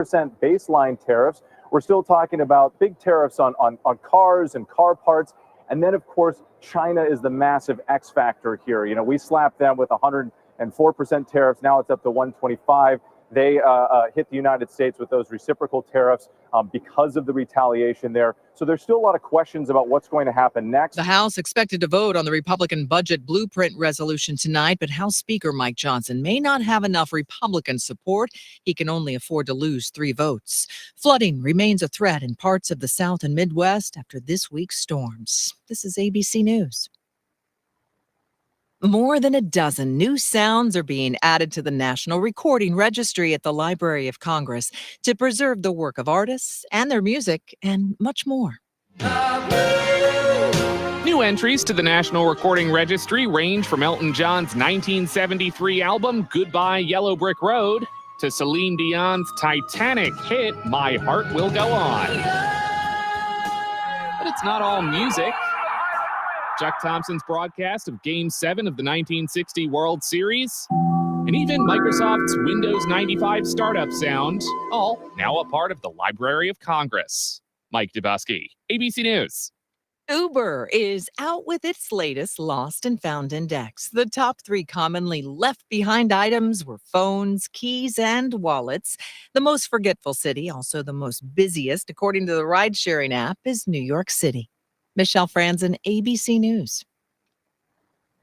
baseline tariffs. We're still talking about big tariffs on cars and car parts. And then, of course, China is the massive X factor here. You know, we slapped them with 104% tariffs. Now it's up to 125. They hit the United States with those reciprocal tariffs because of the retaliation there. So there's still a lot of questions about what's going to happen next. The House expected to vote on the Republican budget blueprint resolution tonight, but House Speaker Mike Johnson may not have enough Republican support. He can only afford to lose 3 votes. Flooding remains a threat in parts of the South and Midwest after this week's storms. This is ABC News. More than a dozen new sounds are being added to the National Recording Registry at the Library of Congress to preserve the work of artists and their music and much more. New entries to the National Recording Registry range from Elton John's 1973 album Goodbye Yellow Brick Road to Celine Dion's Titanic hit My Heart Will Go On. But it's not all music. Chuck Thompson's broadcast of Game 7 of the 1960 World Series, and even Microsoft's Windows 95 startup sound, all now a part of the Library of Congress. Mike Dubusky, ABC News. Uber is out with its latest Lost and Found Index. The top 3 commonly left behind items were phones, keys, and wallets. The most forgetful city, also the most busiest, according to the ride-sharing app, is New York City. Michelle Franzen, ABC News.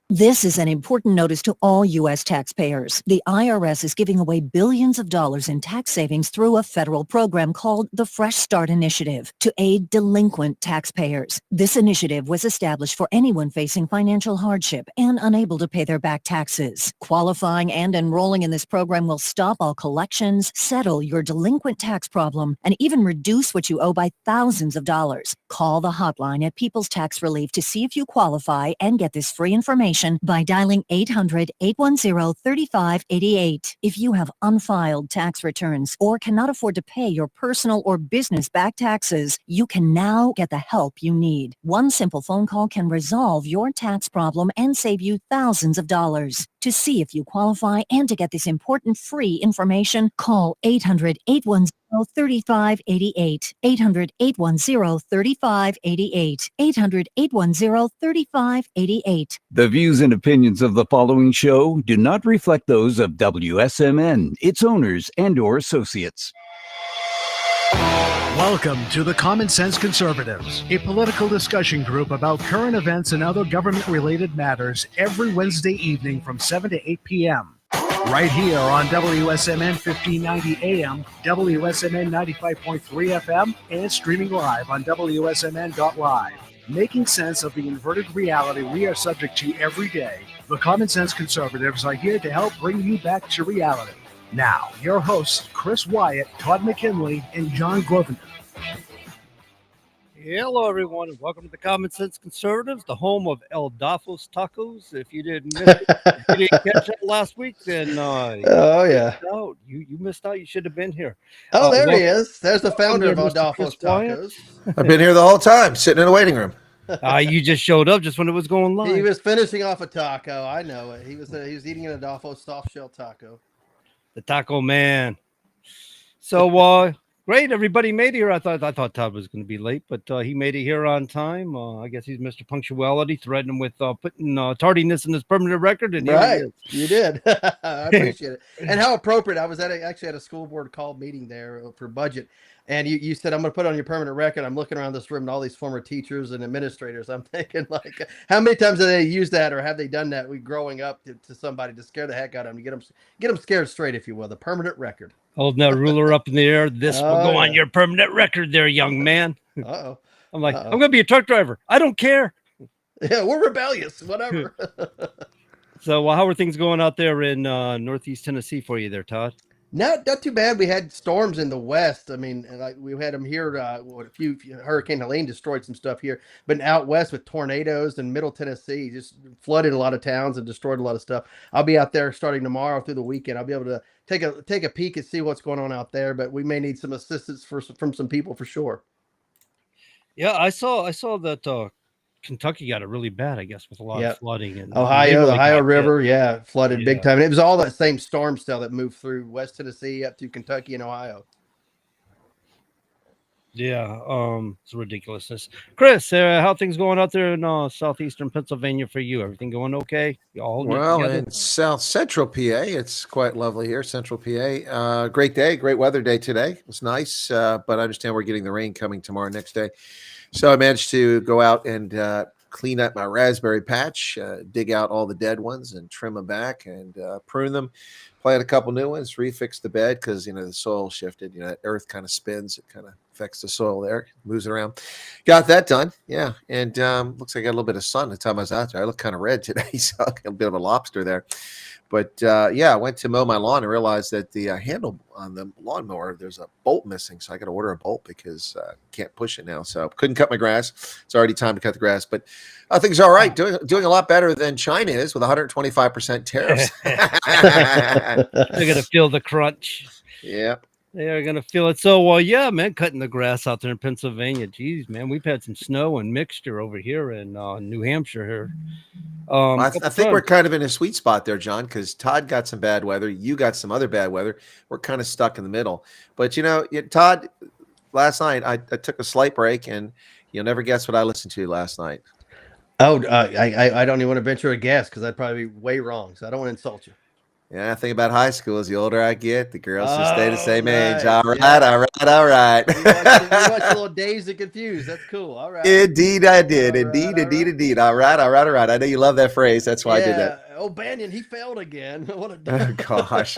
This is an important notice to all U.S. taxpayers. The IRS is giving away billions of dollars in tax savings through a federal program called the Fresh Start Initiative to aid delinquent taxpayers. This initiative was established for anyone facing financial hardship and unable to pay their back taxes. Qualifying and enrolling in this program will stop all collections, settle your delinquent tax problem, and even reduce what you owe by thousands of dollars. Call the hotline at People's Tax Relief to see if you qualify and get this free information by dialing 800-810-3588. If you have unfiled tax returns or cannot afford to pay your personal or business back taxes, you can now get the help you need. One simple phone call can resolve your tax problem and save you thousands of dollars. To see if you qualify and to get this important free information, call 800-810-3588. 800-810-3588. 800-810-3588. The views and opinions of the following show do not reflect those of WSMN, its owners, and/or associates. Welcome to the Common Sense Conservatives, a political discussion group about current events and other government-related matters every Wednesday evening from 7 to 8 p.m. Right here on WSMN 1590 AM, WSMN 95.3 FM, and streaming live on wsmn.live. Making sense of the inverted reality we are subject to every day, the Common Sense Conservatives are here to help bring you back to reality. Now, your hosts, Chris Wyatt, Todd McKinley, and John Grovender. Hello, everyone, and welcome to the Common Sense Conservatives, the home of El Dafos Tacos. If you didn't miss it, if you didn't catch it last week, then you missed out. You should have been here. Oh, there he is. There's the founder of El Dafos Tacos. I've been here the whole time, sitting in the waiting room. You just showed up just when it was going live. He was finishing off a taco. I know it. He was eating an Adolfo's soft shell taco. The Taco Man. So great, everybody made it here. I thought Todd was going to be late, but he made it here on time. I guess he's Mr. Punctuality, threatened him with putting tardiness in his permanent record. And right, you did. I appreciate it. And how appropriate. I was actually at a school board call meeting there for budget. And you said, I'm going to put it on your permanent record. I'm looking around this room and all these former teachers and administrators. I'm thinking, like, how many times have they used that or have they done that growing up to somebody to scare the heck out of them, to get them scared straight, if you will, the permanent record. Holding that ruler up in the air. This will go on your permanent record there, young man. Uh-oh. I'm like, I'm going to be a truck driver. I don't care. Yeah, we're rebellious, whatever. So how are things going out there in Northeast Tennessee for you there, Todd? Not too bad. We had storms in the west. I mean, like we had them here. A few Hurricane Helene destroyed some stuff here, but out west with tornadoes in Middle Tennessee, just flooded a lot of towns and destroyed a lot of stuff. I'll be out there starting tomorrow through the weekend. I'll be able to take a peek and see what's going on out there. But we may need some assistance from some people for sure. Yeah, I saw that Kentucky got it really bad, I guess, with a lot of flooding. And the Ohio River, flooded big time. And it was all that same storm cell that moved through West Tennessee up to Kentucky and Ohio. Yeah, it's ridiculousness. Chris, how things going out there in southeastern Pennsylvania for you? Everything going okay? You all holding it Well, together? in South Central PA, it's quite lovely here. Central PA, great day, great weather day today. It was nice, but I understand we're getting the rain coming tomorrow next day. So I managed to go out and clean up my raspberry patch, dig out all the dead ones and trim them back and prune them. Plant a couple new ones, refix the bed because the soil shifted. That earth kind of spins, it kind of affects the soil there, moves it around. Got that done, yeah. And looks like I got a little bit of sun the time I was out there. I look kind of red today, so I got a bit of a lobster there. But I went to mow my lawn and realized that the handle on the lawnmower, there's a bolt missing. So I got to order a bolt because I can't push it now. So couldn't cut my grass. It's already time to cut the grass. But things are all right. Doing a lot better than China is with 125% tariffs. They're going to feel the crunch. Yeah. They are going to feel it. So, well, yeah, man, cutting the grass out there in Pennsylvania. Geez, man, we've had some snow and mixture over here in New Hampshire here. I think we're kind of in a sweet spot there, John, because Todd got some bad weather. You got some other bad weather. We're kind of stuck in the middle. But, Todd, last night I took a slight break, and you'll never guess what I listened to last night. Oh, I don't even want to venture a guess because I'd probably be way wrong. So I don't want to insult you. Yeah, I think about high school. As the older I get, the girls just stay the same nice. age. All right, Yeah. all right. You watched a little Dazed and Confused. That's cool. All right. Indeed, I did. All Indeed, right, indeed. All right. I know you love that phrase. That's why I did that. Oh, Banyan, he failed again. What a Oh, gosh.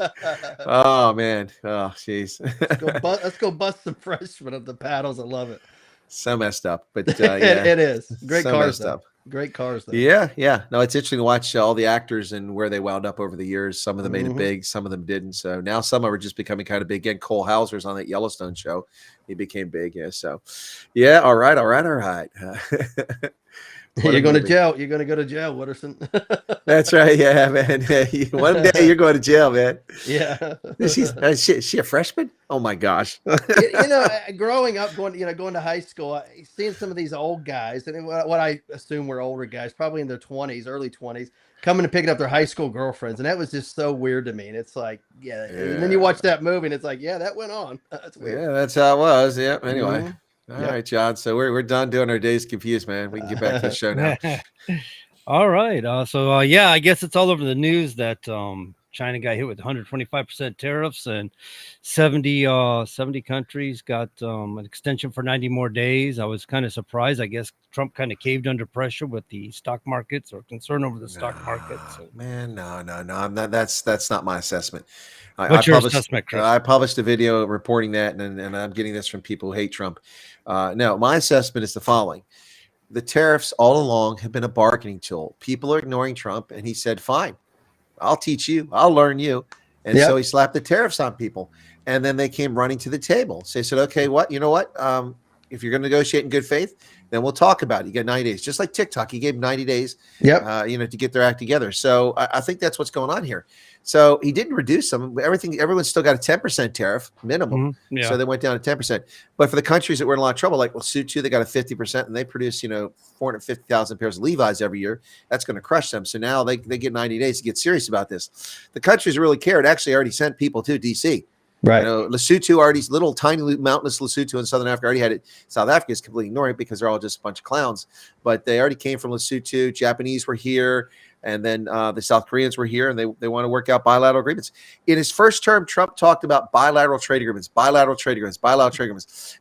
Oh, man. Oh, jeez. Let's go bust some freshmen of the paddles. I love it. So messed up. But it is. Great so cars, messed though. up. Great cars, though. Yeah. No, it's interesting to watch all the actors and where they wound up over the years. Some of them made it Mhm. big, some of them didn't. So now some of them are just becoming kind of big. Again, Cole Hauser's on that Yellowstone show. He became big. Yeah. So, yeah. All right. You're going to jail. You're going to go to jail, Wooderson. That's right. Yeah, man. One day you're going to jail, man. Yeah. Is she a freshman? Oh my gosh. Growing up, going to high school, seeing some of these old guys, and what I assume were older guys, probably in their 20s, early 20s, coming and picking up their high school girlfriends, and that was just so weird to me. And it's like, yeah. And then you watch that movie, and it's like, yeah, that went on. That's weird. Yeah, that's how it was. Yeah. Anyway. Mhm. All right, John. So we're done doing our days confused, man. We can get back to the show now. All right. I guess it's all over the news that China got hit with 125% tariffs, and 70 countries got an extension for 90 more days. I was kind of surprised. I guess Trump kind of caved under pressure with the stock markets or concern over the stock markets. Man, no. I'm not, that's not my assessment. What's your assessment, Chris? I published a video reporting that, and I'm getting this from people who hate Trump. No, my assessment is the following. The tariffs all along have been a bargaining tool. People are ignoring Trump, and he said, fine, I'll teach you. I'll learn you. And so he slapped the tariffs on people. And then they came running to the table. So they said, okay, you know what? If you're going to negotiate in good faith, then we'll talk about it. You get 90 days. Just like TikTok, he gave 90 days to get their act together. So I think that's what's going on here. So he didn't reduce them. Everyone's still got a 10% tariff minimum. Mm-hmm. Yeah. So they went down to 10%. But for the countries that were in a lot of trouble, like Lesotho, they got a 50%, and they produce 450,000 pairs of Levi's every year. That's going to crush them. So now they get 90 days to get serious about this. The countries really cared. Actually, already sent people to DC. Right. Lesotho already, little tiny mountainous Lesotho in Southern Africa already had it. South Africa is completely ignoring it because they're all just a bunch of clowns. But they already came from Lesotho. Japanese were here. And then the South Koreans were here, and they want to work out bilateral agreements. In his first term, Trump talked about bilateral trade agreements.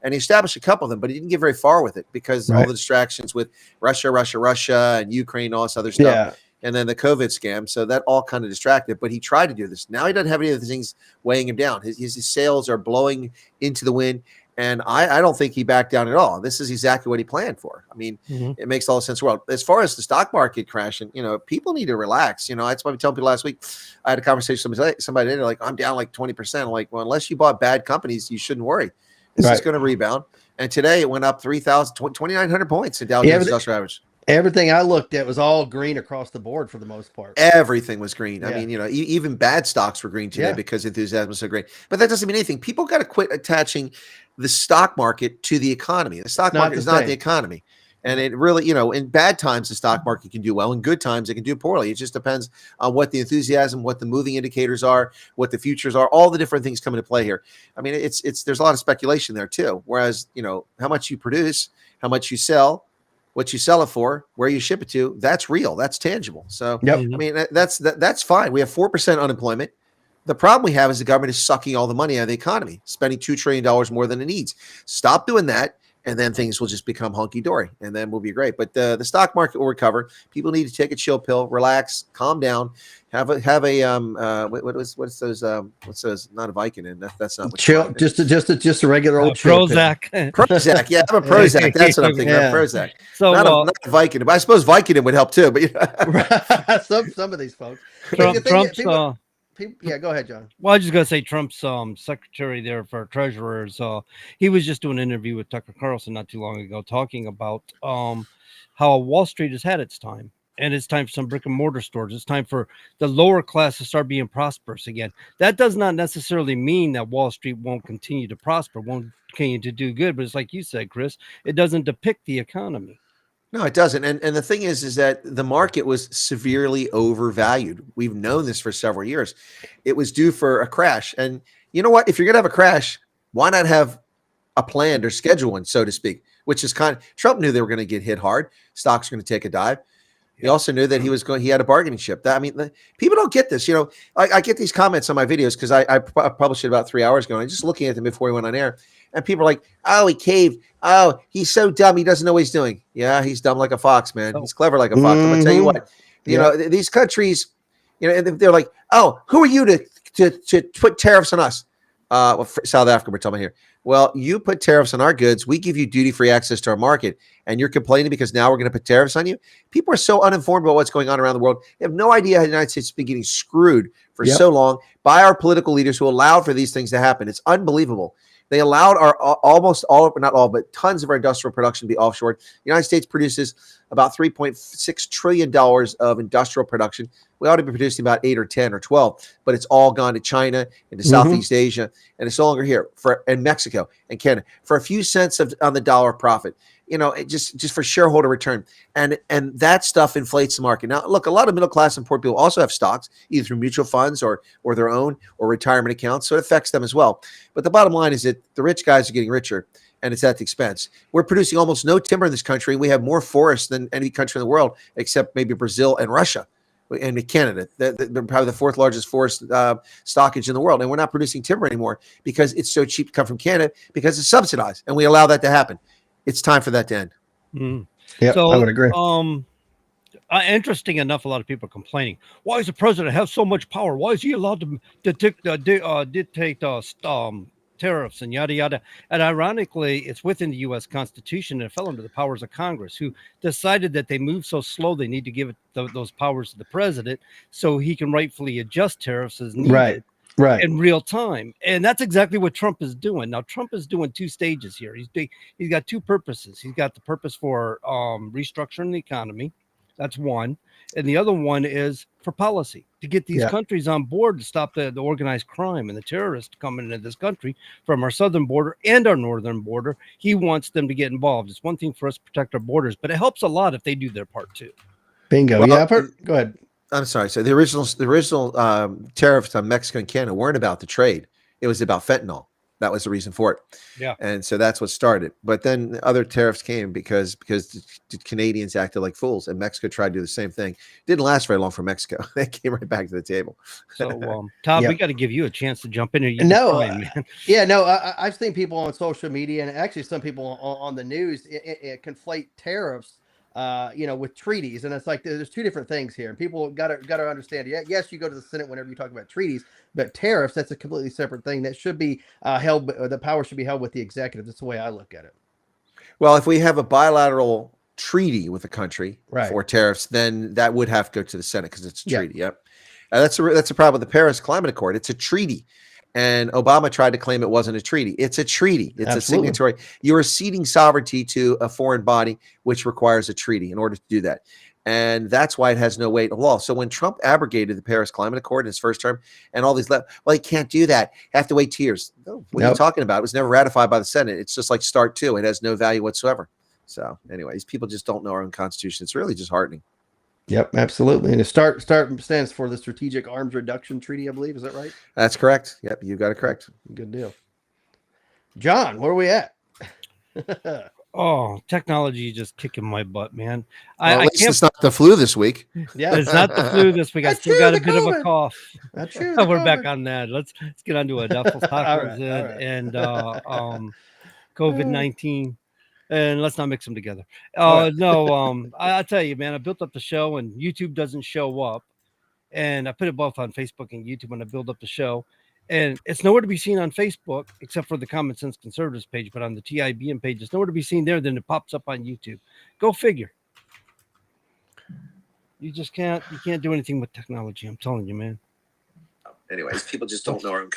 And he established a couple of them, but he didn't get very far with it because all the distractions with Russia, and Ukraine, all this other stuff. Yeah. And then the COVID scam. So that all kind of distracted, but he tried to do this. Now he doesn't have any of the things weighing him down. His sales are blowing into the wind. And I don't think he backed down at all. This is exactly what he planned for. I mean, It makes all the sense in the world. As far as the stock market crashing, people need to relax. That's why we tell people last week. I had a conversation with somebody. They're like, I'm down like 20%. I'm like, well, unless you bought bad companies, you shouldn't worry. This is going to rebound. And today it went up 2,900 points in Dow Jones Industrial Average. Everything I looked at was all green across the board for the most part. Everything was green. Yeah. I mean, even bad stocks were green today because enthusiasm was so great. But that doesn't mean anything. People got to quit attaching the stock market to the economy. The stock market is not the economy. And it really, in bad times, the stock market can do well. In good times, it can do poorly. It just depends on what the enthusiasm, what the moving indicators are, what the futures are, all the different things come into play here. I mean, there's a lot of speculation there too. Whereas, how much you produce, how much you sell, what you sell it for, where you ship it to, that's real. That's tangible. So, Yep. I mean, that's fine. We have 4% unemployment. The problem we have is the government is sucking all the money out of the economy, spending $2 trillion more than it needs. Stop doing that, and then things will just become hunky-dory, and then we'll be great. But the stock market will recover. People need to take a chill pill, relax, calm down, have a what's those not a Vicodin. That's not what Chill, just a regular old chill pill. Prozac. Prozac. Yeah, have a Prozac. That's what I'm thinking. Yeah. Prozac. So Not a Vicodin, but I suppose Vicodin would help too. But some of these folks. Trump's Yeah, go ahead, John. Well, I was just gonna say Trump's secretary there for treasurers. He was just doing an interview with Tucker Carlson not too long ago, talking about how Wall Street has had its time, and it's time for some brick and mortar stores. It's time for the lower class to start being prosperous again. That does not necessarily mean that Wall Street won't continue to prosper, won't continue to do good. But it's like you said, Chris, it doesn't depict the economy. no, it doesn't. And the thing is that the market was severely overvalued. We've known this for several years. It was due for a crash. And you know what? If you're going to have a crash, why not have a planned or scheduled one, so to speak, which is Trump knew they were going to get hit hard. Stocks were going to take a dive. He also knew that he had a bargaining chip. People don't get this. I get these comments on my videos because I published it about 3 hours ago. And I'm just looking at them before we went on air. And people are like, oh, he caved. Oh, he's so dumb. He doesn't know what he's doing. Yeah, he's dumb like a fox, man. He's clever like a fox. I'm going to tell you what, these countries, they're like, oh, who are you to put tariffs on us? South Africa, we're talking about here. Well, you put tariffs on our goods. We give you duty-free access to our market. And you're complaining because now we're going to put tariffs on you? People are so uninformed about what's going on around the world. They have no idea how the United States has been getting screwed for so long by our political leaders who allowed for these things to happen. It's unbelievable. They allowed almost all, not all, but tons of our industrial production to be offshore. The United States produces about $3.6 trillion of industrial production. We ought to be producing about 8 or 10 or 12, but it's all gone to China and to Southeast Asia, and it's no longer here and Mexico and Canada for a few cents on the dollar profit. Just for shareholder return. And that stuff inflates the market. Now, look, a lot of middle class and poor people also have stocks, either through mutual funds or their own or retirement accounts. So it affects them as well. But the bottom line is that the rich guys are getting richer, and it's at the expense. We're producing almost no timber in this country. We have more forests than any country in the world, except maybe Brazil and Russia. And Canada, they're probably the fourth largest forest stockage in the world. And we're not producing timber anymore because it's so cheap to come from Canada because it's subsidized. And we allow that to happen. It's time for that to end. Yeah, so, I would agree. Interesting enough, a lot of people are complaining. Why does the president have so much power? Why is he allowed to dictate tariffs and yada yada? And ironically, it's within the U.S. Constitution, and it fell under the powers of Congress, who decided that they move so slow they need to give those powers to the president so he can rightfully adjust tariffs as needed. Right. In real time. And that's exactly what Trump is doing. Now, Trump is doing two stages here. He's got two purposes. He's got the purpose for restructuring the economy. That's one. And the other one is for policy, to get these countries on board to stop the organized crime and the terrorists coming into this country from our southern border and our northern border. He wants them to get involved. It's one thing for us to protect our borders, but it helps a lot if they do their part too. Bingo. Go ahead. I'm sorry. So the original tariffs on Mexico and Canada weren't about the trade. It was about fentanyl. That was the reason for it. Yeah. And so that's what started. But then other tariffs came because the Canadians acted like fools, and Mexico tried to do the same thing. Didn't last very long for Mexico. They came right back to the table. So, Todd, we got to give you a chance to jump in here. I've seen people on social media and actually some people on the news conflate tariffs with treaties, and it's like there's two different things here, and people got to understand. Yes, you go to the Senate whenever you talk about treaties, but tariffs, that's a completely separate thing that should be held. The power should be held with the executive. That's the way I look at it. Well, if we have a bilateral treaty with a country for tariffs, then that would have to go to the Senate because it's a treaty. Yep. That's a problem with the Paris Climate Accord. It's a treaty. And Obama tried to claim it wasn't a treaty. It's a treaty. It's a signatory. You are ceding sovereignty to a foreign body, which requires a treaty in order to do that. And that's why it has no weight of law. So when Trump abrogated the Paris Climate Accord in his first term and all these, he can't do that. Have to wait 2 years. No, what are you talking about? It was never ratified by the Senate. It's just like START 2. It has no value whatsoever. So anyway, these people just don't know our own Constitution. It's really disheartening. Yep, absolutely. And the START stands for the Strategic Arms Reduction Treaty, I believe. Is that right? That's correct. Yep, you got it correct. Good deal. John, where are we at? Oh, technology just kicking my butt, man. Well, at I least can't. it's not the flu this week. Yeah, It's not the flu this week. I still Achoo, got a the bit of a COVID. cough. Achoo, the We're back COVID. on that. Let's get on to Duffel tacos right. and COVID-19, and let's not mix them together. All No, I'll tell you, man. I built up the show, and YouTube doesn't show up, and I put it both on Facebook and YouTube when I build up the show. And it's nowhere to be seen on Facebook except for the Common Sense Conservatives page, but on the TIBM page, it's nowhere to be seen there. Then it pops up on YouTube. Go figure. You just can't. You can't do anything with technology. I'm telling you, man. Anyways, people just don't know our own.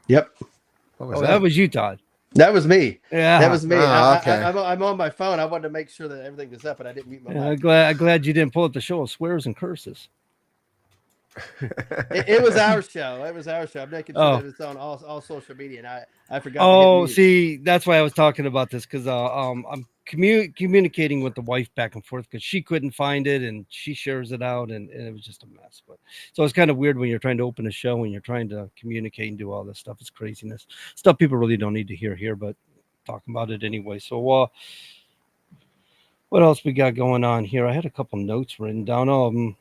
Yep. What was Oh, that was you, Todd. That was me. Yeah, That was me. Oh, okay. I'm on my phone. I wanted to make sure that everything was up, and I didn't mute my Yeah, mic. I'm glad you didn't pull up the show of swears and curses. It was our show. It was our show. I'm making sure Oh. that it's on all social media, and I forgot. to Oh, hit mute. see, that's why I was talking about this because I'm communicating with the wife back and forth because she couldn't find it and she shares it out and it was just a mess. But so it's kind of weird when you're trying to open a show and you're trying to communicate and do all this stuff. It's craziness, stuff people really don't need to hear here, but talking about it anyway. So what else we got going on here? I had a couple notes written down.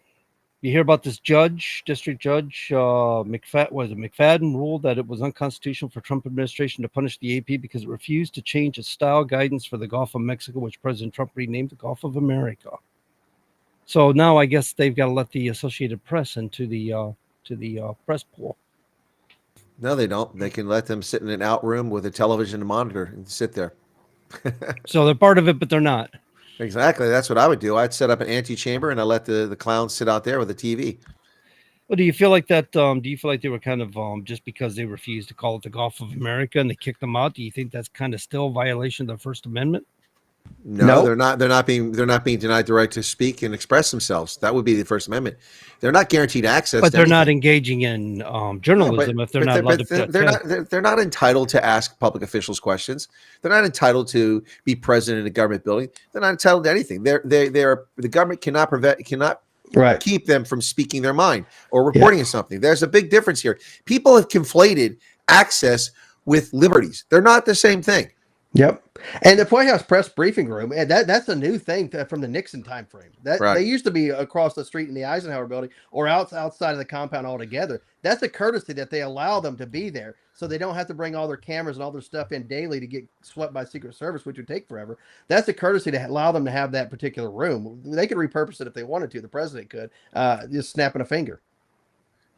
You hear about this district judge, McFadden ruled that it was unconstitutional for Trump administration to punish the AP because it refused to change its style guidance for the Gulf of Mexico, which President Trump renamed the Gulf of America. So now I guess they've got to let the Associated Press into the press pool. No, they don't. They can let them sit in an out room with a television and monitor and sit there. So they're part of it, but they're not. Exactly. That's what I would do. I'd set up an antechamber and I let the clowns sit out there with a TV. Well, do you feel like that? Do you feel like they were kind of just because they refused to call it the Gulf of America and they kicked them out? Do you think that's kind of still a violation of the First Amendment? No, Nope. they're not being denied the right to speak and express themselves. That would be the First Amendment. They're not guaranteed access. But to they're not anything. engaging in journalism if they're not allowed to. They're not entitled to ask public officials questions. They're not entitled to be present in a government building. They're not entitled to anything. The government cannot Right. keep them from speaking their mind or reporting on something. There's a big difference here. People have conflated access with liberties. They're not the same thing. Yep. And the White House press briefing room, and that's a new thing from the Nixon time frame. That Right. They used to be across the street in the Eisenhower building or outside of the compound altogether. That's a courtesy that they allow them to be there so they don't have to bring all their cameras and all their stuff in daily to get swept by Secret Service, which would take forever. That's a courtesy to allow them to have that particular room. They could repurpose it if they wanted to. The president could, just snapping a finger.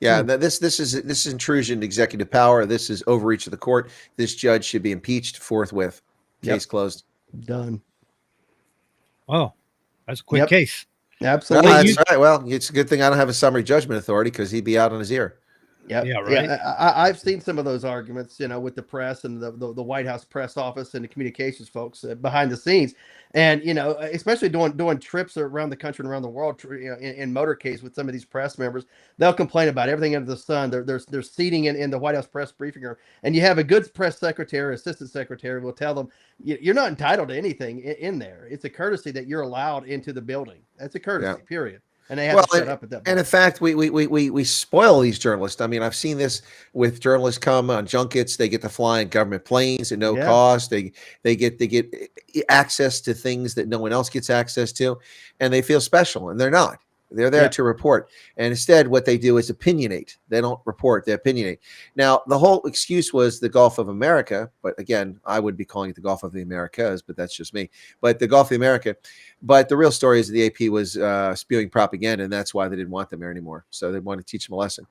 Yeah, this is intrusion into executive power. This is overreach of the court. This judge should be impeached forthwith. Case closed. Done. Oh, that's a quick case. Absolutely. That's right. Well, it's a good thing I don't have a summary judgment authority because he'd be out on his ear. Yep. Yeah, right. Yeah, I've seen some of those arguments, with the press and the White House press office and the communications folks behind the scenes, and especially doing trips around the country and around the world, in motorcades with some of these press members, they'll complain about everything under the sun. They're seating in the White House press briefing room, and you have a good press secretary, assistant secretary will tell them you're not entitled to anything in there. It's a courtesy that you're allowed into the building. That's a courtesy, period. And they have to shut up at that point. And in fact, we spoil these journalists. I mean, I've seen this with journalists come on junkets. They get to fly in government planes at no cost. They get access to things that no one else gets access to, and they feel special, and they're not. They're there to report. And instead, what they do is opinionate. They don't report, they opinionate. Now, the whole excuse was the Gulf of America. But again, I would be calling it the Gulf of the Americas, but that's just me. But the Gulf of America. But the real story is the AP was spewing propaganda, and that's why they didn't want them there anymore. So they wanted to teach them a lesson.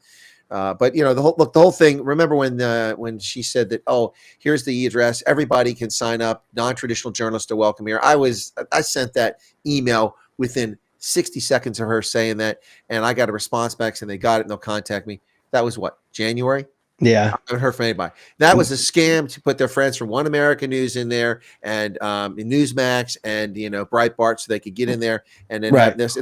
But the whole thing. Remember when she said that? Oh, here's the address. Everybody can sign up. Non-traditional journalists are welcome here. I sent that email within 60 seconds of her saying that, and I got a response back saying they got it and they'll contact me. That was what, January? Yeah. I haven't heard from anybody. That was a scam to put their friends from One America News in there and Newsmax and Breitbart, so they could get in there and then have Right. this.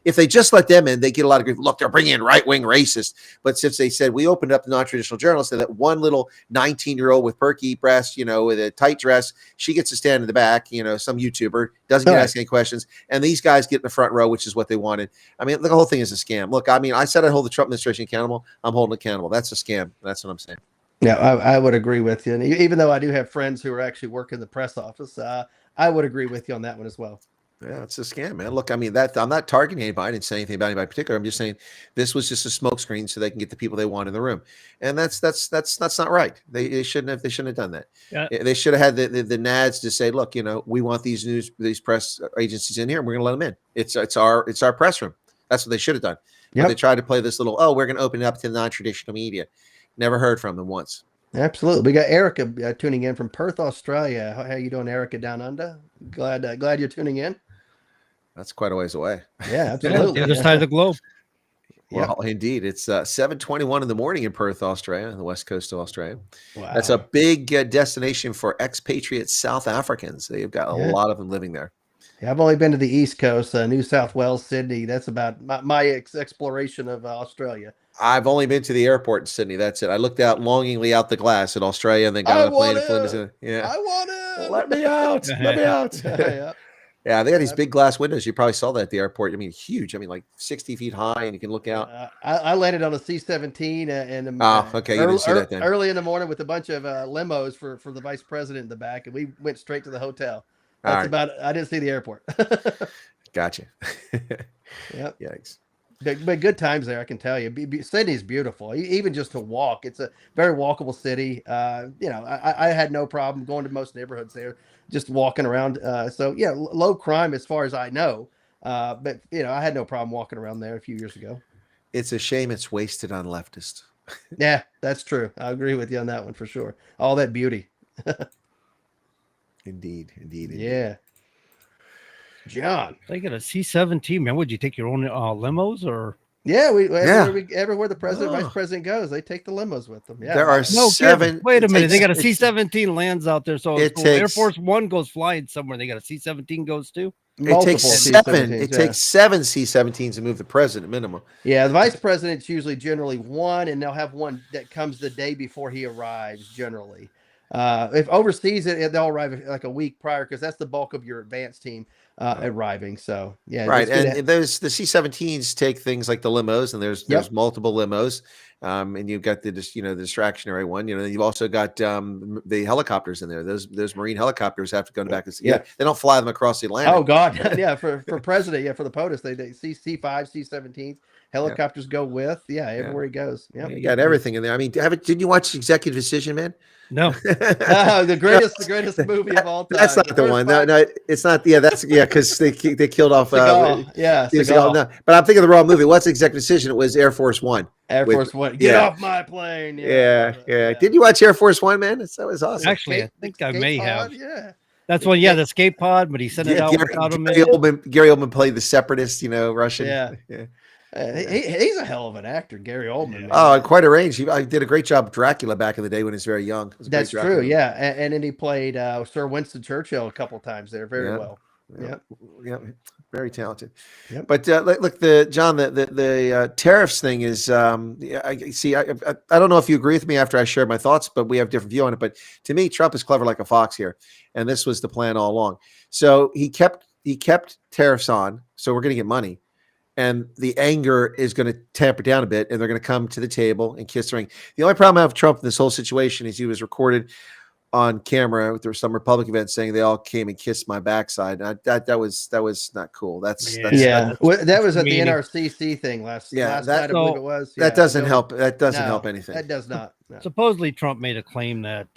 If they just let them in, they get a lot of grief. Look, they're bringing in right wing racists. But since they said we opened up the non-traditional journal, so that one little 19-year-old with perky breasts, with a tight dress, she gets to stand in the back. Some YouTuber doesn't get asked any questions, and these guys get in the front row, which is what they wanted. I mean, the whole thing is a scam. Look, I mean, I said I'd hold the Trump administration accountable. I'm holding accountable. That's a scam. That's what I'm saying. Yeah, I would agree with you. And even though I do have friends who are actually working the press office, I would agree with you on that one as well. Yeah, it's a scam, man. Look, I mean, that I'm not targeting anybody. I didn't say anything about anybody in particular. I'm just saying this was just a smokescreen so they can get the people they want in the room, and that's not right. They shouldn't have done that. Yeah. They should have had the nads to say, look, we want these press agencies in here, and we're going to let them in. It's our press room. That's what they should have done. But they tried to play this little, we're going to open it up to the non-traditional media. Never heard from them once. Absolutely. We got Erica tuning in from Perth, Australia. How you doing, Erica, down under? Glad you're tuning in. That's quite a ways away. Yeah, absolutely. The other side of the globe. Well, indeed. It's 7:21 in the morning in Perth, Australia, on the west coast of Australia. Wow. That's a big destination for expatriate South Africans. They've got a lot of them living there. Yeah, I've only been to the East Coast, New South Wales, Sydney. That's about my exploration of Australia. I've only been to the airport in Sydney. That's it. I looked out longingly out the glass at Australia and then got on a plane and flew into Yeah. I want it. Let me out. Let me out. Yeah, they got these big glass windows. You probably saw that at the airport. I mean, huge. I mean, like 60 feet high, and you can look out. I landed on a C-17 and okay, you didn't see that then. Early in the morning with a bunch of limos for the vice president in the back, and we went straight to the hotel. That's about it. I didn't see the airport. Gotcha. Yep. Yikes. But good times there, I can tell you. Sydney's beautiful, even just to walk. It's a very walkable city. I had no problem going to most neighborhoods there, just walking around. So yeah, low crime as far as I know. But I had no problem walking around there a few years ago. It's a shame it's wasted on leftists. Yeah, that's true. I agree with you on that one for sure. All that beauty. Indeed. Yeah. John, They got a C-17, man. Would you take your own limos or? Yeah, everywhere the president, vice president goes, they take the limos with them. Yeah, there are seven. Wait a minute, they got a C-17 lands out there, so Air takes, Force One goes flying somewhere. They got a C-17 goes too. It takes seven. It takes 7 C-17s to move the president minimum. Yeah, the vice president's usually generally one, and they'll have one that comes the day before he arrives. Generally, if overseas, they'll arrive like a week prior because that's the bulk of your advance team arriving. So yeah, right. And the C-17s take things like the limos, and there's multiple limos, and you've got the distractionary one. You've also got the helicopters in there. Those Marine helicopters have to go back and they don't fly them across the Atlantic. Oh God, yeah. For president, for the POTUS, they see C-5, C-17s. Helicopters go with everywhere he goes. Yeah, you got everything in there. I mean, didn't you watch Executive Decision, man? No, the greatest movie of all time. That's not the one. No, it's not. Yeah, that's because they killed off. Seagal. No, but I'm thinking of the wrong movie. What's Executive Decision? It was Air Force One. Air Force One. Get off my plane. Yeah. Did you watch Air Force One, man? That was awesome. Actually, I think I may have. Yeah. That's one. Yeah, the escape pod, but he sent it out without him. Gary Oldman played the separatist. Russian. Yeah. He's a hell of an actor, Gary Oldman. Man. Oh, quite a range. He did a great job of Dracula back in the day when he was very young. That's true, yeah. And then he played Sir Winston Churchill a couple times there, very well. Yeah, very talented. Yep. But look, the tariffs thing is. I see. I don't know if you agree with me after I shared my thoughts, but we have a different view on it. But to me, Trump is clever like a fox here, and this was the plan all along. So he kept tariffs on, so we're going to get money. And the anger is going to tamper down a bit, and they're going to come to the table and kiss the ring. The only problem I have with Trump in this whole situation is he was recorded on camera. There were some Republican events saying they all came and kissed my backside. And that was not cool. That was at the NRCC thing last night. I believe it was. That doesn't help. That doesn't help anything. That does not. No. Supposedly, Trump made a claim that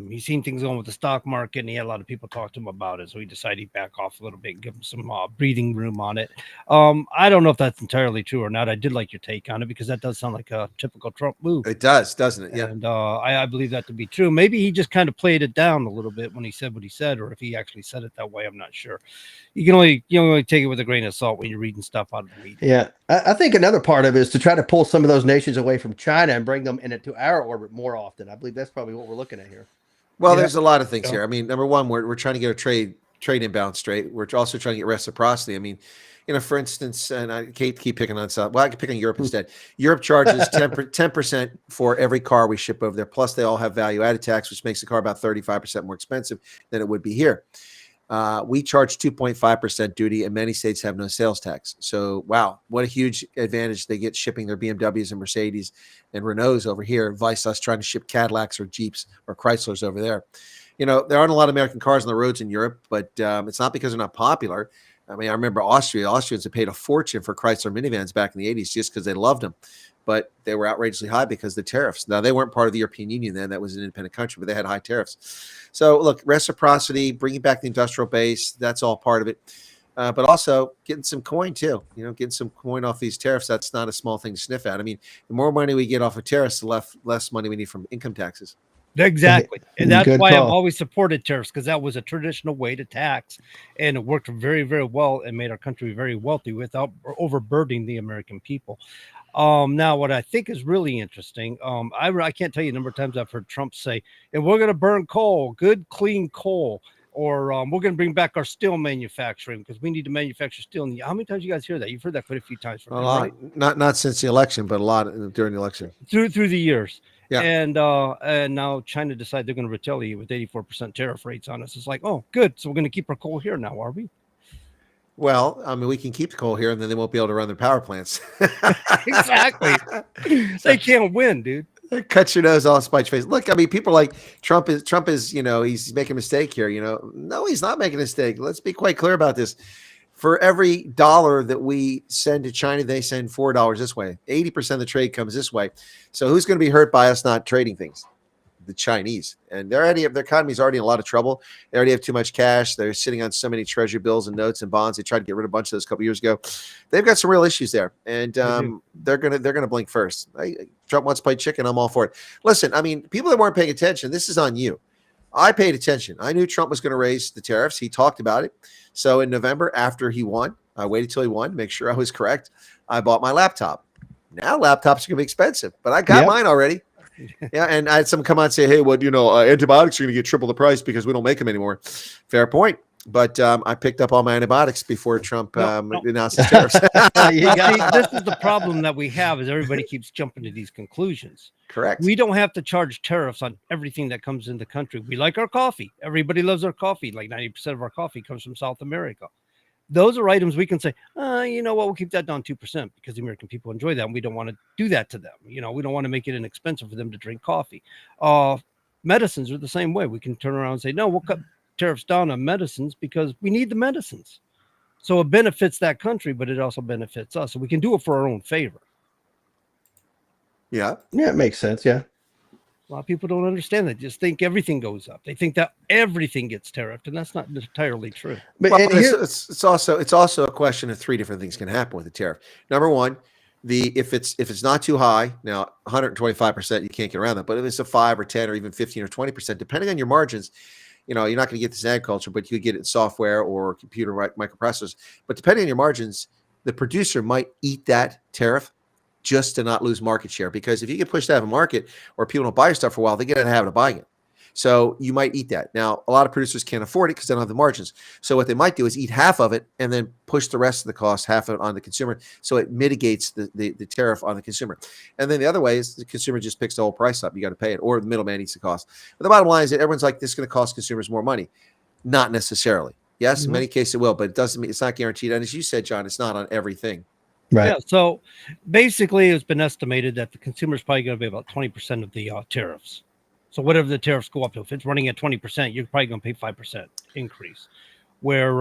he's seen things going with the stock market, and he had a lot of people talk to him about it. So he decided he'd back off a little bit and give him some breathing room on it. I don't know if that's entirely true or not. I did like your take on it because that does sound like a typical Trump move. It does, doesn't it? Yeah. And I believe that to be true. Maybe he just kind of played it down a little bit when he said what he said, or if he actually said it that way, I'm not sure. You can only take it with a grain of salt when you're reading stuff out of the media. Yeah, I think another part of it is to try to pull some of those nations away from China and bring them into our orbit. more often. I believe that's probably what we're looking at here. Well, Yeah. there's a lot of things Yeah. here. I mean, number one, we're trying to get a trade imbalance straight. We're also trying to get reciprocity. I mean, for instance, and I keep picking on South. Well, I can pick on Europe instead. Europe charges 10% for every car we ship over there. Plus, they all have value-added tax, which makes the car about 35% more expensive than it would be here. We charge 2.5% duty, and many states have no sales tax. So, wow, what a huge advantage they get shipping their BMWs and Mercedes and Renaults over here, vice us trying to ship Cadillacs or Jeeps or Chryslers over there. There aren't a lot of American cars on the roads in Europe, but it's not because they're not popular. I mean, I remember Austrians had paid a fortune for Chrysler minivans back in the 80s just because they loved them. But they were outrageously high because of the tariffs. Now, they weren't part of the European Union then. That was an independent country, but they had high tariffs. So, look, reciprocity, bringing back the industrial base, that's all part of it. But also getting some coin, too. Getting some coin off these tariffs, that's not a small thing to sniff at. I mean, the more money we get off of tariffs, the less money we need from income taxes. Exactly. And that's Good why call. I've always supported tariffs, because that was a traditional way to tax, and it worked very, very well and made our country very wealthy without overburdening the American people. Now, what I think is really interesting, I can't tell you the number of times I've heard Trump say, and we're going to burn coal, good, clean coal, or we're going to bring back our steel manufacturing because we need to manufacture steel. And how many times you guys hear that? You've heard that quite a few times from A him, lot. right? Not since the election, but a lot during the election. Through the years. Yeah. And now China decided they're going to retaliate with 84% tariff rates on us. It's like, oh, good. So we're going to keep our coal here now, are we? Well, I mean, we can keep the coal here, and then they won't be able to run their power plants. Exactly. They can't win, dude. Cut your nose off, spite your face. Look, I mean, people like Trump is, he's making a mistake here. No, he's not making a mistake. Let's be quite clear about this. For every dollar that we send to China, they send $4 this way. 80% of the trade comes this way. So who's going to be hurt by us not trading things? The Chinese. And their economy is already in a lot of trouble. They already have too much cash. They're sitting on so many treasury bills and notes and bonds. They tried to get rid of a bunch of those a couple years ago. They've got some real issues there, and they're gonna blink first. Trump wants to play chicken. I'm all for it. Listen, I mean, people that weren't paying attention, this is on you. I paid attention. I knew Trump was going to raise the tariffs. He talked about it. So in November, after he won, I waited till he won to make sure I was correct. I bought my laptop. Now laptops are going to be expensive, but I got mine already. Yeah, and I had someone come out and say, hey, well, antibiotics are going to get triple the price because we don't make them anymore. Fair point. But I picked up all my antibiotics before Trump announced his tariffs. This is the problem that we have, is everybody keeps jumping to these conclusions. Correct. We don't have to charge tariffs on everything that comes in the country. We like our coffee. Everybody loves our coffee. Like 90% of our coffee comes from South America. Those are items we can say, you know what, we'll keep that down 2% because the American people enjoy that. And we don't want to do that to them. We don't want to make it inexpensive for them to drink coffee. Medicines are the same way. We can turn around and say, no, we'll cut tariffs down on medicines because we need the medicines. So it benefits that country, but it also benefits us. So we can do it for our own favor. Yeah. Yeah, it makes sense. Yeah. A lot of people don't understand that. Just think everything goes up. They think that everything gets tariffed, and that's not entirely true. But well, it's also a question of three different things can happen with the tariff. Number one, if it's not too high, now 125%, you can't get around that. But if it's a 5 or 10 or even 15 or 20%, depending on your margins, you're not going to get this in agriculture, but you could get it in software or computer microprocessors. But depending on your margins, the producer might eat that tariff just to not lose market share. Because if you get pushed out of a market or people don't buy your stuff for a while, they get out of the habit of buying it. So you might eat that. Now, a lot of producers can't afford it because they don't have the margins. So what they might do is eat half of it and then push the rest of the cost, half of it on the consumer. So it mitigates the tariff on the consumer. And then the other way is the consumer just picks the whole price up. You got to pay it, or the middleman eats the cost. But the bottom line is that everyone's like, this is going to cost consumers more money. Not necessarily. Yes, in many cases it will, but it doesn't mean it's not guaranteed. And as you said, John, it's not on everything. Right. Yeah. So basically, it's been estimated that the consumer is probably going to be about 20% of the tariffs. So whatever the tariffs go up to, if it's running at 20%, you're probably going to pay 5% increase. Where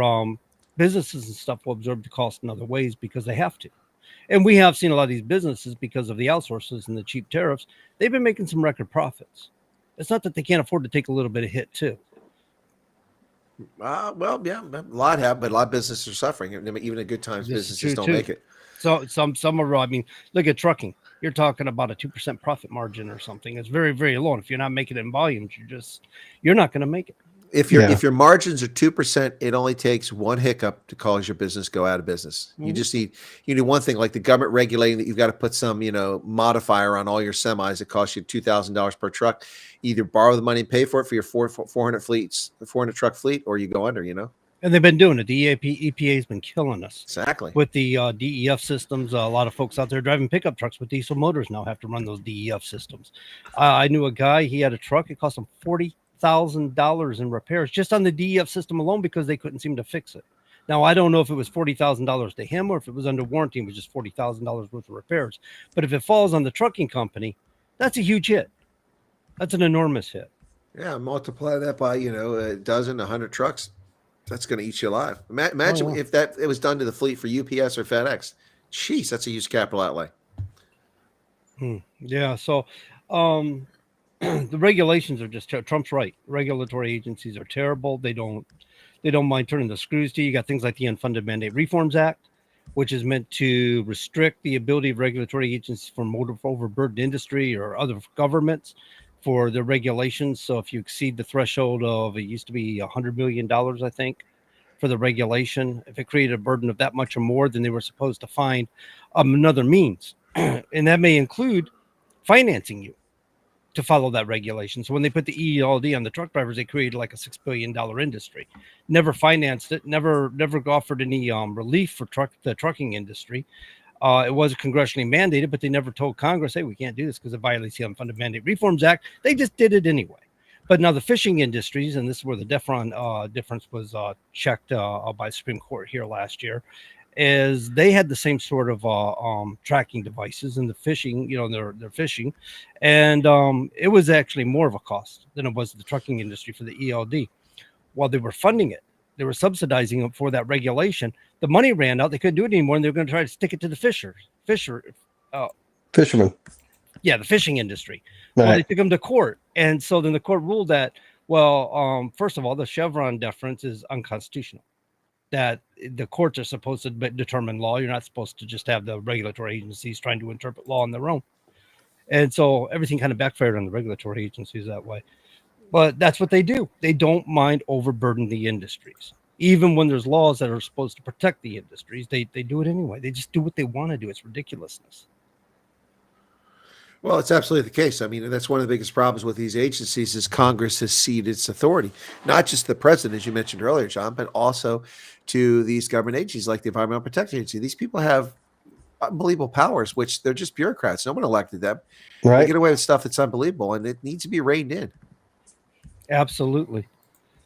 businesses and stuff will absorb the cost in other ways because they have to. And we have seen a lot of these businesses, because of the outsources and the cheap tariffs, they've been making some record profits. It's not that they can't afford to take a little bit of hit too. Well, yeah, a lot have, but a lot of businesses are suffering. Even at good times, businesses don't make it. So some are. I mean, look at trucking. You're talking about a 2% profit margin or something. It's very, very low. And if you're not making it in volumes, you're not going to make it. If your margins are 2%, it only takes one hiccup to cause your business go out of business. You just need one thing, like the government regulating that you've got to put some modifier on all your semis. It costs you $2,000 per truck. Either borrow the money and pay for it for your 400 truck fleet, or you go under. And they've been doing it. The EPA's been killing us. Exactly. With the DEF systems, a lot of folks out there driving pickup trucks with diesel motors now have to run those DEF systems. I knew a guy, he had a truck. It cost him $40,000 in repairs just on the DEF system alone because they couldn't seem to fix it. Now, I don't know if it was $40,000 to him or if it was under warranty and was just $40,000 worth of repairs. But if it falls on the trucking company, that's a huge hit. That's an enormous hit. Yeah, multiply that by, a dozen, 100 trucks. That's going to eat you alive. Imagine if it was done to the fleet for UPS or FedEx. Jeez, that's a huge capital outlay. Yeah. So the regulations are just Trump's right. Regulatory agencies are terrible. They don't mind turning the screws to you. You got things like the Unfunded Mandate Reforms Act, which is meant to restrict the ability of regulatory agencies for overburdened industry or other governments for the regulations. So if you exceed the threshold of, it used to be $100 million, I think, for the regulation, if it created a burden of that much or more, then they were supposed to find another means. And that may include financing you to follow that regulation. So when they put the ELD on the truck drivers, they created like a $6 billion industry. Never financed it, never offered any relief for the trucking industry. It was congressionally mandated, but they never told Congress, hey, we can't do this because it violates the Unfunded Mandate Reforms Act. They just did it anyway. But now the fishing industries, and this is where the DEFRON difference was checked by Supreme Court here last year, is they had the same sort of tracking devices in the fishing, they're fishing. And it was actually more of a cost than it was the trucking industry for the ELD. While they were funding it, they were subsidizing it for that regulation. The money ran out. They couldn't do it anymore, and they were going to try to stick it to the fishermen. Yeah, the fishing industry. Right. Well, they took them to court, and so then the court ruled that, first of all, the Chevron deference is unconstitutional. That the courts are supposed to determine law. You're not supposed to just have the regulatory agencies trying to interpret law on their own. And so everything kind of backfired on the regulatory agencies that way. But that's what they do. They don't mind overburdening the industries. Even when there's laws that are supposed to protect the industries, they do it anyway. They just do what they want to do. It's ridiculousness. Well, it's absolutely the case. I mean, that's one of the biggest problems with these agencies is Congress has ceded its authority, not just the president, as you mentioned earlier, John, but also to these government agencies like the Environmental Protection Agency. These people have unbelievable powers, which they're just bureaucrats. No one elected them. Right. They get away with stuff that's unbelievable, and it needs to be reined in. Absolutely.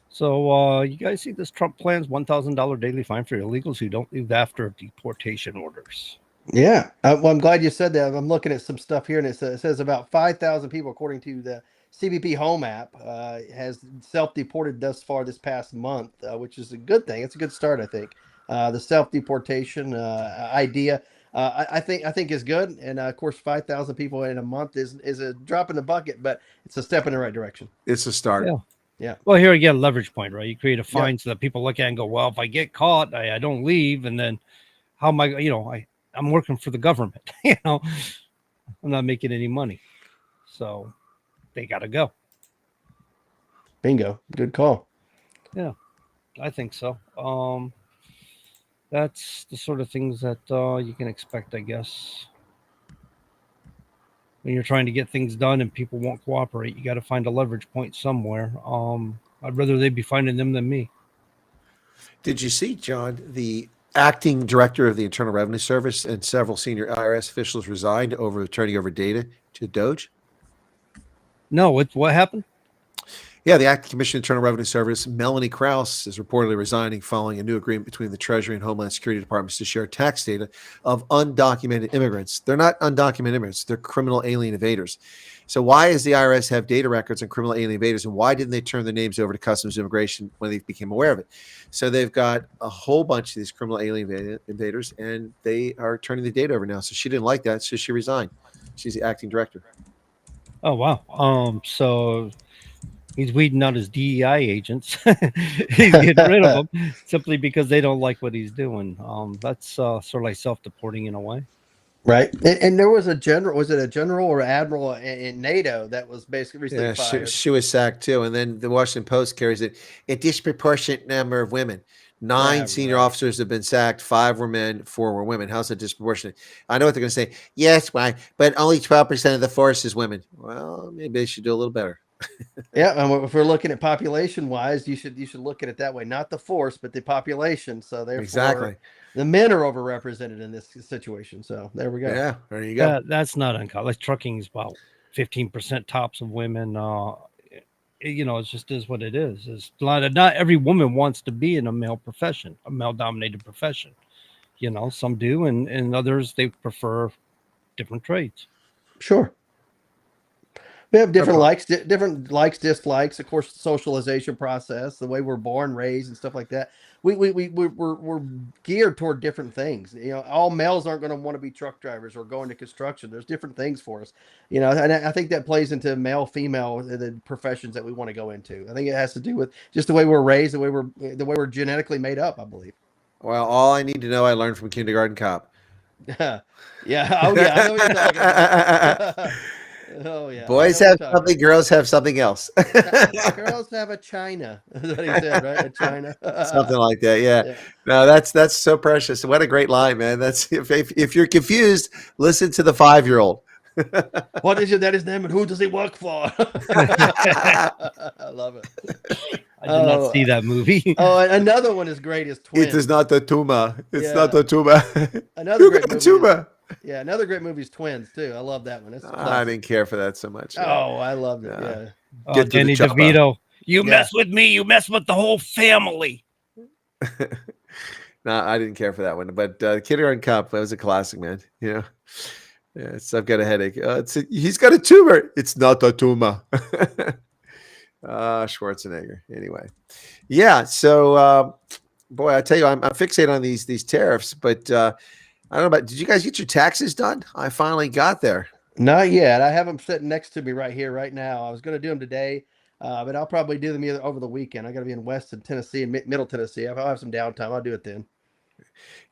So you guys see this Trump plans $1,000 daily fine for illegals who don't leave after deportation orders. Yeah. Well, I'm glad you said that. I'm looking at some stuff here, and it says about 5,000 people, according to the CBP Home app, has self-deported thus far this past month, which is a good thing. It's a good start, I think. The self-deportation idea, I think is good. And of course, 5,000 people in a month is a drop in the bucket, but it's a step in the right direction. It's a start. Yeah. Well, here again, leverage point, right? You create a fine so that people look at it and go, well, if I get caught, I don't leave. And then how am I, I'm working for the government, I'm not making any money. So they got to go. Bingo. Good call. Yeah, I think so. That's the sort of things that you can expect, I guess. When you're trying to get things done and people won't cooperate, you got to find a leverage point somewhere. I'd rather they be finding them than me. Did you see, John, the acting director of the Internal Revenue Service and several senior IRS officials resigned over turning over data to Doge? No, what happened? Yeah, the acting commissioner of Internal Revenue Service, Melanie Krause, is reportedly resigning following a new agreement between the Treasury and Homeland Security Departments to share tax data of undocumented immigrants. They're not undocumented immigrants. They're criminal alien evaders. So why does the IRS have data records on criminal alien evaders, and why didn't they turn their names over to Customs Immigration when they became aware of it? So they've got a whole bunch of these criminal alien invaders, and they are turning the data over now. So she didn't like that, so she resigned. She's the acting director. Oh, wow. So he's weeding out his DEI agents. He's getting rid of them simply because they don't like what he's doing. That's sort of like self-deporting in a way. Right. And there was a general, was it a general or admiral in NATO that was basically recently Yeah, fired? she was sacked too. And then the Washington Post carries it a disproportionate number of women. Nine Yeah, senior right. officers have been sacked. 5 were men, 4 were women. How's that disproportionate? I know what they're going to say. Yes, why? But only 12% of the force is women. Well, maybe they should do a little better. Yeah, and if we're looking at population wise, you should look at it that way, not the force, but the population. So therefore, Exactly. the men are overrepresented in this situation. So there we go. Yeah, there you go. That's not uncommon. Like trucking is about 15% tops of women. It just is what it is. It's a lot of, not every woman wants to be in a male profession, a male dominated profession. Some do, and others, they prefer different trades. Sure. We have different likes, dislikes. Of course, the socialization process, the way we're born, raised, and stuff like that. We're geared toward different things. All males aren't going to want to be truck drivers or go into construction. There's different things for us. And I think that plays into male, female, the professions that we want to go into. I think it has to do with just the way we're raised, the way we're genetically made up. I believe. Well, all I need to know, I learned from Kindergarten Cop. Yeah. Oh yeah. I know what you're talking about. Oh yeah. Boys have something, girls have something else. Girls have a China. That's what he said, right? A China. Something like that. Yeah. No, that's so precious. What a great line, man. That's if you're confused, listen to the 5-year-old. What is your daddy's name and who does he work for? I love it. I did not see that movie. Another one is great is Twins. It is not the tumor. It's not the tumor. Another great movie. Tumor. Yeah, another great movie is Twins too. I love that one. I didn't care for that so much. Oh, I loved it. Yeah. Get to Danny the chopper. DeVito. You mess with me, you mess with the whole family. No, I didn't care for that one. But Kindergarten Cop, that was a classic, man. I've got a headache. He's got a tumor. It's not a tumor. Schwarzenegger. Anyway, yeah. So, boy, I tell you, I'm fixated on these tariffs. But I don't know about. Did you guys get your taxes done? I finally got there. Not yet. I have them sitting next to me right here, right now. I was going to do them today, but I'll probably do them either over the weekend. I got to be in Western Tennessee and Middle Tennessee. I'll have some downtime. I'll do it then.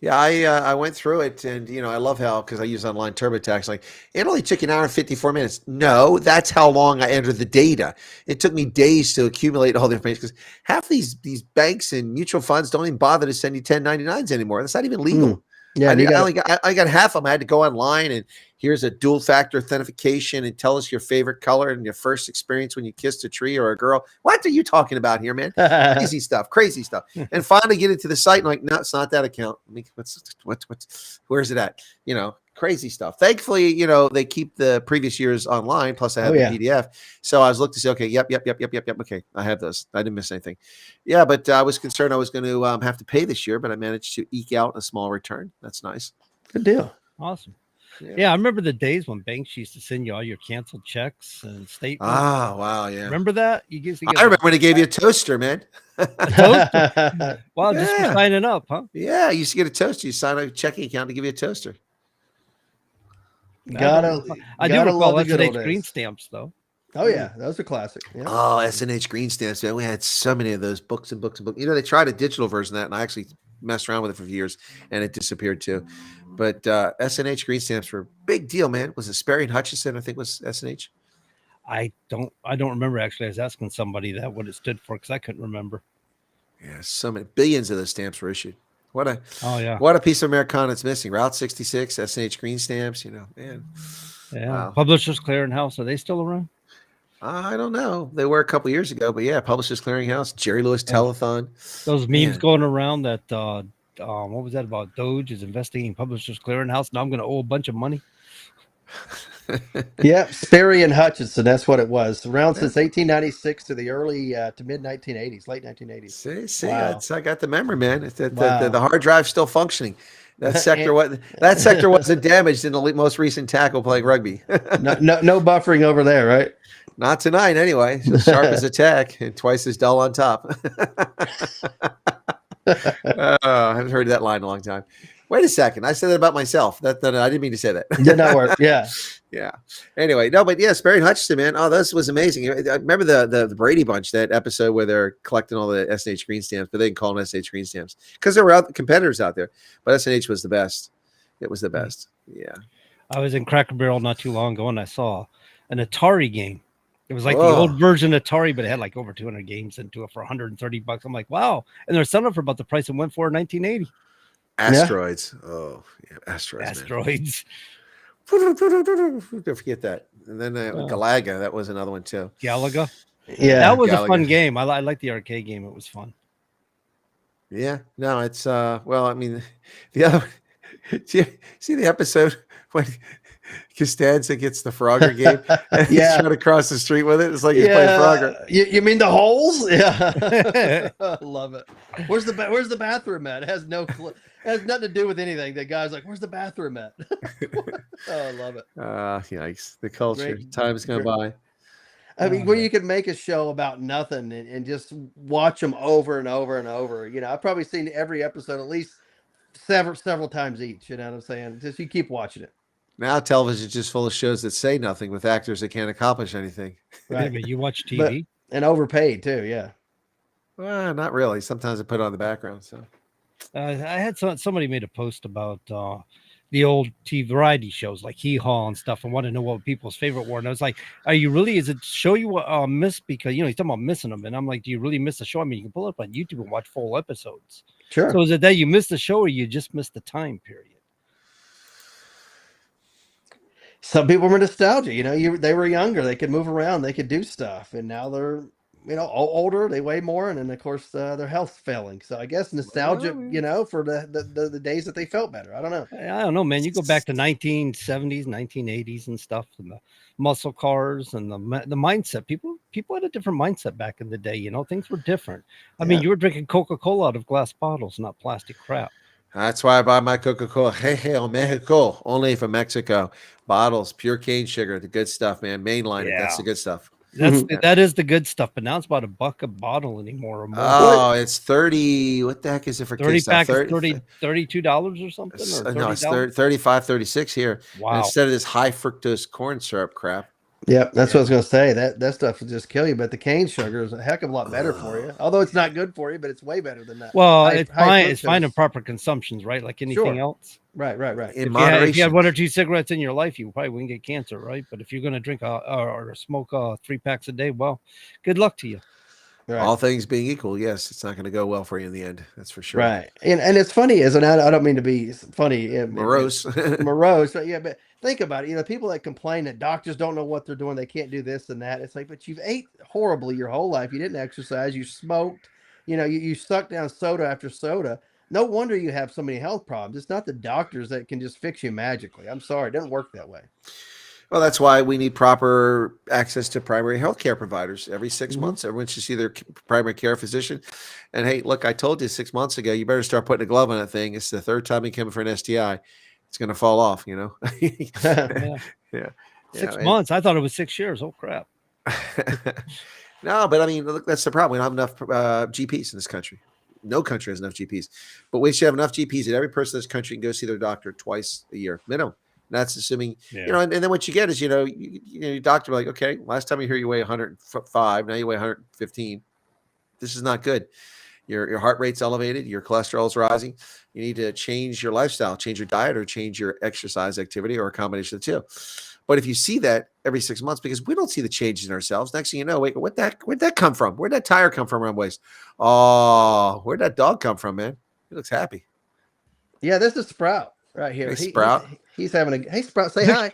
Yeah, I went through it, and I love how, because I use online TurboTax, like it only took an hour and 54 minutes. No, that's how long I entered the data. It took me days to accumulate all the information because half these banks and mutual funds don't even bother to send you 1099s anymore. That's not even legal. Yeah, I got half of them. I had to go online and here's a dual factor authentication and tell us your favorite color and your first experience when you kissed a tree or a girl. What are you talking about here, man? Crazy stuff. And finally get into the site and like, no, it's not that account. I mean, where's it at? Crazy stuff. Thankfully, they keep the previous years online. Plus, I have the PDF. So I was looking to say, okay, yep. Okay, I have those. I didn't miss anything. Yeah, but I was concerned I was going to have to pay this year, but I managed to eke out a small return. That's nice. Good deal. Awesome. Yeah, I remember the days when banks used to send you all your canceled checks and statements. Ah, wow, yeah. Remember that? You used to get I remember when they gave you a toaster, man. a toaster. Wow, just for signing up, huh? Yeah, you used to get a toaster. You sign a checking account to give you a toaster. I do recall S&H green stamps, though. Oh yeah, those are classic. Yeah. Oh, S&H green stamps, man. We had so many of those books and books and books. They tried a digital version of that, and I actually messed around with it for years, and it disappeared too. But S&H green stamps were a big deal, man. Was it Sperry and Hutchison? I think was S&H. I don't remember actually. I was asking somebody that what it stood for because I couldn't remember. Yeah, so many billions of those stamps were issued. What a piece of Americana it's missing. Route 66, S&H green stamps, man. Yeah. Wow. Publishers Clearinghouse, are they still around? I don't know. They were a couple years ago, but yeah, Publishers Clearinghouse, Jerry Lewis Telethon. Those memes going around that what was that about? Doge is investigating Publishers Clearinghouse. Now I'm going to owe a bunch of money. Yeah, Sperry and Hutchinson. That's what it was. Around since 1896 to the early to mid 1980s, late 1980s. See, wow. I got the memory, man. The hard drive's still functioning. That sector wasn't damaged in the most recent tackle playing rugby. no buffering over there, right? Not tonight, anyway. As sharp as a tack and twice as dull on top. I haven't heard that line in a long time. Wait a second. I said that about myself. That I didn't mean to say that. Did not work. Yeah. Yeah. Anyway, no, but yeah, Sperry and Hutchinson, man. Oh, this was amazing. I remember the Brady Bunch, that episode where they're collecting all the S&H green stamps, but they didn't call them S&H green stamps because there were competitors out there. But S&H was the best. It was the best. Yeah. I was in Cracker Barrel not too long ago, and I saw an Atari game. It was like the Oh. old version of Atari, but it had like over 200 games into it for $130. I'm like, wow! And they're selling it for about the price it went for in 1980. Asteroids. Oh, yeah, asteroids. Asteroids. Man. Don't forget that. And then Galaga, that was another one too. Galaga. Yeah. That was a Galaga. fun game. I like the arcade game. It was fun. Yeah, no, it's well, I mean, the other do you see the episode when Costanza gets the Frogger game and he's Yeah. trying to cross the street with it? It's like he's playing Frogger. You mean the holes? Yeah. I love it. Where's the bathroom at? It has no it has nothing to do with anything. The guy's like, where's the bathroom at? Oh, I love it. Yikes. The culture. Great. Time's gone by. I mean, when you could make a show about nothing and just watch them over and over and over. You know, I've probably seen every episode at least several times each. You know what I'm saying? Just you keep watching it. Now television's just full of shows that say nothing with actors that can't accomplish anything. Yeah, but you watch TV? And overpaid too, yeah. Well, not really. Sometimes I put it on the background. So I had somebody made a post about the old TV variety shows like Hee Haw and stuff, and want to know what people's favorite were. And I was like, "Are you really? Is it show you what miss? Because he's talking about missing them." And I'm like, "Do you really miss the show? I mean, you can pull it up on YouTube and watch full episodes." Sure. So is it that you missed the show, or you just missed the time period? Some people were nostalgia. You know, they were younger. They could move around. They could do stuff. And now they're, older. They weigh more. And then, of course, their health's failing. So I guess nostalgia, for the days that they felt better. I don't know. I don't know, man. You go back to 1970s, 1980s and stuff, and the muscle cars and the mindset. People had a different mindset back in the day. Things were different. I mean, you were drinking Coca-Cola out of glass bottles, not plastic crap. that's why I buy my Coca-Cola. Hey, Mexico, only from Mexico. Bottles, pure cane sugar, the good stuff, man. Mainline, that's the good stuff. That is the good stuff, but now it's about $1 a bottle anymore or more. Oh, it's 30. What the heck is it for 30 kids? pack is $32 or something? Or no, it's 35, 36 here. Wow. And instead of this high fructose corn syrup crap. Yep, that's what I was going to say. That stuff will just kill you. But the cane sugar is a heck of a lot better for you. Although it's not good for you, but it's way better than that. Well, it's fine. It's fine in proper consumptions, right? Like anything else. Right. In moderation. If you had 1 or 2 cigarettes in your life, you probably wouldn't get cancer, right? But if you're going to drink or smoke 3 packs a day, well, good luck to you. Right. All things being equal, yes, it's not going to go well for you in the end. That's for sure. Right. And it's funny, I don't mean to be funny. Morose. Morose. But think about it. People that complain that doctors don't know what they're doing, they can't do this and that. It's like, but you've ate horribly your whole life. You didn't exercise. You smoked. You sucked down soda after soda. No wonder you have so many health problems. It's not the doctors that can just fix you magically. I'm sorry. It doesn't work that way. Well, that's why we need proper access to primary health care providers. Every 6 months, everyone should see their primary care physician. And hey, look, I told you 6 months ago, you better start putting a glove on that thing. It's the third time you come for an STI. It's going to fall off, Yeah. 6 months. I thought it was 6 years. Oh, crap. No, but I mean, look, that's the problem. We don't have enough GPs in this country. No country has enough GPs. But we should have enough GPs that every person in this country can go see their doctor twice a year, minimum. That's assuming, and then what you get is, your doctor like, okay, last time you hear you weigh 105, now you weigh 115. This is not good. Your heart rate's elevated, your cholesterol's rising. You need to change your lifestyle, change your diet, or change your exercise activity, or a combination of the two. But if you see that every 6 months, because we don't see the changes in ourselves, next thing you know, wait, where'd that come from? Where'd that tire come from around waist? Oh, where'd that dog come from, man? He looks happy. Yeah, this is Sprout right here. Hey, Sprout. He's having hey, Sprout, say hi.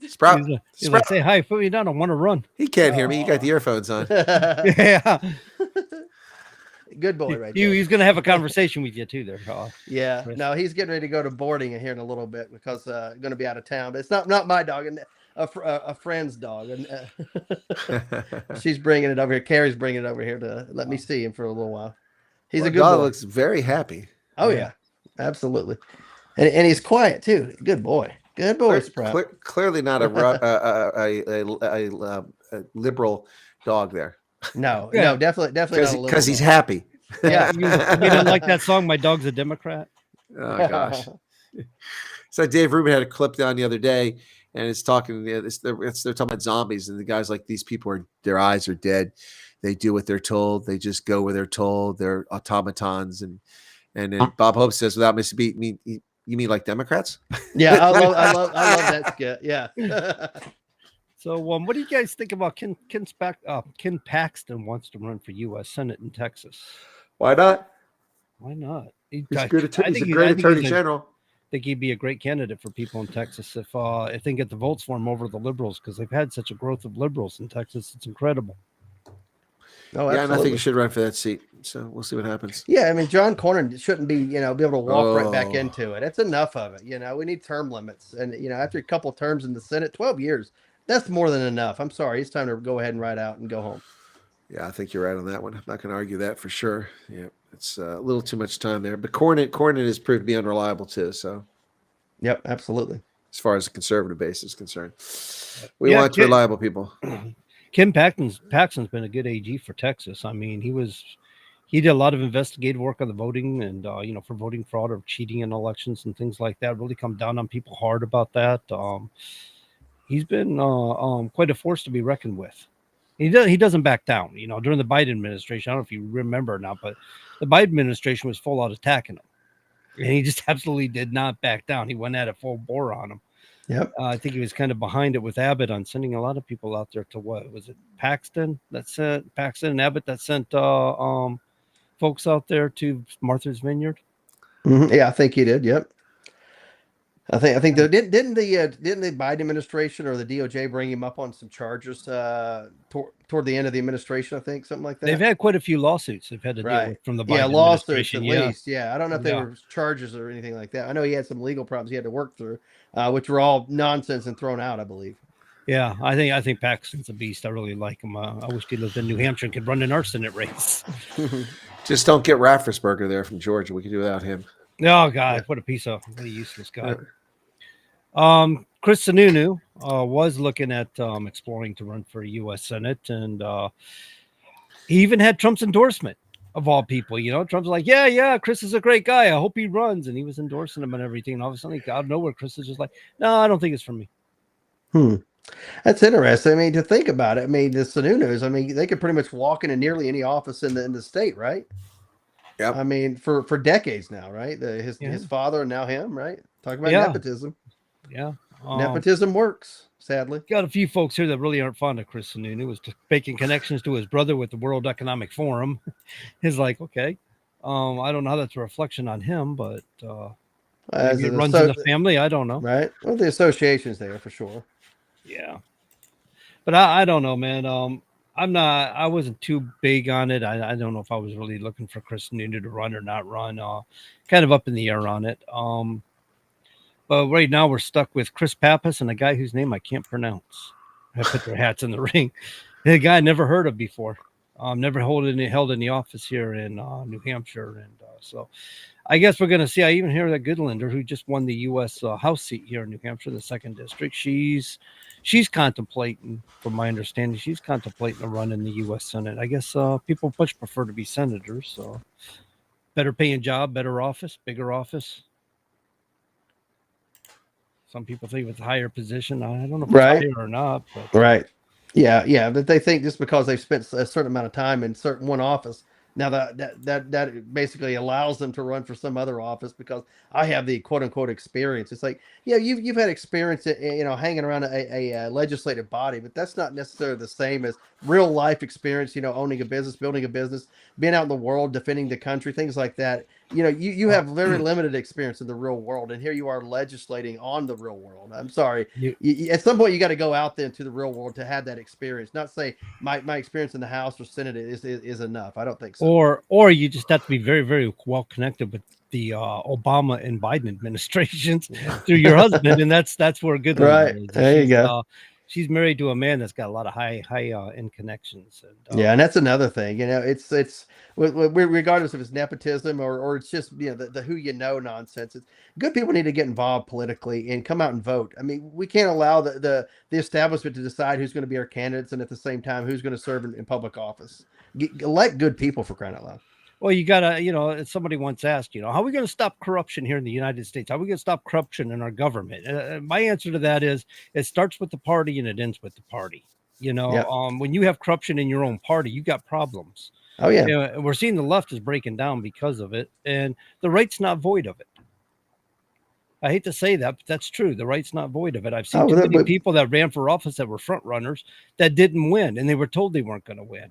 Sprout. He's like, say hi, put me down. I want to run. He can't hear me. You got the earphones on. Yeah. Good boy right there. He's going to have a conversation with you too there. Yeah. No, he's getting ready to go to boarding here in a little bit because going to be out of town. But it's not my dog, and a friend's dog. And she's bringing it over here. Carrie's bringing it over here to let me see him for a little while. He's a good dog. Boy. Looks very happy. Oh yeah, absolutely. And he's quiet too. Good boy. Good boy, Sprout. Clearly not a liberal dog there. No, definitely not because he's happy. Yeah, you don't like that song? My dog's a Democrat. Oh gosh. So Dave Rubin had a clip down the other day, and it's talking. They're talking about zombies, and the guy's like, "These people their eyes are dead. They do what they're told. They just go where they're told. They're automatons." And then Bob Hope says, without missing beat, You mean like Democrats? Yeah, I love that skit. Yeah. So, what do you guys think about Ken Paxton wants to run for U.S. Senate in Texas? Why not? Why not? He's a great attorney general. I think he'd be a great candidate for people in Texas if they can get the votes for him over the liberals, because they've had such a growth of liberals in Texas. It's incredible. Oh, yeah, and I think he should run for that seat. So we'll see what happens. Yeah, I mean, John Cornyn shouldn't be, be able to walk right back into it. It's enough of it. We need term limits. And, after a couple of terms in the Senate, 12 years, that's more than enough. I'm sorry. It's time to go ahead and ride out and go home. Yeah, I think you're right on that one. I'm not going to argue that for sure. Yeah, it's a little too much time there. But Cornyn has proved to be unreliable too. So, yep, absolutely. As far as the conservative base is concerned, we want reliable people. Ken Paxton's been a good AG for Texas. I mean, he did a lot of investigative work on the voting and for voting fraud or cheating in elections and things like that. Really come down on people hard about that. He's been quite a force to be reckoned with. He doesn't back down. During the Biden administration, I don't know if you remember or not, but the Biden administration was full out attacking him, and he just absolutely did not back down. He went at it full bore on him. Yep. I think he was kind of behind it with Abbott on sending a lot of people out there to what was it? Paxton and Abbott that sent folks out there to Martha's Vineyard. Mm-hmm. Yeah, I think he did. Yep. I think didn't the Biden administration or the DOJ bring him up on some charges toward the end of the administration? I think something like that. They've had quite a few lawsuits they've had to deal with from the Biden lawsuits administration. at least. Yeah, I don't know if they were charges or anything like that. I know he had some legal problems he had to work through, which were all nonsense and thrown out, I believe. Yeah, I think Paxton's a beast. I really like him. I wish he lived in New Hampshire and could run an Senate race. Just don't get Raffensperger there from Georgia. We can do without him. Oh God, what a useless guy. Chris Sununu was looking at exploring to run for U.S. Senate, and he even had Trump's endorsement of all people. Trump's like, yeah, Chris is a great guy. I hope he runs, and he was endorsing him and everything. And all of a sudden, out of nowhere, Chris is just like, no, I don't think it's for me. That's interesting. I mean, to think about it, I mean, the Sununus, I mean, they could pretty much walk into nearly any office in the state, right? Yeah. I mean, for decades now, right? His father and now him, right? Talking about nepotism. Yeah. Nepotism works, sadly. Got a few folks here that really aren't fond of Chris Sununu. Was making connections to his brother with the World Economic Forum. He's like, okay, I don't know how that's a reflection on him, but maybe it runs in the family. I don't know. Right. Well, the association's there for sure. Yeah. But I don't know, man. I wasn't too big on it. I don't know if I was really looking for Chris Sununu to run or not run. Kind of up in the air on it. But right now we're stuck with Chris Pappas and a guy whose name I can't pronounce. I put their hats in the ring. A guy I never heard of before. Never held any office here in New Hampshire. And so I guess we're going to see. I even hear that Goodlander, who just won the U.S. House seat here in New Hampshire, the 2nd District, she's contemplating, from my understanding, a run in the U.S. Senate. I guess people much prefer to be senators. So better paying job, better office, bigger office. Some people think it's a higher position. I don't know if it's higher or not. But. Right. Yeah. But they think just because they've spent a certain amount of time in one office, now that basically allows them to run for some other office because I have the quote unquote experience. It's like, yeah, you've had experience, hanging around a legislative body, but that's not necessarily the same as real life experience, owning a business, building a business, being out in the world, defending the country, things like that. You have very limited experience in the real world, and here you are legislating on the real world. I'm sorry. At some point, you got to go out there into the real world to have that experience. Not say my experience in the House or Senate is enough. I don't think so. Or you just have to be very, very well connected with the Obama and Biden administrations through your husband, and that's where good. Right there you go. She's married to a man that's got a lot of high end connections. And, and that's another thing. It's regardless if it's nepotism or it's just the who nonsense. It's good people need to get involved politically and come out and vote. I mean, we can't allow the establishment to decide who's going to be our candidates and at the same time who's going to serve in public office. Elect good people, for crying out loud. Well, you gotta, somebody once asked, how are we going to stop corruption here in the United States? How are we going to stop corruption in our government? My answer to that is it starts with the party and it ends with the party. When you have corruption in your own party, you got problems. Oh yeah. We're seeing the left is breaking down because of it, and the right's not void of it. I hate to say that, but that's true. The right's not void of it. I've seen Oh, too that- many but- people that ran for office that were front runners that didn't win, and they were told they weren't going to win.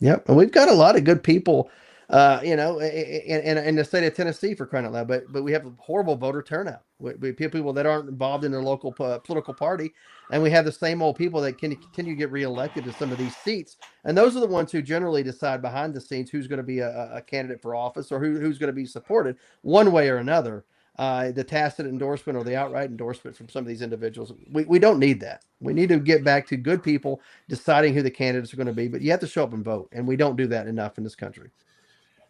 Yep, and we've got a lot of good people, in the state of Tennessee, for crying out loud. But we have a horrible voter turnout. We people that aren't involved in their local political party, and we have the same old people that can continue to get reelected to some of these seats. And those are the ones who generally decide behind the scenes who's going to be a candidate for office, or who's going to be supported one way or another. The tacit endorsement or the outright endorsement from some of these individuals. We don't need that. We need to get back to good people deciding who the candidates are going to be, but you have to show up and vote. And we don't do that enough in this country.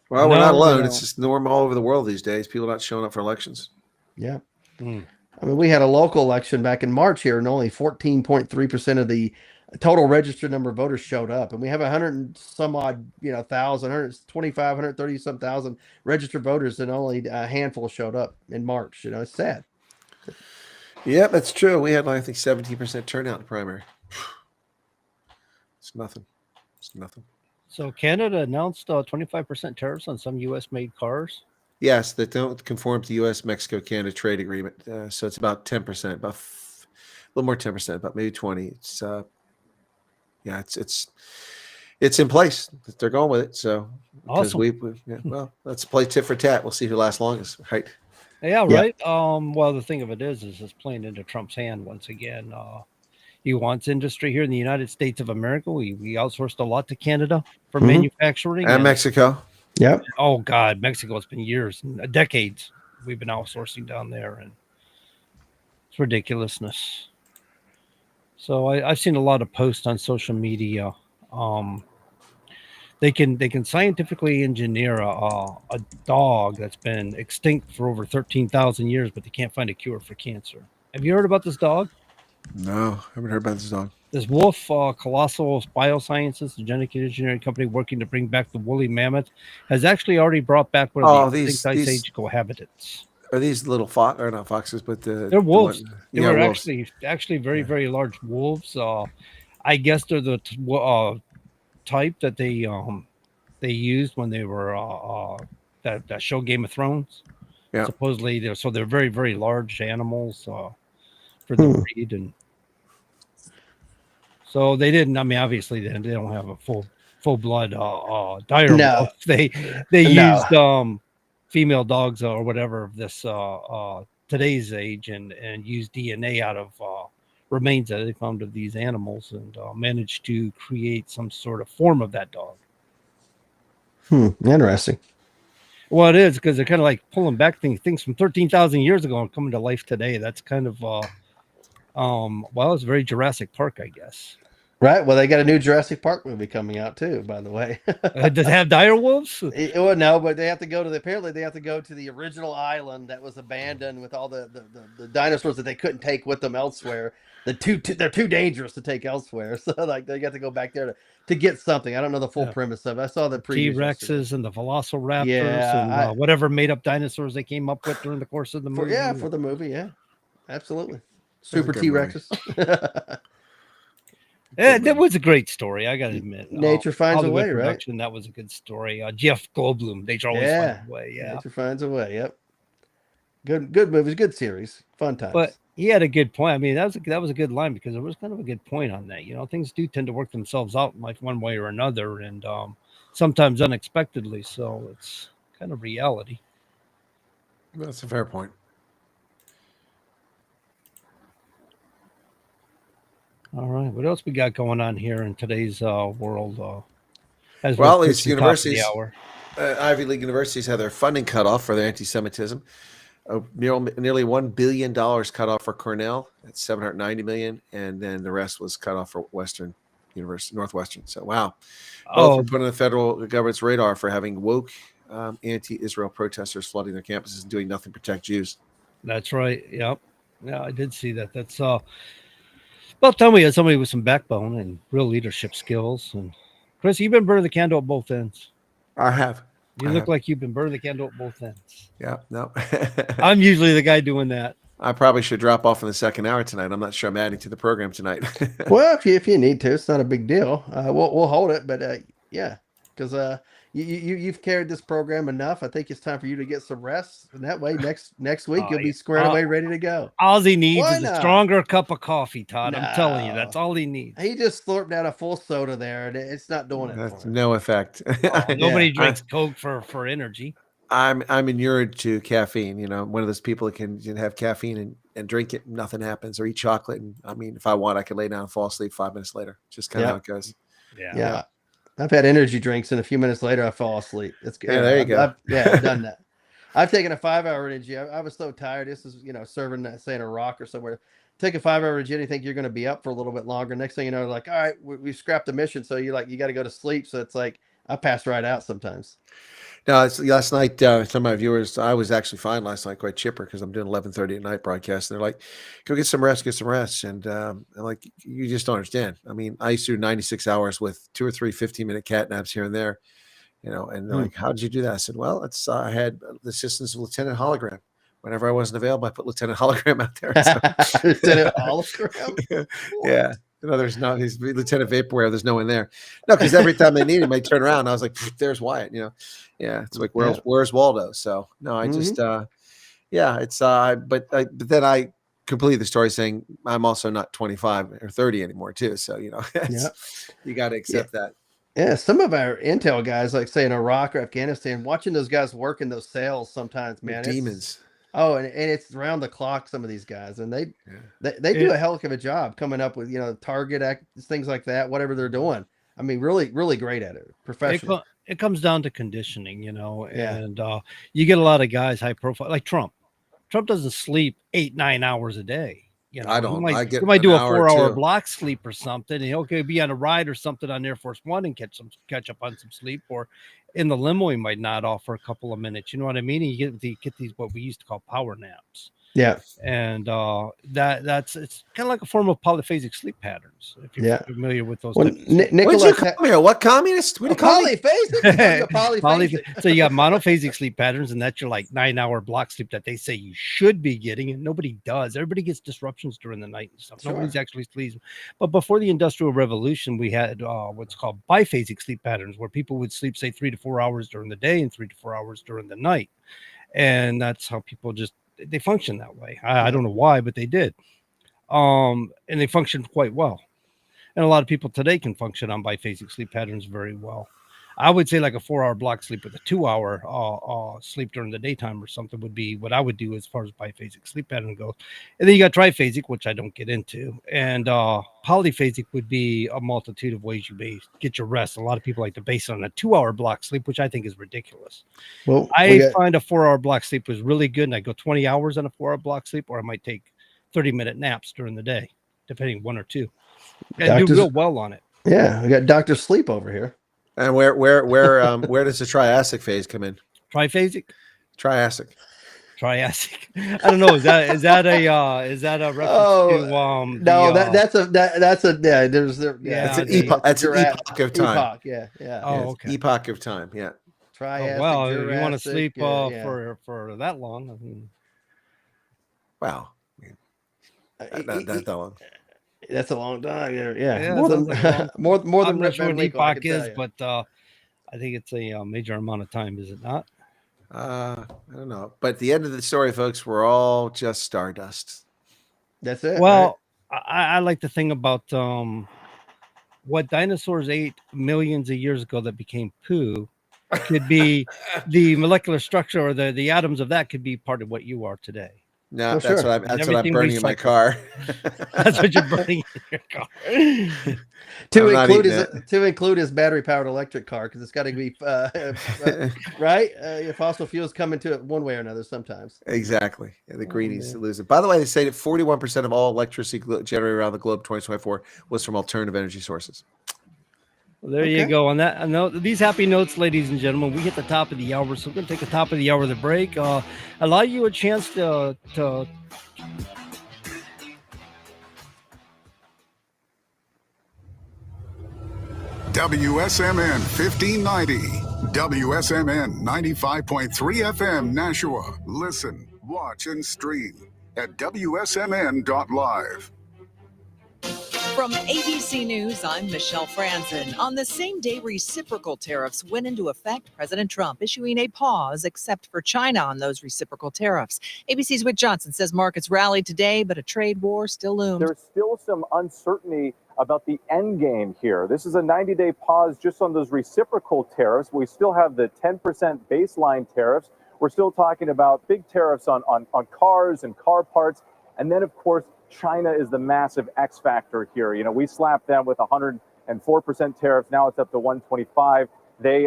Well, we're not No, alone. no. It's just norm all over the world these days. People not showing up for elections. Yeah. Mm. I mean, we had a local election back in March here, and only 14.3% of the total registered number of voters showed up. And we have 100 and some odd, thousand, 125, 130 some thousand registered voters, and only a handful showed up in March. It's sad. Yeah, that's true. We had, I think, 17% turnout in the primary. It's nothing. It's nothing. So Canada announced 25% tariffs on some U.S.-made cars. Yes, that don't conform to the U.S. Mexico Canada trade agreement. So it's about 10%, about a little more 10%, about maybe 20. It's it's in place. They're going with it. So because Awesome. let's play tit for tat. We'll see who lasts longest, right? Yeah, Yeah. right. Well, the thing of it is it's playing into Trump's hand once again. He wants industry here in the United States of America. We outsourced a lot to Canada for Mhm. manufacturing. And Mexico. Yep. Oh God, Mexico, it's been years, decades we've been outsourcing down there, and it's ridiculousness. So I've seen a lot of posts on social media. They can scientifically engineer a dog that's been extinct for over 13,000 years, but they can't find a cure for cancer. Have you heard about this dog? No, I haven't heard about this dog. This Wolf Colossal Biosciences, the genetic engineering company working to bring back the woolly mammoth, has actually already brought back one of the extinct Ice Age cohabitants. Are these little or not foxes, but They're wolves. They were wolves. actually very, very large wolves. I guess they're the type that they used when they were that show Game of Thrones. Yeah. Supposedly they're very, very large animals for the breed, and so they didn't. I mean, obviously they don't have a full blood dire wolf. They used female dogs or whatever of this today's age and used DNA out of remains that they found of these animals and managed to create some sort of form of that dog. Interesting. Well, it is because they're kind of like pulling back things from 13,000 years ago and coming to life today. That's kind of it's very Jurassic Park, I guess. Right. Well, they got a new Jurassic Park movie coming out too, by the way. Does it have dire wolves? Well, no, but they have to go to the original island that was abandoned with all the dinosaurs that they couldn't take with them elsewhere. They're too dangerous to take elsewhere. So like they got to go back there to get something. I don't know the full premise of it. I saw the T-Rexes and the Velociraptors and whatever made up dinosaurs they came up with during the course of the movie. For the movie. Yeah, absolutely. Super T-Rexes. Yeah, that was a great story. I got to admit, Nature finds a way, right? Production, that was a good story. Jeff Goldblum, Nature always finds a way. Yeah, Nature finds a way. Yep. Good movies, good series, fun times. But he had a good point. I mean, that was a good line because there was kind of a good point on that. Things do tend to work themselves out in life one way or another, and sometimes unexpectedly. So it's kind of reality. That's a fair point. All right. What else we got going on here in today's world? It's universities. Ivy League universities have their funding cut off for their anti-Semitism. Nearly $1 billion cut off for Cornell. That's $790 million, and then the rest was cut off for Western University, Northwestern. So wow, both were put on the federal government's radar for having woke anti-Israel protesters flooding their campuses and doing nothing to protect Jews. That's right. Yep. Yeah, I did see that. That's Well, tell me, as somebody with some backbone and real leadership skills, and Chris, you've been burning the candle at both ends. I have. You look like you've been burning the candle at both ends. Yeah, no. I'm usually the guy doing that. I probably should drop off in the second hour tonight. I'm not sure I'm adding to the program tonight. Well, if you need to, it's not a big deal. We'll hold it, but yeah, because you've carried this program enough. I think it's time for you to get some rest, and that way next week Oh, you'll be yeah. squared away, ready to go. All he needs Why is a not? stronger cup of coffee, Todd. I'm telling you, No. that's all he needs. He just slurped down a full soda there, and it's not doing it That's for him. no effect. Nobody Yeah. drinks Coke for energy. I'm inured to caffeine. You know, one of those people that can have caffeine and drink it, and nothing happens, or eat chocolate. And I mean, if I want, I could lay down and fall asleep 5 minutes later. Just kind of how it goes. Yeah. I've had energy drinks, and a few minutes later, I fall asleep. It's good. Yeah, there you go. I've done that. I've taken a 5-hour energy. I was so tired. This is, serving, say, in Iraq or somewhere. Take a 5-hour energy, and you think you're going to be up for a little bit longer. Next thing you know, like, all right, we scrapped the mission. So you got to go to sleep. So it's like, I pass right out sometimes. No, last night, some of my viewers, I was actually fine last night, quite chipper because I'm doing 11:30 at night broadcast. And they're like, go get some rest. And I'm like, you just don't understand. I mean, I used to do 96 hours with 2 or 3 15-minute cat naps here and there, and they're like, how did you do that? I said, well, I had the assistance of Lieutenant Hologram. Whenever I wasn't available, I put Lieutenant Hologram out there. So. Lieutenant Hologram? Yeah. There's no, he's Lieutenant Vaporware. There's no one there. No, because every time they need him, I turn around. And I was like, there's Wyatt, Yeah. It's like, where's Waldo? So no, I just, it's, but then I completed the story saying I'm also not 25 or 30 anymore too. So, you got to accept that. Yeah. Some of our intel guys, like say in Iraq or Afghanistan, watching those guys work in those cells sometimes, man. Demons. And it's round the clock. Some of these guys, and they do a hell of a job coming up with target things like that. Whatever they're doing, I mean, really, really great at it. Professional. It comes down to conditioning, and you get a lot of guys high profile, like Trump. Trump doesn't sleep 8-9 hours a day. I don't. He might do a 4-hour block sleep or something, and he'll be on a ride or something on Air Force One and catch up on some sleep, or in the limo he might nod off for a couple of minutes. You know what I mean? And you get these what we used to call power naps. Yeah, and it's kind of like a form of polyphasic sleep patterns. If you're familiar with those. What'd you come here? What communist? What do you call polyphasic? Polyphasic. So you got monophasic sleep patterns, and that's your 9-hour block sleep that they say you should be getting, and nobody does. Everybody gets disruptions during the night and stuff. Sure. Nobody's actually sleeping. But before the Industrial Revolution, we had what's called biphasic sleep patterns, where people would sleep, say, 3 to 4 hours during the day and 3 to 4 hours during the night, and that's how people they function that way. I don't know why, but they did. And they functioned quite well. And a lot of people today can function on biphasic sleep patterns very well. I would say like a 4-hour block sleep with a 2-hour sleep during the daytime or something would be what I would do as far as biphasic sleep pattern goes. And then you got triphasic, which I don't get into. And polyphasic would be a multitude of ways you get your rest. A lot of people like to base it on a 2-hour block sleep, which I think is ridiculous. Well, I find a 4-hour block sleep was really good, and I go 20 hours on a 4-hour block sleep, or I might take 30-minute naps during the day, depending, 1 or 2. I do real well on it. Yeah, we got Dr. Sleep over here. And where does the Triassic phase come in? Triphasic? Triassic. I don't know. Is that a reference to no, that's a That's an epoch. That's an epoch of time. Epoch, yeah. Oh, okay. Epoch of time. Yeah. Triassic, well, Jurassic, you want to sleep for that long? I mean, wow. Not that long. That's a long time. Yeah, more than I'm not sure what Rip epoch is, but I think it's a major amount of time. Is it not? I don't know. But at the end of the story, folks, we're all just stardust. That's it. Well, right? I like the thing about what dinosaurs ate millions of years ago that became poo could be the molecular structure, or the atoms of that could be part of what you are today. No, well, that's what I'm burning in my car. That's what you're burning in your car. to include his battery powered electric car, because it's got to be right. Fossil fuels come into it one way or another sometimes. Exactly. Yeah, the greenies lose it. By the way, they say that 41% of all electricity generated around the globe 2024 was from alternative energy sources. Well, there you go. On that note, these happy notes, ladies and gentlemen, we hit the top of the hour, so we're going to take the top of the hour of the break. Allow you a chance to WSMN 1590, WSMN 95.3 FM Nashua. Listen, watch, and stream at wsmn.live. From ABC News, I'm Michelle Franzen. On the same day reciprocal tariffs went into effect, President Trump issuing a pause except for China on those reciprocal tariffs. ABC's Whit Johnson says markets rallied today, but a trade war still looms. There's still some uncertainty about the end game here. This is a 90-day pause just on those reciprocal tariffs. We still have the 10% baseline tariffs. We're still talking about big tariffs on cars and car parts. And then, of course, China is the massive X factor here. You know, we slapped them with 104% tariffs. Now it's up to 125. They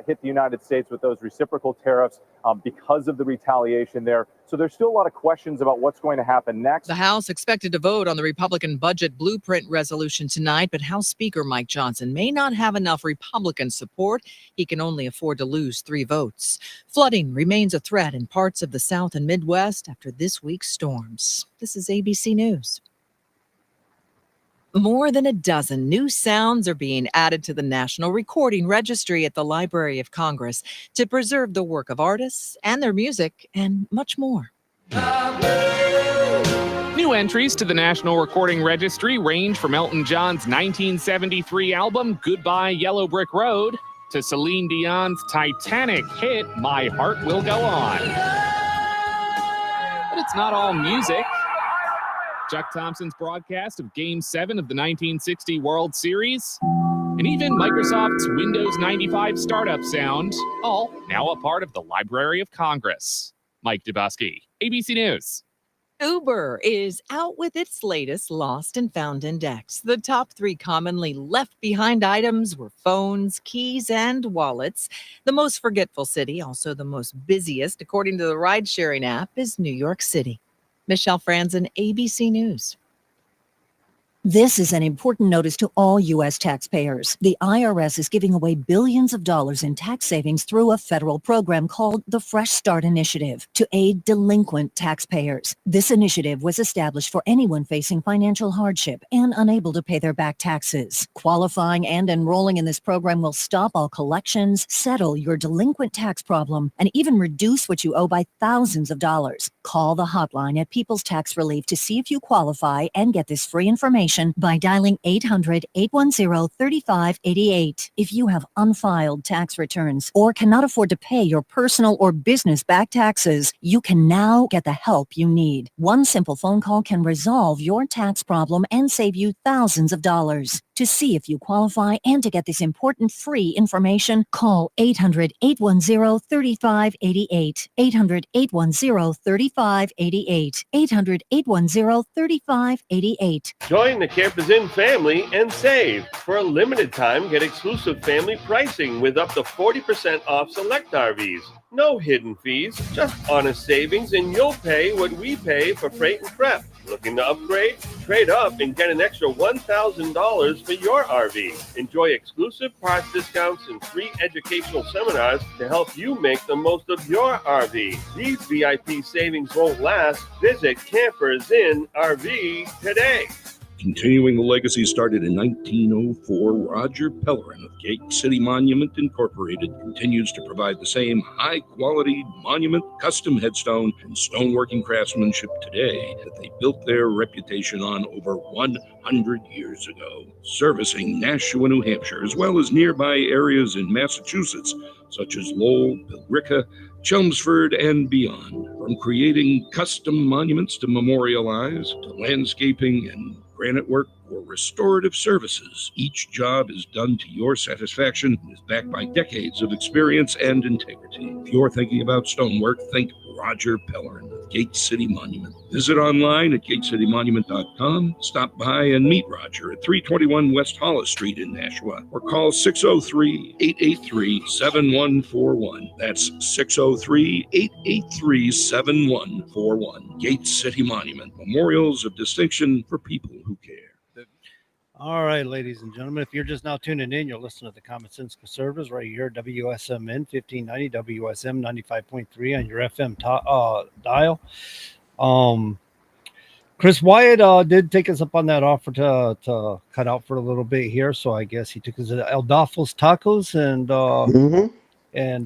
hit the United States with those reciprocal tariffs because of the retaliation there. So there's still a lot of questions about what's going to happen next. The House expected to vote on the Republican budget blueprint resolution tonight, but House Speaker Mike Johnson may not have enough Republican support. He can only afford to lose 3 votes. Flooding remains a threat in parts of the South and Midwest after this week's storms. This is ABC News. More than a dozen new sounds are being added to the National Recording Registry at the Library of Congress to preserve the work of artists and their music and much more. New entries to the National Recording Registry range from Elton John's 1973 album Goodbye Yellow Brick Road to Celine Dion's Titanic hit My Heart Will Go On. But it's not all music. Chuck Thompson's broadcast of Game 7 of the 1960 World Series, and even Microsoft's Windows 95 startup sound, all now a part of the Library of Congress. Mike Dubusky, ABC News. Uber is out with its latest lost and found index. The top 3 commonly left behind items were phones, keys, and wallets. The most forgetful city, also the most busiest, according to the ride-sharing app, is New York City. Michelle Franzen, ABC News. This is an important notice to all U.S. taxpayers. The IRS is giving away billions of dollars in tax savings through a federal program called the Fresh Start Initiative to aid delinquent taxpayers. This initiative was established for anyone facing financial hardship and unable to pay their back taxes. Qualifying and enrolling in this program will stop all collections, settle your delinquent tax problem, and even reduce what you owe by thousands of dollars. Call the hotline at People's Tax Relief to see if you qualify and get this free information by dialing 800-810-3588. If you have unfiled tax returns or cannot afford to pay your personal or business back taxes, you can now get the help you need. One simple phone call can resolve your tax problem and save you thousands of dollars. To see if you qualify and to get this important free information, call 800-810-3588. 800-810-3588. 800-810-3588. Join the Campers Inn family and save. For a limited time, get exclusive family pricing with up to 40% off select RVs. No hidden fees, just honest savings, and you'll pay what we pay for freight and prep. Looking to upgrade? Trade up and get an extra $1,000 for your RV. Enjoy exclusive parts discounts and free educational seminars to help you make the most of your RV. These VIP savings won't last. Visit Campers Inn RV today. Continuing the legacy started in 1904, Roger Pellerin of Gate City Monument Incorporated continues to provide the same high-quality monument, custom headstone, and stoneworking craftsmanship today that they built their reputation on over 100 years ago. Servicing Nashua, New Hampshire, as well as nearby areas in Massachusetts, such as Lowell, Billerica, Chelmsford, and beyond. From creating custom monuments to memorialize, to landscaping and granite work or restorative services, each job is done to your satisfaction and is backed by decades of experience and integrity. If you're thinking about stonework, think Roger Pellerin of Gate City Monument. Visit online at gatecitymonument.com. Stop by and meet Roger at 321 West Hollis Street in Nashua, or call 603-883-7141. That's 603-883-7141. Gate City Monument, memorials of distinction for people who care. All right, ladies and gentlemen, if you're just now tuning in, you're listening to the Common Sense Conservatives right here, WSMN 1590, WSM 95.3 on your FM dial. Chris Wyatt did take us up on that offer to cut out for a little bit here, so I guess he took us to El Dafo's Tacos and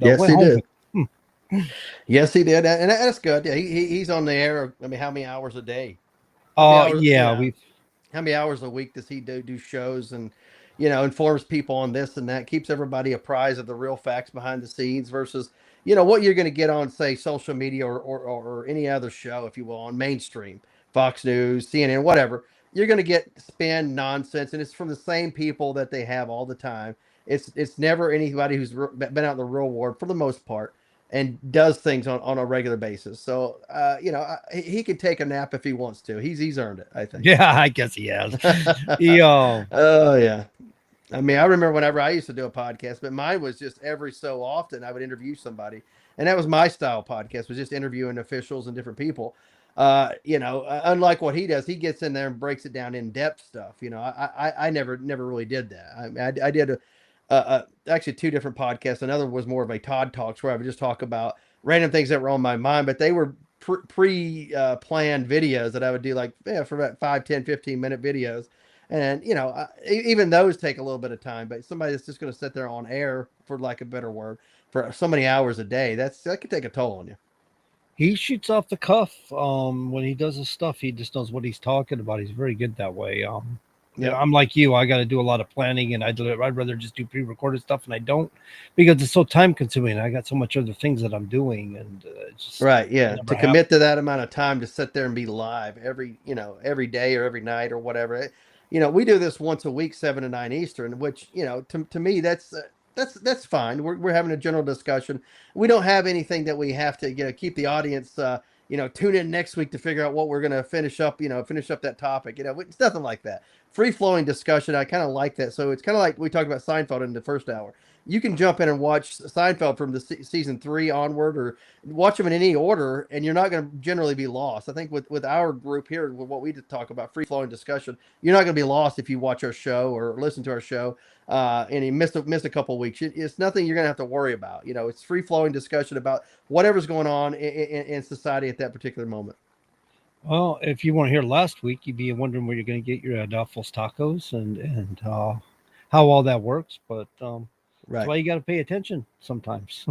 yes, went he home. did. Yes, he did, and that's good. Yeah, he's on the air. I mean, how many hours a day? Yeah, How how many hours a week does he do shows and, informs people on this and that, keeps everybody apprised of the real facts behind the scenes versus, what you're going to get on, say, social media or any other show, if you will, on mainstream, Fox News, CNN, whatever. You're going to get spin nonsense, and it's from the same people that they have all the time. It's never anybody who's been out in the real world for the most part and does things on a regular basis. So, he can take a nap if he wants to. He's earned it, I think. Yeah, I guess he has. Oh, yeah. I mean, I remember whenever I used to do a podcast, but mine was just every so often I would interview somebody. And that was my style podcast, was just interviewing officials and different people. Unlike what he does, he gets in there and breaks it down in depth stuff. I never really did that. I did actually two different podcasts. Another was more of a Todd Talks where I would just talk about random things that were on my mind, but they were pre-planned videos that I would do for about 5, 10, 15-minute videos. And, even those take a little bit of time, but somebody that's just going to sit there on air, for lack of a better word, for so many hours a day, that could take a toll on you. He shoots off the cuff. When he does his stuff, he just knows what he's talking about. He's very good that way. I'm like you. I got to do a lot of planning, and I'd rather just do pre-recorded stuff, and I don't, because it's so time consuming. I got so much other things that I'm doing, and just right. Yeah. To commit to that amount of time to sit there and be live every day or every night or whatever. We do this once a week, 7 to 9 Eastern, which, to me, that's fine. We're having a general discussion. We don't have anything that we have to, keep the audience, tune in next week to figure out what we're going to finish up that topic. It's nothing like that. Free flowing discussion. I kind of like that. So it's kind of like we talked about Seinfeld in the first hour. You can jump in and watch Seinfeld from the season 3 onward, or watch them in any order, and you're not going to generally be lost. I think with our group here, with what we talk about, free flowing discussion, you're not going to be lost if you watch our show or listen to our show, and you missed a couple of weeks. It's nothing you're going to have to worry about. It's free flowing discussion about whatever's going on in society at that particular moment. Well, if you weren't here last week, you'd be wondering where you're going to get your Adolfo's tacos and how all that works. But right. That's why you got to pay attention sometimes.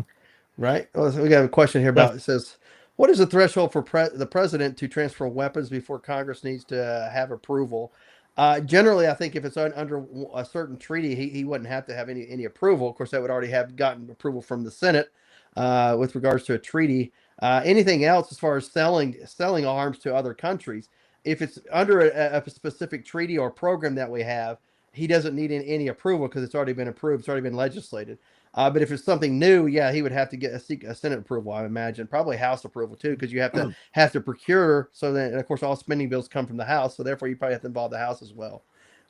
Right. Well, so we got a question here about, it says, what is the threshold for the president to transfer weapons before Congress needs to have approval? Generally, I think if it's under a certain treaty, he wouldn't have to have any approval. Of course, that would already have gotten approval from the Senate with regards to a treaty. Anything else as far as selling arms to other countries, if it's under a specific treaty or program that we have, he doesn't need any approval because it's already been approved. It's already been legislated. But if it's something new, yeah, he would have to seek a Senate approval, I imagine, probably House approval too, because you have to procure. So then, and of course, all spending bills come from the House, so therefore you probably have to involve the House as well.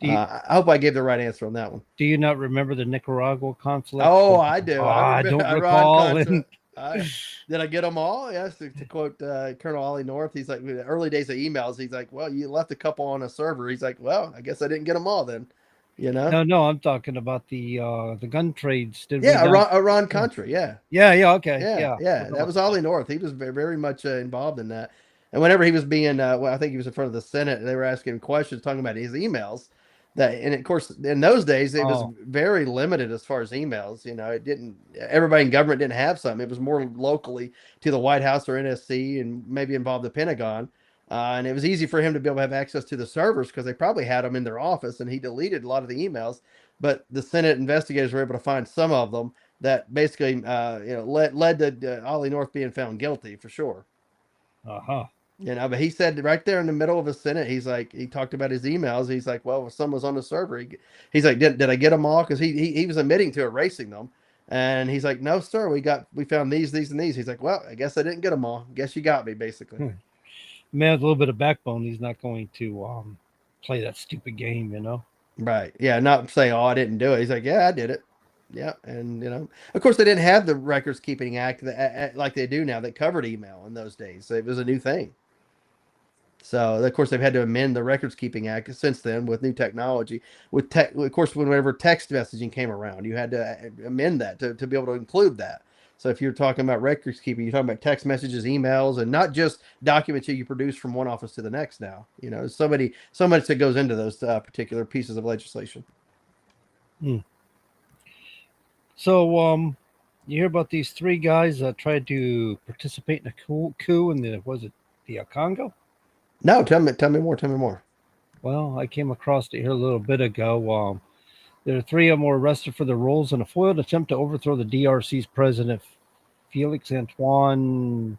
I hope I gave the right answer on that one. Do you not remember the Nicaragua conflict? Oh, I do. I don't recall. Did I get them all? Yes. To quote Colonel Ollie North, he's like, in the early days of emails, he's like, well, you left a couple on a server. He's like, well, I guess I didn't get them all then. No, I'm talking about the gun trades. Iran Contra. Yeah. Okay. Yeah. That was Ollie North. He was very, very much involved in that. And whenever he was being, I think he was in front of the Senate, and they were asking him questions, talking about his emails. And of course, in those days, it was very limited as far as emails. Everybody in government didn't have some. It was more locally to the White House or NSC, and maybe involved the Pentagon. And it was easy for him to be able to have access to the servers because they probably had them in their office, and he deleted a lot of the emails. But the Senate investigators were able to find some of them that basically, led to Ollie North being found guilty for sure. But he said right there in the middle of the Senate, he's like, he talked about his emails. He's like, well, if some was on the server, he's like, did I get them all? Because he was admitting to erasing them. And he's like, no, sir, we found these, and these. He's like, well, I guess I didn't get them all. Guess you got me, basically. Man with a little bit of backbone, he's not going to play that stupid game, Right. Yeah. Not saying, oh, I didn't do it. He's like, yeah, I did it. Yeah. And, of course, they didn't have the Records Keeping Act like they do now that covered email in those days. So it was a new thing. So, of course, they've had to amend the Records Keeping Act since then with new technology. Of course, whenever text messaging came around, you had to amend that to be able to include that. So if you're talking about records keeping, you're talking about text messages, emails, and not just documents that you produce from one office to the next now. So much that goes into those particular pieces of legislation. So you hear about these 3 guys that tried to participate in a coup in the Congo? No, tell me more. Well, I came across it here a little bit ago. There are 3 of them were arrested for their roles in a foiled attempt to overthrow the DRC's president, Felix Antoine.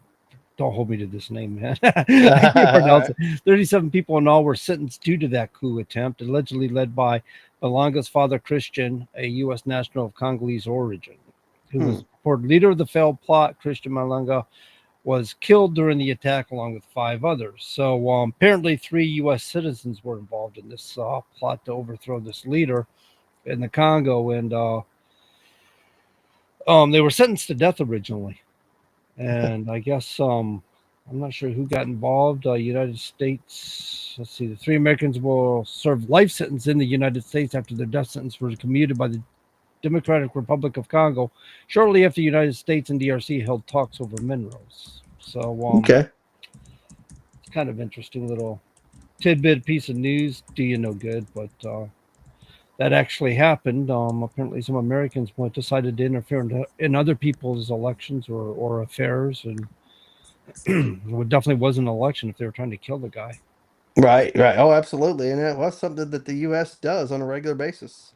Don't hold me to this name, man. I can't pronounce it. 37 people in all were sentenced due to that coup attempt, allegedly led by Malanga's father, Christian, a U.S. national of Congolese origin, who was reported leader of the failed plot. Christian Malanga was killed during the attack along with 5 others. So apparently 3 U.S. citizens were involved in this plot to overthrow this leader in the Congo, and they were sentenced to death originally. And I guess I'm not sure who got involved. United States. Let's see. The 3 Americans will serve life sentence in the United States after their death sentence was commuted by the Democratic Republic of Congo shortly after the United States and DRC held talks over minerals. So Okay. it's kind of interesting little tidbit piece of news. Do you no good, but that actually happened. Apparently, some Americans decided to interfere in other people's elections or affairs, and it definitely wasn't an election if they were trying to kill the guy. Right. Oh, absolutely. And that was something that the U.S. does on a regular basis.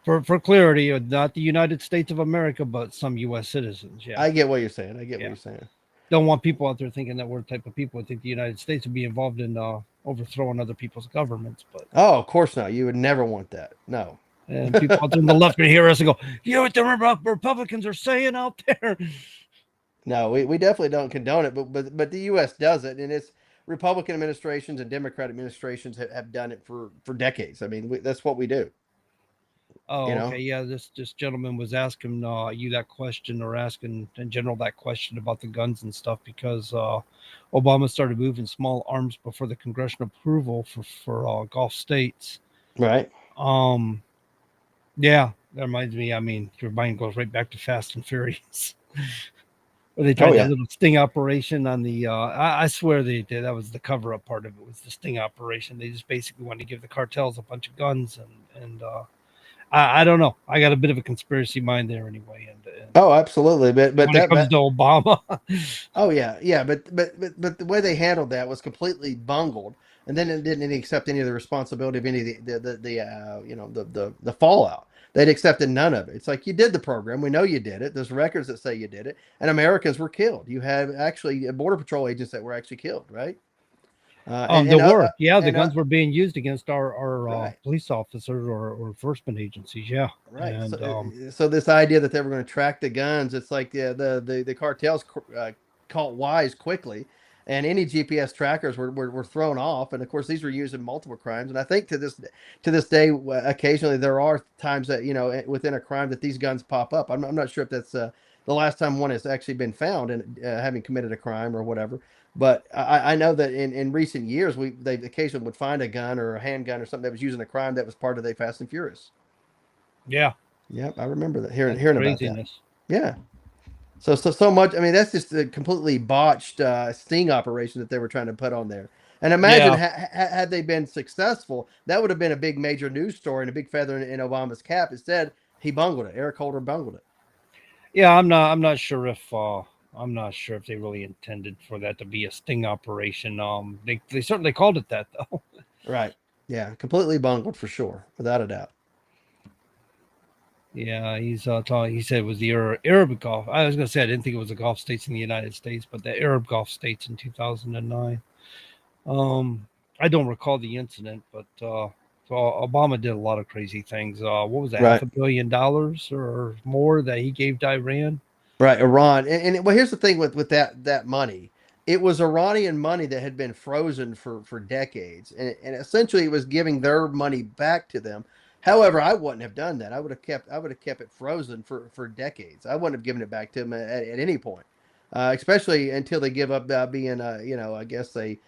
For clarity, not the United States of America, but some U.S. citizens. Yeah, I get what you're saying. What you're saying. Don't want people out there thinking that we're the type of people who think the United States would be involved in overthrowing other people's governments. But of course not. You would never want that. No. And people out there on the left can hear us and go, "You know what the Republicans are saying out there?" No, we definitely don't condone it, but the U.S. does it, and it's Republican administrations and Democratic administrations have done it for decades. I mean, that's what we do. Oh, okay. Yeah, this gentleman was asking you that question, or asking in general that question about the guns and stuff, because Obama started moving small arms before the congressional approval for Gulf states. Right. Yeah, that reminds me. I mean, your mind goes right back to Fast and Furious. Where they tried that little sting operation on the I swear they did. That was the cover-up part of it, was the sting operation. They just basically wanted to give the cartels a bunch of guns, and I don't know. I got a bit of a conspiracy mind there anyway. And oh, absolutely. But when it comes to Obama, oh yeah. But the way they handled that was completely bungled, and then it didn't accept any of the responsibility of any of the fallout. They'd accepted none of it. It's like, you did the program. We know you did it. There's records that say you did it, and Americans were killed. You have actually Border Patrol agents that were actually killed, right? The guns were being used against our police officers or enforcement agencies. Yeah, right. And so this idea that they were going to track the guns, it's like the cartels caught wise quickly, and any GPS trackers were thrown off. And of course, these were used in multiple crimes. And I think to this day, occasionally there are times that within a crime that these guns pop up. I'm not sure if that's the last time one has actually been found and having committed a crime or whatever. But I know that in recent years, they occasionally would find a gun or a handgun or something that was used in a crime that was part of the Fast and Furious. Yeah. Yep, I remember that. Hearing about that. Yeah. So much. I mean, that's just a completely botched sting operation that they were trying to put on there. And imagine had they been successful, that would have been a big major news story and a big feather in Obama's cap. Instead, he bungled it. Eric Holder bungled it. Yeah, I'm not sure if they really intended for that to be a sting operation. They certainly called it that, though. Right. Yeah, completely bungled for sure, without a doubt. Yeah, he said it was the Arab Gulf. I was going to say I didn't think it was the Gulf states in the United States, but the Arab Gulf states in 2009. I don't recall the incident, but so Obama did a lot of crazy things. What was that? Right. $500 million or more that he gave to Iran? Right, Iran. And well, here's the thing with that money. It was Iranian money that had been frozen for decades, and essentially it was giving their money back to them. However, I wouldn't have done that. I would have kept it frozen for decades. I wouldn't have given it back to them at any point, especially until they give up being I guess a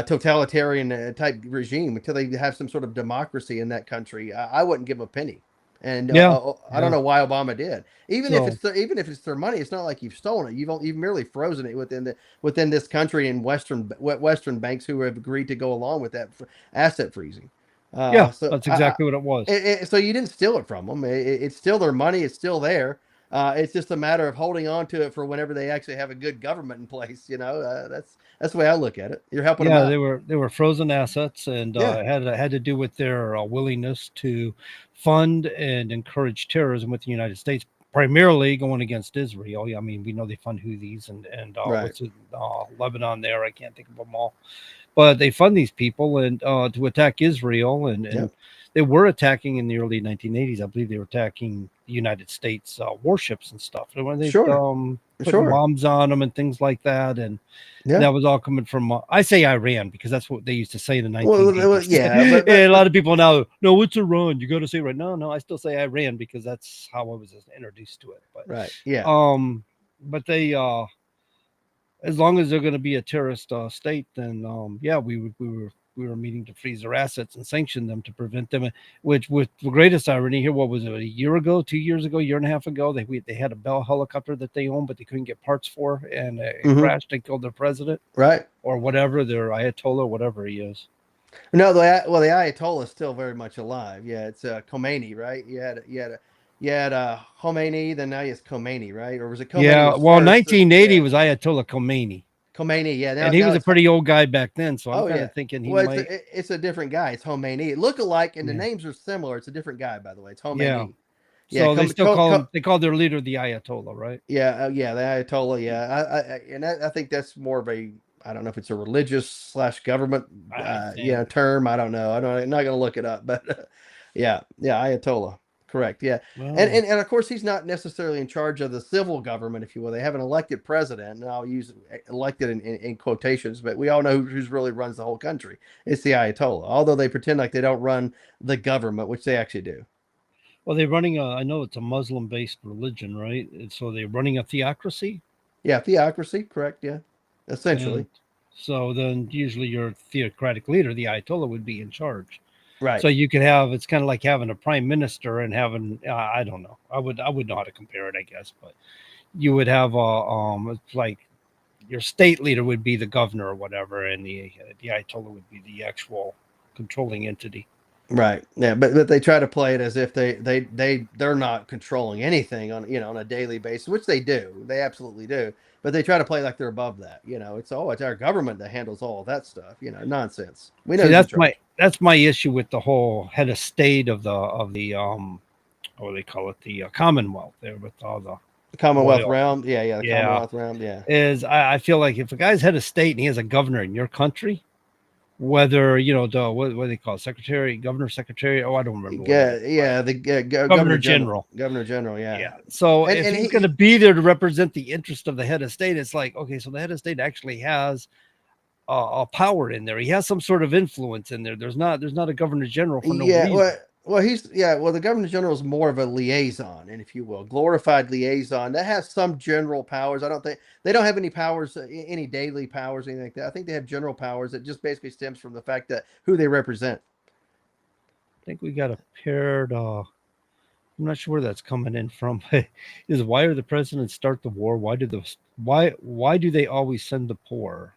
totalitarian type regime, until they have some sort of democracy in that country. I wouldn't give them a penny. And I don't know why Obama did. Even if it's their money, it's not like you've stolen it. You've merely frozen it within this country and Western banks who have agreed to go along with that asset freezing. So that's exactly what it was. So you didn't steal it from them. It's still their money. It's still there. It's just a matter of holding on to it for whenever they actually have a good government in place. That's the way I look at it. You're helping them Yeah, out. they were frozen assets, and Yeah. had to do with their willingness to fund and encourage terrorism with the United States, primarily going against Israel. I mean, we know they fund Houthis and Right. what's it, Lebanon there. I can't think of them all, but they fund these people and to attack Israel, and Yep. they were attacking in the early 1980s. I believe they were attacking the United States warships and stuff. And when they Sure. putting Sure. bombs on them and things like that, and Yeah. that was all coming from I say Iran because that's what they used to say in the 1980s. Well, yeah, but And a lot of people now, no, it's Iran. You got to say right. No, I still say Iran because that's how I was introduced to it. But right. Yeah. but they as long as they're going to be a terrorist state, then yeah, we were meeting to freeze their assets and sanction them to prevent them. Which, with the greatest irony here, what was it, a year ago, 2 years ago, year and a half ago, they had a Bell helicopter that they owned, but they couldn't get parts for, and it crashed and killed their president, Right. or whatever, their Ayatollah, whatever he is. No, the Ayatollah is still very much alive. Yeah, it's Khomeini, right? You had Khomeini, then now it's Khomeini, right? Or was it Khomeini? Yeah, was well, first? 1980 was Ayatollah Khomeini. Khomeini, yeah. And he was a pretty old guy back then, so I'm kind of thinking he might. It's a different guy. It's Khomeini. Look alike, and the names are similar. It's a different guy, by the way. It's Khomeini. Yeah. So they still call him. They call their leader the Ayatollah, right? Yeah, the Ayatollah. Yeah, I think that's more of a. I don't know if it's a religious / government, term. I don't know. I'm not going to look it up, but yeah, Ayatollah. Correct. Yeah. Wow. And of course, he's not necessarily in charge of the civil government, if you will. They have an elected president, and I'll use elected in quotations, but we all know who's really runs the whole country. It's the Ayatollah, although they pretend like they don't run the government, which they actually do. Well, they're running I know it's a Muslim-based religion, right? And so they're running a theocracy? Yeah, theocracy. Correct. Yeah. Essentially. And so then usually your theocratic leader, the Ayatollah, would be in charge. Right. So you could have, it's kind of like having a prime minister and having, I don't know. I would know how to compare it, I guess, but you would have it's like your state leader would be the governor or whatever, and the Ayatollah would be the actual controlling entity. Right. Yeah, but they try to play it as if they're not controlling anything on a daily basis, which they do. They absolutely do. But they try to play like they're above that. It's our government that handles all of that stuff. Nonsense. We know. See, that's my issue with the whole head of state of the what do they call it, the Commonwealth there with all the Commonwealth realm. Yeah. The Commonwealth realm. Yeah. Is I feel like if a guy's head of state and he has a governor in your country, whether what do they call it? Governor secretary. Oh, I don't remember. The governor general. Governor general. Yeah. So if he's going to be there to represent the interest of the head of state, it's like, okay, so the head of state actually has a power in there. He has some sort of influence in there. There's not a governor general for no reason. Well, the governor general is more of a liaison, and if you will, glorified liaison that has some general powers. I don't think they don't have any powers, any daily powers, anything like that. I think they have general powers that just basically stems from the fact that who they represent. I think we got a paired. I'm not sure where that's coming in from. Is why do the presidents start the war? Why do they always send the poor?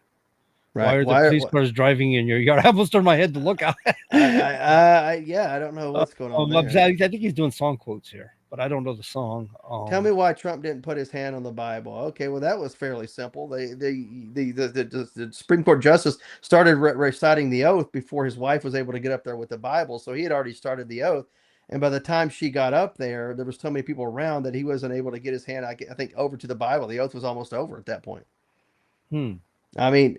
Right. Why are the police cars driving in your yard? I almost turned my head to look out. I don't know what's going on. I think he's doing song quotes here, but I don't know the song. Tell me why Trump didn't put his hand on the Bible. Okay, well that was fairly simple. The Supreme Court justice started reciting the oath before his wife was able to get up there with the Bible, so he had already started the oath. And by the time she got up there was so many people around that he wasn't able to get his hand, I think, over to the Bible. The oath was almost over at that point. I mean,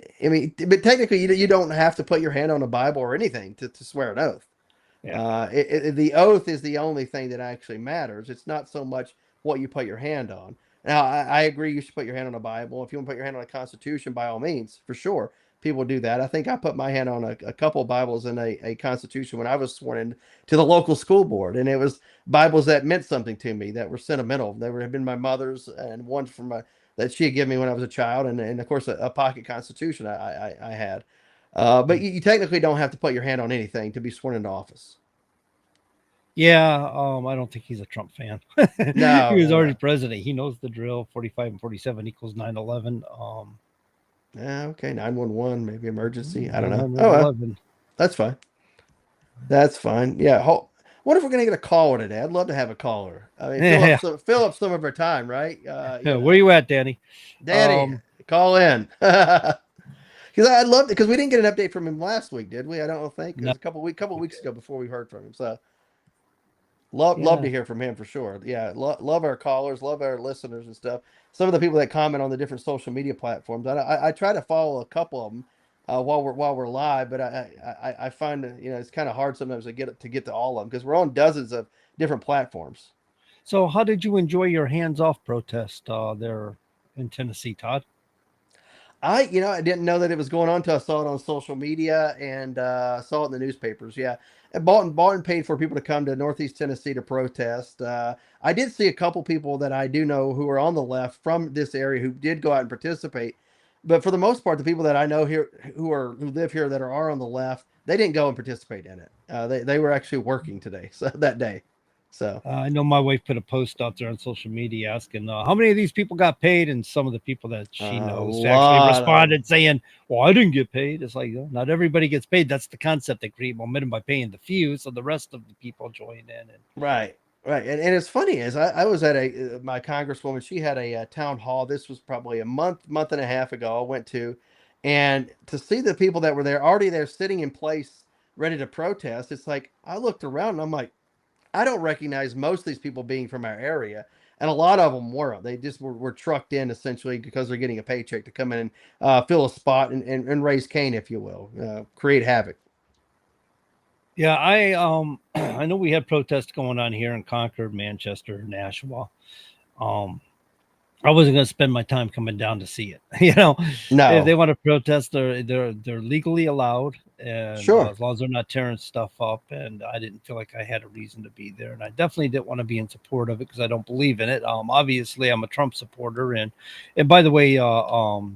but technically, you don't have to put your hand on a Bible or anything to swear an oath. Yeah. The oath is the only thing that actually matters. It's not so much what you put your hand on. Now, I agree you should put your hand on a Bible. If you want to put your hand on a Constitution, by all means, for sure, people do that. I think I put my hand on a couple Bibles and a Constitution when I was sworn in to the local school board, and it was Bibles that meant something to me, that were sentimental. They had been my mother's, and one from that she had given me when I was a child, and of course a pocket Constitution I had. But you technically don't have to put your hand on anything to be sworn into office. Yeah, I don't think he's a Trump fan. No, he was already president. He knows the drill. 45 and 47 equals 9/11. Yeah, okay, 911, maybe emergency. I don't know. 9/11. That's fine. That's fine. Yeah. What if we're gonna get a caller today? I'd love to have a caller. I mean, Yeah. fill up some of our time, right? Where you at, Danny? Danny, call in. Because I'd love because we didn't get an update from him last week, did we? I don't think it was No. a couple weeks ago before we heard from him. So love Yeah. to hear from him for sure. Yeah, love our callers, love our listeners and stuff. Some of the people that comment on the different social media platforms. I try to follow a couple of them while we're live, but I find that, it's kind of hard sometimes to get to all of them because we're on dozens of different platforms. So, how did you enjoy your hands-off protest there in Tennessee, Todd? I didn't know that it was going on until I saw it on social media and saw it in the newspapers. Yeah, and bought and paid for people to come to Northeast Tennessee to protest. I did see a couple people that I do know who are on the left from this area who did go out and participate, but for the most part, the people that I know here who live here that are on the left, they didn't go and participate in it. They were actually working today, so that day. So I know my wife put a post out there on social media asking how many of these people got paid, and some of the people that she knows actually responded saying, "Well, I didn't get paid." It's like, not everybody gets paid. That's the concept. They create momentum by paying the few, so the rest of the people join in. And right. And it's funny is I was at my congresswoman. She had a town hall. This was probably a month and a half ago. I went to, and to see the people that were there already there sitting in place ready to protest. It's like I looked around and I'm like, I don't recognize most of these people being from our area. And a lot of them were. They just were trucked in essentially because they're getting a paycheck to come in and fill a spot and raise Cain, if you will, create havoc. yeah, I know we had protests going on here in Concord, Manchester, Nashua. I wasn't going to spend my time coming down to see it. No. If they want to protest, they're legally allowed, and Sure. as long as they're not tearing stuff up. And I didn't feel like I had a reason to be there, and I definitely didn't want to be in support of it because I don't believe in it. Obviously, I'm a Trump supporter, and by the way,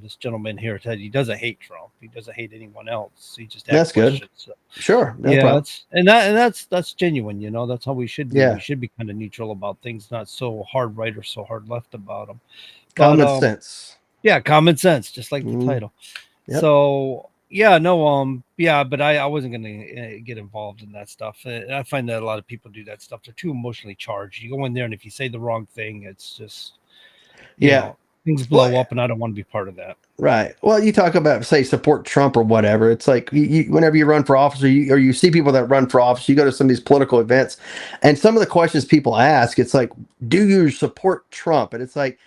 this gentleman here, Ted, he doesn't hate Trump. He doesn't hate anyone else. He just asks That's good. questions. So, Sure. No yeah, problem. that's genuine. That's how we should be. Yeah. We should be kind of neutral about things, not so hard right or so hard left about them. Common sense. Yeah, common sense, just like the title. Yep. So yeah, no, yeah, but I wasn't gonna get involved in that stuff. I find that a lot of people do that stuff. They're too emotionally charged. You go in there, and if you say the wrong thing, it's just things blow up, and I don't want to be part of that. Right. Well, you talk about, say, support Trump or whatever. It's like whenever you run for office or you see people that run for office, you go to some of these political events, and some of the questions people ask, it's like, do you support Trump? And it's like,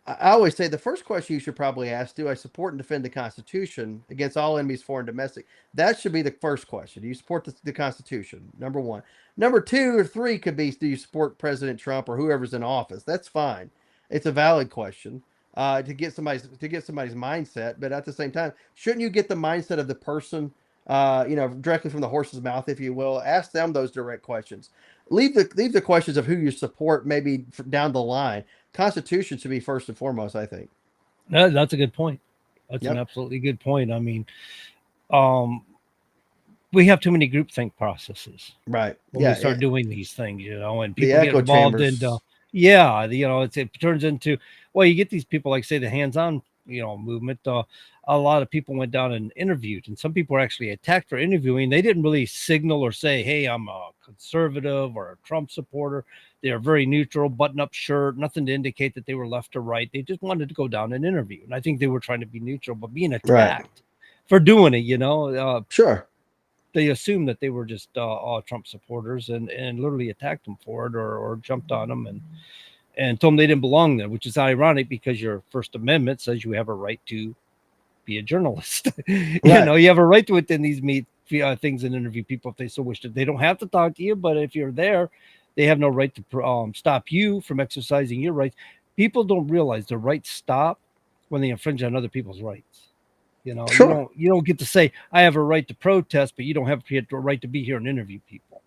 I always say the first question you should probably ask, do I support and defend the Constitution against all enemies, foreign and domestic? That should be the first question. Do you support the Constitution? Number one. Number two or three could be, do you support President Trump or whoever's in office? That's fine. It's a valid question to get somebody's mindset. But at the same time, shouldn't you get the mindset of the person, directly from the horse's mouth, if you will? Ask them those direct questions. Leave the questions of who you support maybe down the line. Constitution should be first and foremost, I think. That's a good point. That's an absolutely good point. I mean, we have too many groupthink processes, right? When we start doing these things, and people the get involved chambers. it turns into, well, you get these people like, say, the hands-on, movement. A lot of people went down and interviewed, and some people were actually attacked for interviewing. They didn't really signal or say, hey, I'm a conservative or a Trump supporter. They are very neutral, button-up shirt, nothing to indicate that they were left or right. They just wanted to go down and interview. And I think they were trying to be neutral, but being attacked for doing it, sure. They assumed that they were just all Trump supporters and literally attacked them for it or jumped on them and told them they didn't belong there, which is ironic because your First Amendment says you have a right to be a journalist. You have a right to attend these things and interview people if they so wish to. They don't have to talk to you, but if you're there, they have no right to stop you from exercising your rights. People don't realize the rights stop when they infringe on other people's rights. Sure. You don't get to say, I have a right to protest, but you don't have a right to be here and interview people.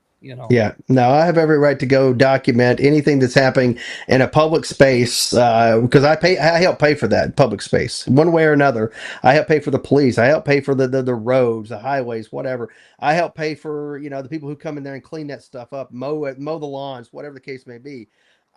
Yeah, no, I have every right to go document anything that's happening in a public space because I help pay for that public space one way or another. I help pay for the police. I help pay for the roads, the highways, whatever. I help pay for the people who come in there and clean that stuff up, mow the lawns, whatever the case may be.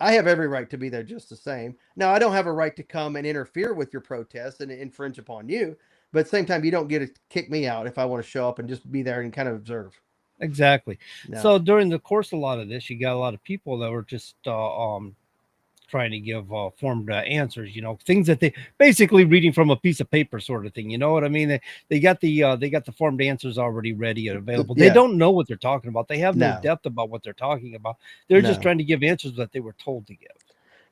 I have every right to be there just the same. Now, I don't have a right to come and interfere with your protest and infringe upon you, but at the same time, you don't get to kick me out if I want to show up and just be there and kind of observe. Exactly. No. So during the course of a lot of this, you got a lot of people that were just trying to give formed answers, things that they basically reading from a piece of paper sort of thing. You know what I mean? They got the formed answers already ready and available. They Yeah. don't know what they're talking about. They have no No. depth about what they're talking about. They're just No. trying to give answers that they were told to give.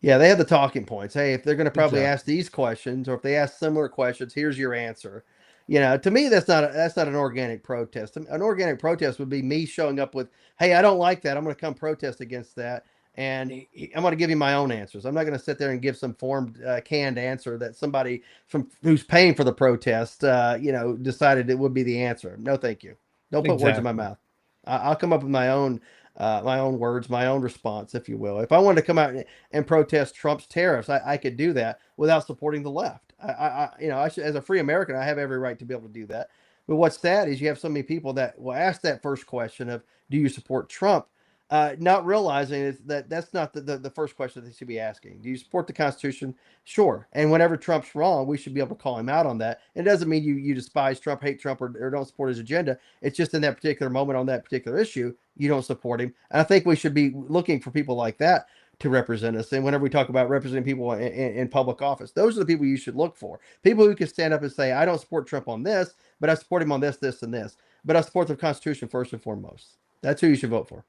Yeah, they have the talking points. Hey, if they're going to probably Exactly. ask these questions, or if they ask similar questions, here's your answer. To me, that's not an organic protest. An organic protest would be me showing up with, "Hey, I don't like that. I'm going to come protest against that, and I'm going to give you my own answers. I'm not going to sit there and give some formed, canned answer that somebody from who's paying for the protest, decided it would be the answer. No, thank you. Don't put words in my Exactly. mouth. I'll come up with my own words, my own response, if you will. If I wanted to come out and protest Trump's tariffs, I could do that without supporting the left. I should, as a free American, I have every right to be able to do that. But what's sad is you have so many people that will ask that first question of, "Do you support Trump?" Not realizing that's not the first question they should be asking. Do you support the Constitution? Sure. And whenever Trump's wrong, we should be able to call him out on that. It doesn't mean you despise Trump, hate Trump, or don't support his agenda. It's just in that particular moment on that particular issue, you don't support him. And I think we should be looking for people like that to represent us. And whenever we talk about representing people in public office, those are the people you should look for. People who can stand up and say, "I don't support Trump on this, but I support him on this, this, and this. But I support the Constitution first and foremost." That's who you should vote for.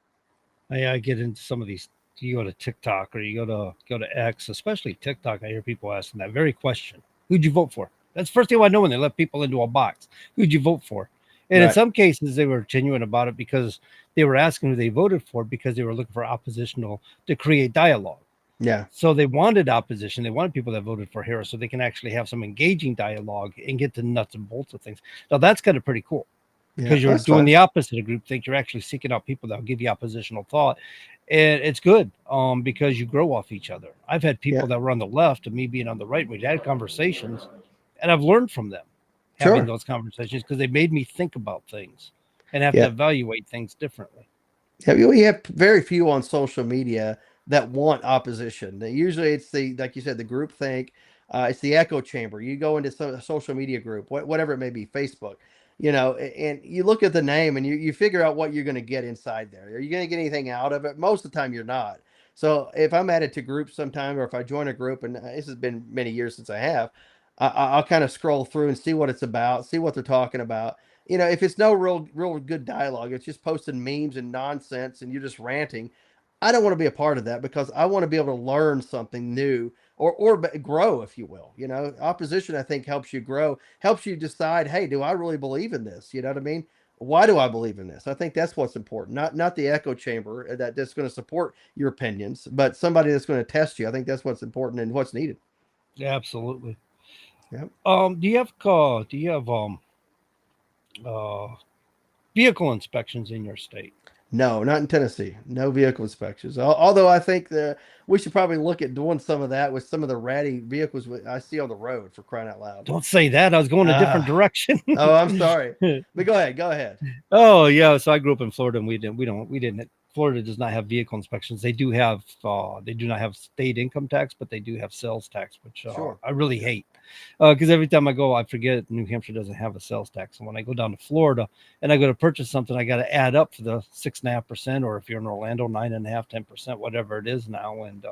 I get into some of these. You go to TikTok or you go to X, especially TikTok. I hear people asking that very question: "Who'd you vote for?" That's the first thing I know when they let people into a box. Who'd you vote for? And in Right. some cases, they were genuine about it because they were asking who they voted for because they were looking for oppositional to create dialogue. Yeah. So they wanted opposition. They wanted people that voted for Harris so they can actually have some engaging dialogue and get to nuts and bolts of things. Now that's kind of pretty cool because Yeah, you're that's doing fine. the opposite of groupthink. You're actually seeking out people that will give you oppositional thought, and it's good because you grow off each other. I've had people Yeah. that were on the left and me being on the right. We've had conversations, and I've learned from them having Sure. those conversations because they made me think about things and have to Yeah. evaluate things differently. Yeah, we have very few on social media that want opposition. Usually, it's like you said, the group think. It's the echo chamber. You go into some social media group, whatever it may be, Facebook, and you look at the name and you figure out what you're going to get inside there. Are you going to get anything out of it? Most of the time, you're not. So if I'm added to groups sometime, or if I join a group, and this has been many years since I have, I'll kind of scroll through and see what it's about, see what they're talking about. If it's no real good dialogue, it's just posting memes and nonsense and you're just ranting. I don't want to be a part of that because I want to be able to learn something new or grow, if you will. Opposition, I think, helps you grow, helps you decide, hey, do I really believe in this? You know what I mean? Why do I believe in this? I think that's what's important. Not the echo chamber that's going to support your opinions, but somebody that's going to test you. I think that's what's important and what's needed. Yeah, absolutely. Yep. Do you have uh, vehicle inspections in your state? No, not in Tennessee. No vehicle inspections. Although I think we should probably look at doing some of that with some of the ratty vehicles I see on the road, for crying out loud. Don't say that. I was going a different direction. Oh, I'm sorry. But go ahead. Go ahead. Oh yeah. So I grew up in Florida, and we didn't. Florida does not have vehicle inspections. They do not have state income tax, but they do have sales tax, which Sure. I really hate because every time I go, I forget New Hampshire doesn't have a sales tax. And when I go down to Florida and I go to purchase something, I got to add up for the 6.5%, or if you're in Orlando, 9.5%, 10%, whatever it is now. And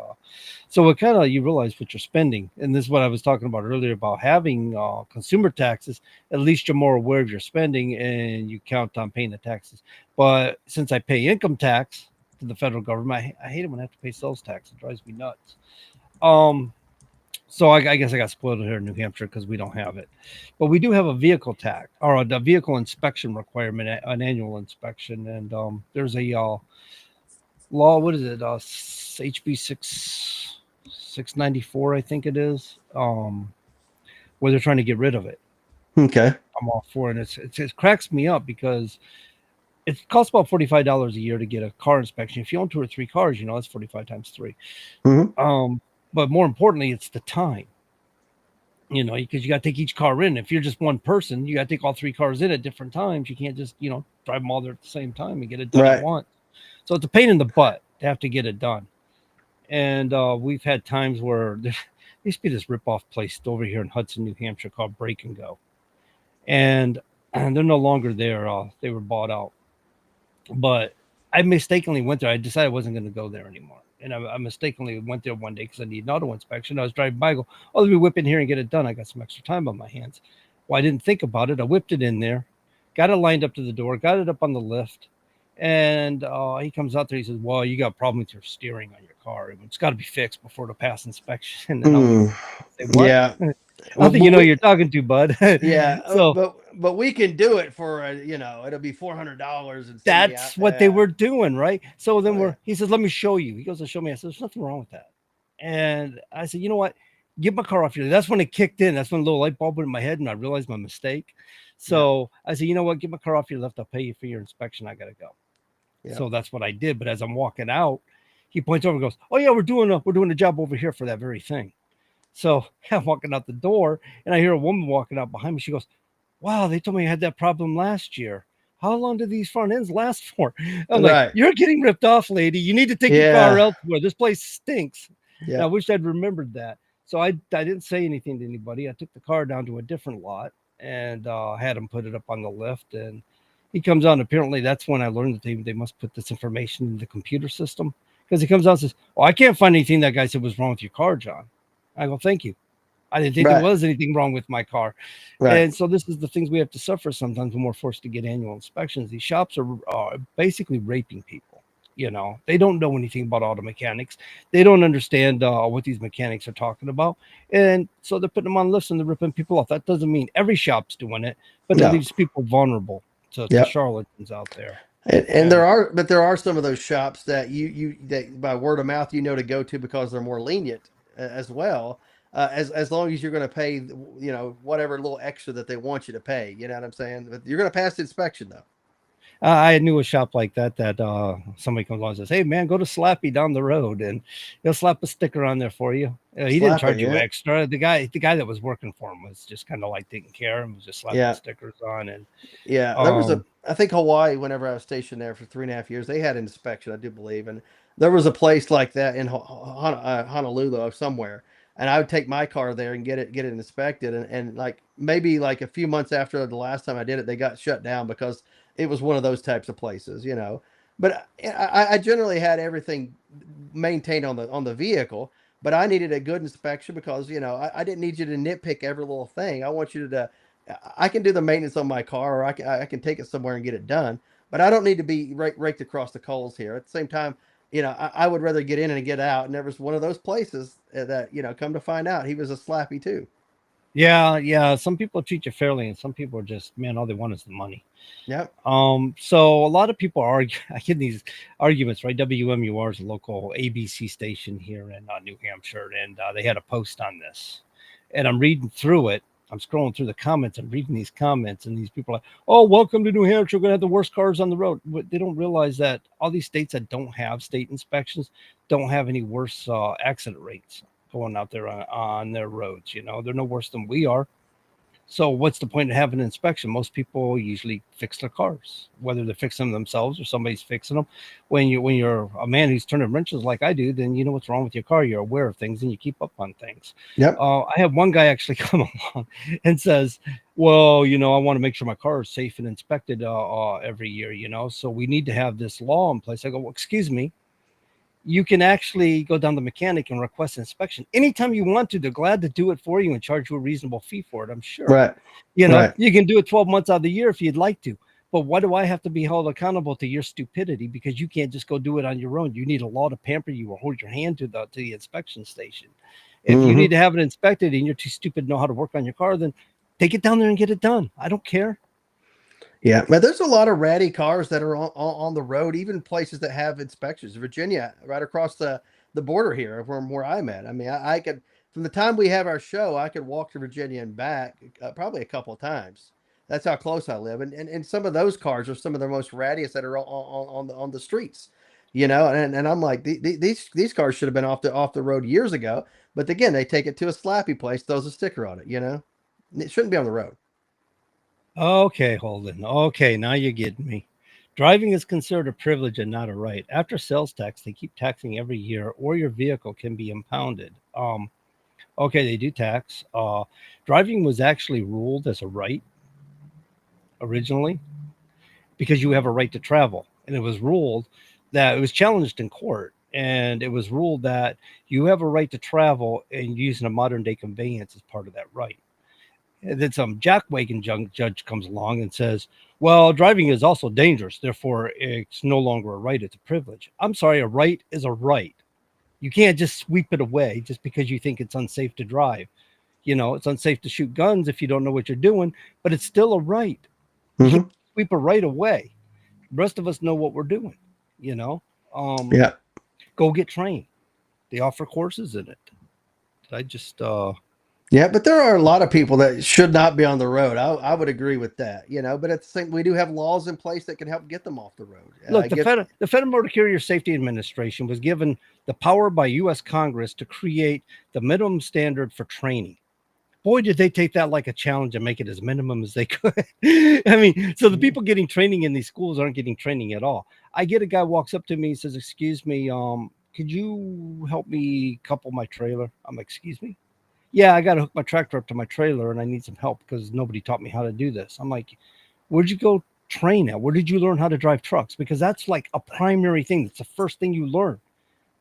so it kind of, you realize what you're spending. And this is what I was talking about earlier about having consumer taxes. At least you're more aware of your spending and you count on paying the taxes. But since I pay income tax to the federal government, I hate it when I have to pay sales tax. It drives me nuts. So I guess I got spoiled here in New Hampshire because we don't have it. But we do have a vehicle tax or a vehicle inspection requirement, an annual inspection. And there's a law, what is it? HB 694, I think it is, where they're trying to get rid of it. Okay. I'm all for it. It cracks me up because it costs about $45 a year to get a car inspection. If you own 2 or 3 cars, that's 45 times 3. Mm-hmm. But more importantly, it's the time. Because you got to take each car in. If you're just one person, you got to take all 3 cars in at different times. You can't just drive them all there at the same time and get it done at once. So it's a pain in the butt to have to get it done. And we've had times where there used to be this rip-off place over here in Hudson, New Hampshire called Break and Go. And they're no longer there. They were bought out. But I mistakenly went there. I decided I wasn't going to go there anymore. And I mistakenly went there one day because I need an auto inspection. I was driving by, I go, oh, let me whip in here and get it done. I got some extra time on my hands. Well, I didn't think about it. I whipped it in there, got it lined up to the door, got it up on the lift. And he comes out there. He says, well, you got a problem with your steering on your car. It's got to be fixed before it'll pass inspection. And I'm like, say, what? Yeah. I don't think you know who you're talking to, bud. Yeah, So but we can do it for it'll be $400 and send me out. that's what they were doing, right? So then Oh, yeah. he says, let me show you. He goes to show me. I said, there's nothing wrong with that. And I said, you know what? Get my car off your. That's when it kicked in. That's when a little light bulb went in my head and I realized my mistake. So I said, you know what? Get my car off your left. I'll pay you for your inspection. I gotta go. Yeah. So that's what I did. But as I'm walking out, he points over and goes, oh yeah, we're doing a job over here for that very thing. So I'm walking out the door and I hear a woman walking out behind me. She goes, wow, they told me I had that problem last year. How long do these front ends last for? I'm like, Right. you're getting ripped off, lady. You need to take your car elsewhere. This place stinks. Yeah. And I wish I'd remembered that. So I didn't say anything to anybody. I took the car down to a different lot and had him put it up on the lift. And he comes out. And apparently that's when I learned that they must put this information in the computer system. Because he comes out and says, oh, I can't find anything that guy said was wrong with your car, John. I go, thank you. I didn't think there was anything wrong with my car. Right. And so this is the things we have to suffer sometimes when we're forced to get annual inspections. These shops are basically raping people. You know, they don't know anything about auto mechanics. They don't understand what these mechanics are talking about. And so they're putting them on lists and they're ripping people off. That doesn't mean every shop's doing it, but it leaves people vulnerable to charlatans out there. And there are some of those shops that that by word of mouth to go to because they're more lenient as well. As long as you're going to pay, whatever little extra that they want you to pay, you know what I'm saying? But you're going to pass the inspection though. I knew a shop like that somebody comes along and says, hey man, go to Slappy down the road and he'll slap a sticker on there for you. He didn't charge you extra. The guy that was working for him was just kind of like taking care and was just slapping stickers on. And there was I think Hawaii, whenever I was stationed there for 3.5 years, they had an inspection, I do believe. And there was a place like that in Honolulu somewhere. And I would take my car there and get it inspected. And like maybe like a few months after the last time I did it, they got shut down because it was one of those types of places, But I generally had everything maintained on the vehicle, but I needed a good inspection because I didn't need you to nitpick every little thing. I want you to. I can do the maintenance on my car, or I can take it somewhere and get it done, but I don't need to be raked across the coals here. At the same time, I would rather get in and get out. And there was one of those places that come to find out he was a slappy too. Yeah. Some people treat you fairly, and some people are just, man, all they want is the money. Yep. So a lot of people argue. I get these arguments, right? WMUR is a local ABC station here in New Hampshire, and they had a post on this, and I'm reading through it. I'm scrolling through the comments and reading these comments, and these people are like, oh, welcome to New Hampshire. We're going to have the worst cars on the road. They don't realize that all these states that don't have state inspections don't have any worse accident rates going out there on their roads. They're no worse than we are. So what's the point of having an inspection? Most people usually fix their cars, whether they're fixing them themselves or somebody's fixing them. When you're a man who's turning wrenches like I do, then you know what's wrong with your car. You're aware of things and you keep up on things. Yep. I have one guy actually come along and says, well, I want to make sure my car is safe and inspected every year, so we need to have this law in place. I go, well, excuse me. You can actually go down to the mechanic and request an inspection anytime you want to. They're glad to do it for you and charge you a reasonable fee for it, I'm sure. Right. You can do it 12 months out of the year if you'd like to. But why do I have to be held accountable to your stupidity? Because you can't just go do it on your own. You need a law to pamper you or hold your hand to the inspection station. If you need to have it inspected and you're too stupid to know how to work on your car, then take it down there and get it done. I don't care. Yeah, but there's a lot of ratty cars that are on the road, even places that have inspections. Virginia, right across the border here from where I'm at. I mean, I could, from the time we have our show, I could walk to Virginia and back probably a couple of times. That's how close I live. And some of those cars are some of the most rattiest that are on the streets, and I'm like, these cars should have been off the road years ago. But again, they take it to a slappy place, throws a sticker on it, It shouldn't be on the road. Okay, Holden. Okay, now you're getting me. Driving is considered a privilege and not a right. After sales tax, they keep taxing every year, or your vehicle can be impounded. Okay, they do tax. Driving was actually ruled as a right originally because you have a right to travel. and it was ruled that it was challenged in court, and it was ruled that you have a right to travel and using a modern day conveyance as part of that right. And then some jackwagon judge comes along and says, well, driving is also dangerous, therefore it's no longer a right, it's a privilege. I'm sorry, a right is a right. You can't just sweep it away just because you think it's unsafe to drive. It's unsafe to shoot guns if you don't know what you're doing, but it's still a right. You can't sweep a right away. The rest of us know what we're doing, Yeah. Go get trained. They offer courses in it. I just Yeah, but there are a lot of people that should not be on the road. I would agree with that, but at the same, we do have laws in place that can help get them off the road. look, the Federal Motor Carrier Safety Administration was given the power by U.S. Congress to create the minimum standard for training. Boy, did they take that like a challenge and make it as minimum as they could. I mean, so the people getting training in these schools aren't getting training at all. I get a guy walks up to me and says, excuse me, could you help me couple my trailer? I'm like, excuse me? Yeah, I got to hook my tractor up to my trailer and I need some help because nobody taught me how to do this. I'm like, where'd you go train at? Where did you learn how to drive trucks? Because that's like a primary thing. That's the first thing you learn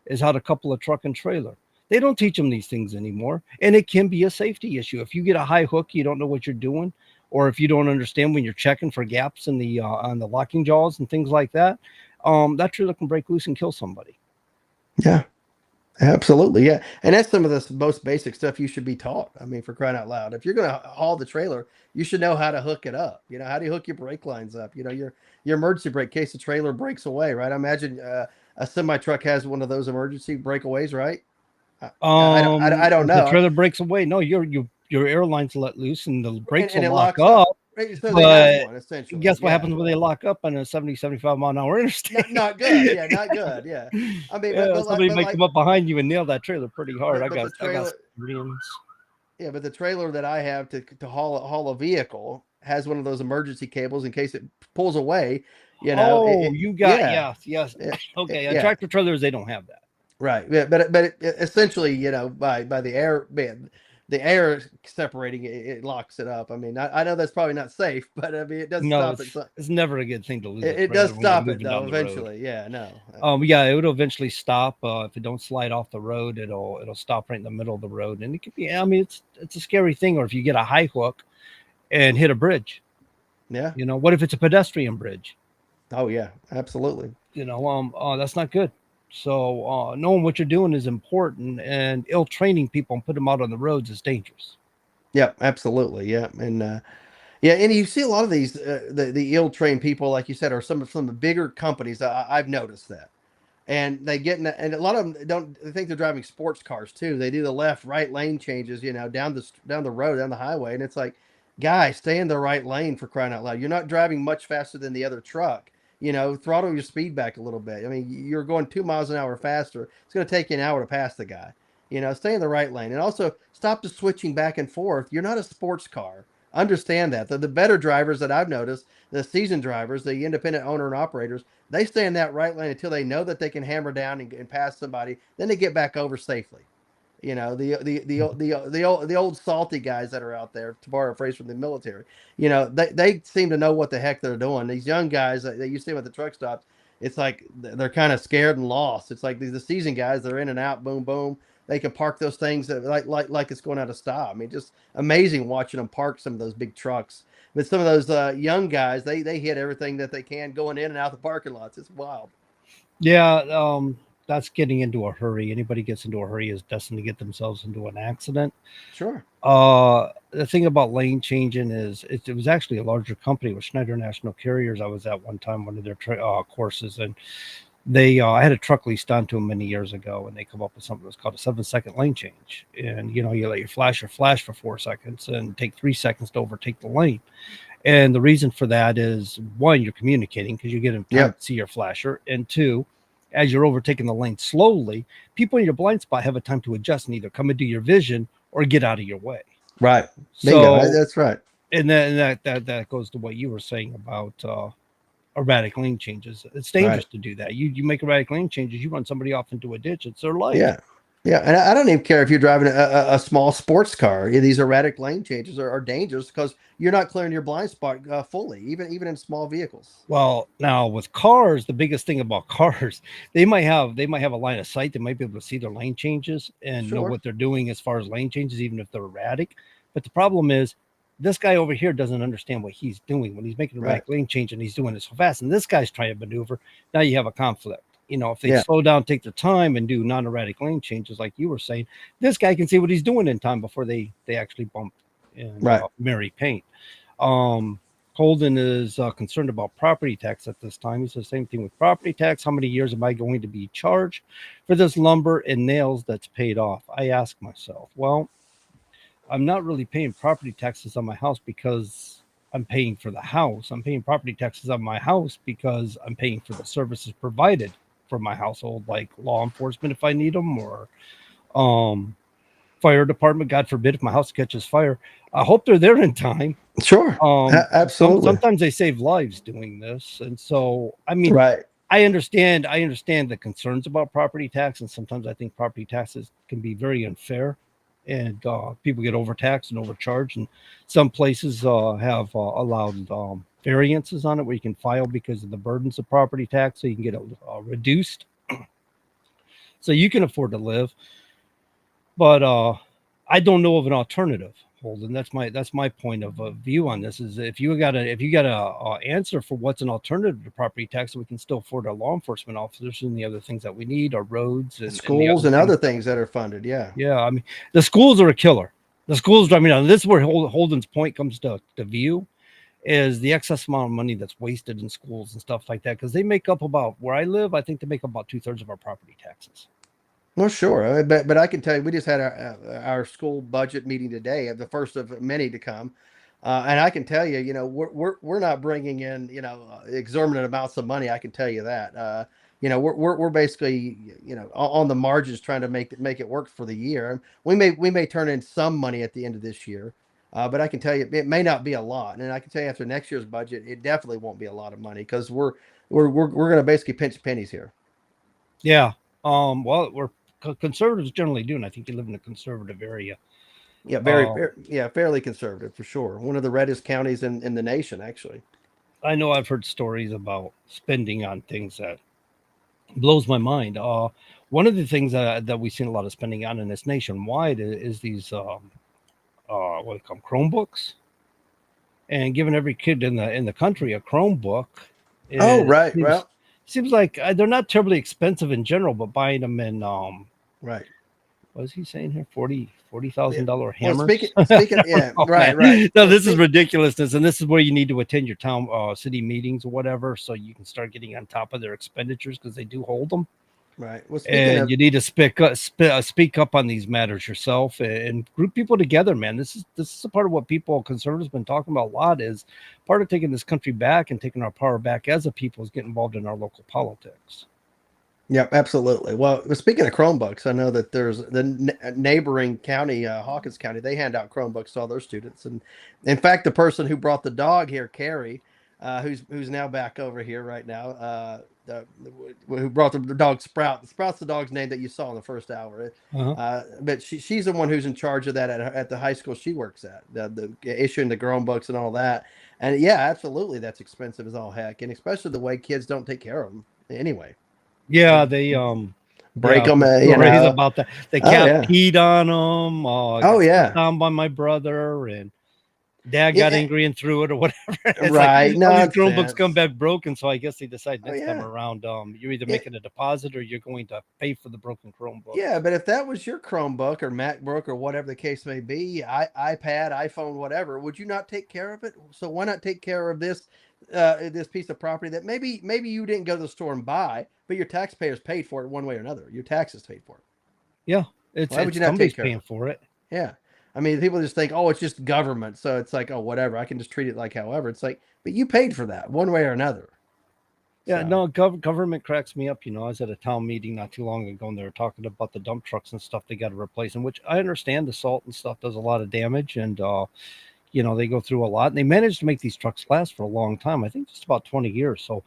is how to couple a truck and trailer. They don't teach them these things anymore. And it can be a safety issue. If you get a high hook, you don't know what you're doing, or if you don't understand when you're checking for gaps in the on the locking jaws and things like that, that trailer can break loose and kill somebody. Yeah, absolutely. Yeah. And that's some of the most basic stuff you should be taught. I mean, for crying out loud, if you're going to haul the trailer, you should know how to hook it up. How do you hook your brake lines up? Your emergency brake in case the trailer breaks away, right? I imagine a semi truck has one of those emergency breakaways, right? I don't If know. the trailer breaks away, no, your airline's let loose and the brakes And will it lock locks up. Right, so they have one, essentially. Guess what Yeah. happens when they lock up on a 70, 75 mile an hour interstate? Not good. Yeah, not good. Yeah. I mean, somebody might come up behind you and nail that trailer pretty hard. I got experience. Yeah, but the trailer that I have to haul a vehicle has one of those emergency cables in case it pulls away. You got yes. Okay, yeah. Tractor trailers, they don't have that. Right. Yeah, but essentially, by the air, the air separating it locks it up. I mean, I know that's probably not safe, but I mean, it does stop it. It's never a good thing to lose. It does stop it though. Eventually, yeah. No. Yeah, it would eventually stop. If it don't slide off the road, it'll stop right in the middle of the road, and it could be. I mean, it's a scary thing. Or if you get a high hook and hit a bridge. Yeah. What if it's a pedestrian bridge? Oh yeah, absolutely. That's not good. So knowing what you're doing is important, and ill training people and put them out on the roads is dangerous. Yeah, absolutely. Yeah. And and you see a lot of these the ill-trained people, like you said, are some of the bigger companies. I've noticed that. And they get in, and a lot of them they think they're driving sports cars too. They do the left, right lane changes, down the road, down the highway. And it's like, guys, stay in the right lane for crying out loud. You're not driving much faster than the other truck. Throttle your speed back a little bit. I mean, you're going 2 miles an hour faster. It's going to take you an hour to pass the guy. Stay in the right lane, and also stop the switching back and forth. You're not a sports car. Understand that. The better drivers that I've noticed, the seasoned drivers, the independent owner and operators, they stay in that right lane until they know that they can hammer down and pass somebody. Then they get back over safely. The old salty guys that are out there, to borrow a phrase from the military, they seem to know what the heck they're doing. These young guys that you see at the truck stops, it's like they're kind of scared and lost. It's like the seasoned guys, they're in and out, boom, boom. They can park those things like it's going out of style. I mean, just amazing watching them park some of those big trucks. But some of those young guys, they hit everything that they can going in and out the parking lots. It's wild. Yeah, that's getting into a hurry. Anybody gets into a hurry is destined to get themselves into an accident. Sure. The thing about lane changing is it was actually a larger company with Schneider National Carriers. I was at one time, one of their courses, and they I had a truck leased onto them many years ago, and they come up with something that's called a 7-second lane change. And you let your flasher flash for 4 seconds and take 3 seconds to overtake the lane. And the reason for that is, one, you're communicating because you get them to see your flasher, and two, as you're overtaking the lane slowly, people in your blind spot have a time to adjust and either come into your vision or get out of your way. Right. Bingo. That's right. And then that goes to what you were saying about erratic lane changes. It's dangerous to do that. You make erratic lane changes, you run somebody off into a ditch. It's their life. Yeah. Yeah, and I don't even care if you're driving a small sports car. These erratic lane changes are dangerous because you're not clearing your blind spot fully, even in small vehicles. Well, now with cars, the biggest thing about cars, they might have a line of sight. They might be able to see their lane changes and know Sure. what they're doing as far as lane changes, even if they're erratic. But the problem is, this guy over here doesn't understand what he's doing when he's making a Right. erratic lane change, and he's doing it so fast. And this guy's trying to maneuver. Now you have a conflict. If they Yeah. slow down, take their time, and do non-erratic lane changes, like you were saying, this guy can see what he's doing in time before they actually bump and Right. marry paint. Holden is concerned about property tax at this time. He says, same thing with property tax. How many years am I going to be charged for this lumber and nails that's paid off? I ask myself, well, I'm not really paying property taxes on my house because I'm paying for the house. I'm paying property taxes on my house because I'm paying for the services provided for my household, like law enforcement if I need them, or fire department, God forbid, if my house catches fire. I hope they're there in time. Sure. Absolutely. Sometimes they save lives doing this. And so, I mean, Right. I understand the concerns about property tax. And sometimes I think property taxes can be very unfair, and people get overtaxed and overcharged. And some places have allowed variances on it where you can file because of the burdens of property tax, so you can get it reduced. So you can afford to live. But I don't know of an alternative, Holden. That's my point of view on this. Is if you got a answer for what's an alternative to property tax, so we can still afford our law enforcement officers and the other things that we need, our roads and Schools and other things that are funded. Yeah. Yeah, I mean, the schools are a killer. The schools, I mean, this is where Holden's point comes to view, is the excess amount of money that's wasted in schools and stuff like that, because they make up about, where I live, I think they make up about 2/3 of our property taxes. Well, sure, but I can tell you, we just had our school budget meeting today, the first of many to come, and I can tell you, we're not bringing in exorbitant amounts of money. I can tell you that. We're basically on the margins trying to make it work for the year. We may turn in some money at the end of this year, but I can tell you it may not be a lot, and I can tell you after next year's budget, it definitely won't be a lot of money because we're going to basically pinch pennies here. Yeah. Well, we're conservatives generally do, and I think you live in a conservative area. Yeah, fairly conservative for sure. One of the reddest counties in the nation, actually. I know I've heard stories about spending on things that blows my mind. One of the things that we've seen a lot of spending on, and it's nationwide, is these what do they call them, Chromebooks, and giving every kid in the country a Chromebook. Oh, right. Well, seems like they're not terribly expensive in general, but buying them in right. What is he saying here? $40,000 hammers. Well, speaking, yeah, right. No, this is ridiculousness, and this is where you need to attend your town city meetings or whatever, so you can start getting on top of their expenditures, because they do hold them. Right. Well, and you need to speak up on these matters yourself and group people together, man. This is a part of what conservatives have been talking about a lot. Is part of taking this country back and taking our power back as a people is get involved in our local politics. Yeah, absolutely. Well, speaking of Chromebooks, I know that there's the neighboring county, Hawkins County. They hand out Chromebooks to all their students, and in fact, the person who brought the dog here, Carrie, who's now back over here right now, who brought the dog Sprout. Sprout's the dog's name that you saw in the first hour. But she's the one who's in charge of that at the high school she works at, the issuing the Chromebooks and all that. And yeah, absolutely, that's expensive as all heck, and especially the way kids don't take care of them anyway. Yeah, they break them. About that. The cat peed on them. Down by my brother, and Dad got angry and threw it or whatever. Right. No, these Chromebooks come back broken, so I guess they decide next time around, you're either making a deposit or you're going to pay for the broken Chromebook. Yeah, but if that was your Chromebook or MacBook or whatever the case may be, iPad, iPhone, whatever, would you not take care of it? So why not take care of this piece of property that maybe you didn't go to the store and buy, but your taxpayers paid for it one way or another. Your taxes paid for it. Yeah, why would you not take care paying for it? Yeah. I mean, people just think, oh, it's just government. So it's like, oh, whatever. I can just treat it like however. It's like, but you paid for that one way or another. Yeah, no, government cracks me up. I was at a town meeting not too long ago, and they were talking about the dump trucks and stuff they got to replace, in which I understand the salt and stuff does a lot of damage, and, they go through a lot, and they managed to make these trucks last for a long time. I think just about 20 years. So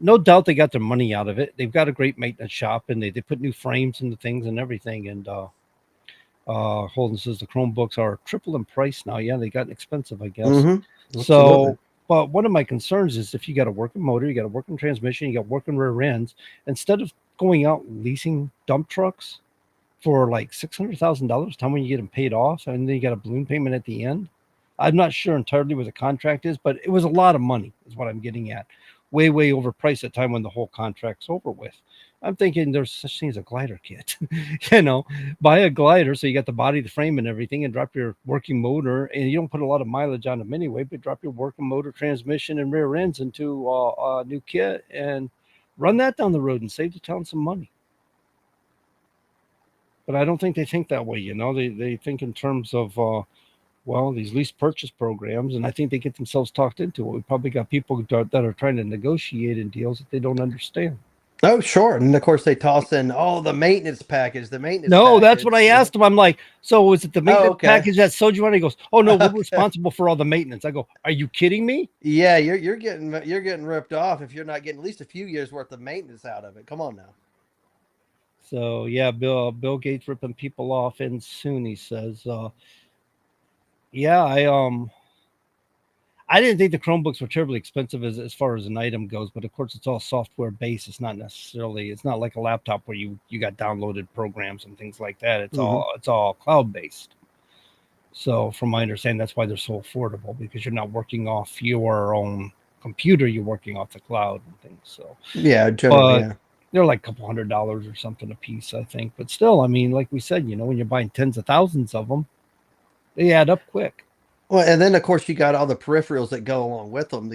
no doubt they got their money out of it. They've got a great maintenance shop, and they put new frames into things and everything. And Holden says the Chromebooks are triple in price now. Yeah, they got expensive, I guess. Mm-hmm. So, but one of my concerns is if you got a working motor, you got a working transmission, you got working rear ends, instead of going out leasing dump trucks for like $600,000, time when you get them paid off, and then you got a balloon payment at the end. I'm not sure entirely what the contract is, but it was a lot of money, is what I'm getting at. Way, way overpriced at the time when the whole contract's over with. I'm thinking there's such thing as a glider kit. Buy a glider so you got the body, the frame, and everything, and drop your working motor. And you don't put a lot of mileage on them anyway, but drop your working motor, transmission, and rear ends into a new kit and run that down the road and save the town some money. But I don't think they think that way. They think in terms of these lease purchase programs, and I think they get themselves talked into it. We probably got people that are trying to negotiate in deals that they don't understand. Oh, sure. And of course, they toss in, the maintenance package, No, that's what I asked him. I'm like, so is it the maintenance package that sold you on? He goes, oh, no, we're responsible for all the maintenance. I go, are you kidding me? Yeah, you're getting ripped off if you're not getting at least a few years worth of maintenance out of it. Come on now. So, yeah, Bill Gates ripping people off in soon, he says. I didn't think the Chromebooks were terribly expensive as far as an item goes, but of course it's all software based. It's not like a laptop where you got downloaded programs and things like that. It's all cloud based. So from my understanding, that's why they're so affordable, because you're not working off your own computer, you're working off the cloud and things. So yeah, generally, they're like a couple $100 or something a piece, I think. But still, I mean, like we said, when you're buying tens of thousands of them, they add up quick. Well, and then of course you got all the peripherals that go along with them,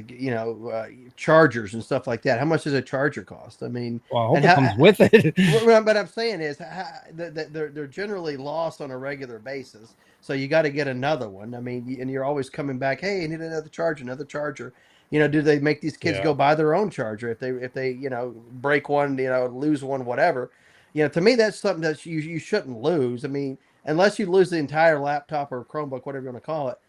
chargers and stuff like that. How much does a charger cost? I mean, I hope it comes with it. What I'm saying is they're generally lost on a regular basis, so you got to get another one. I mean, and you're always coming back. Hey, I need another charger. Do they make these kids go buy their own charger if they break one, lose one, whatever? To me that's something that you shouldn't lose. I mean, unless you lose the entire laptop or Chromebook, whatever you want to call it.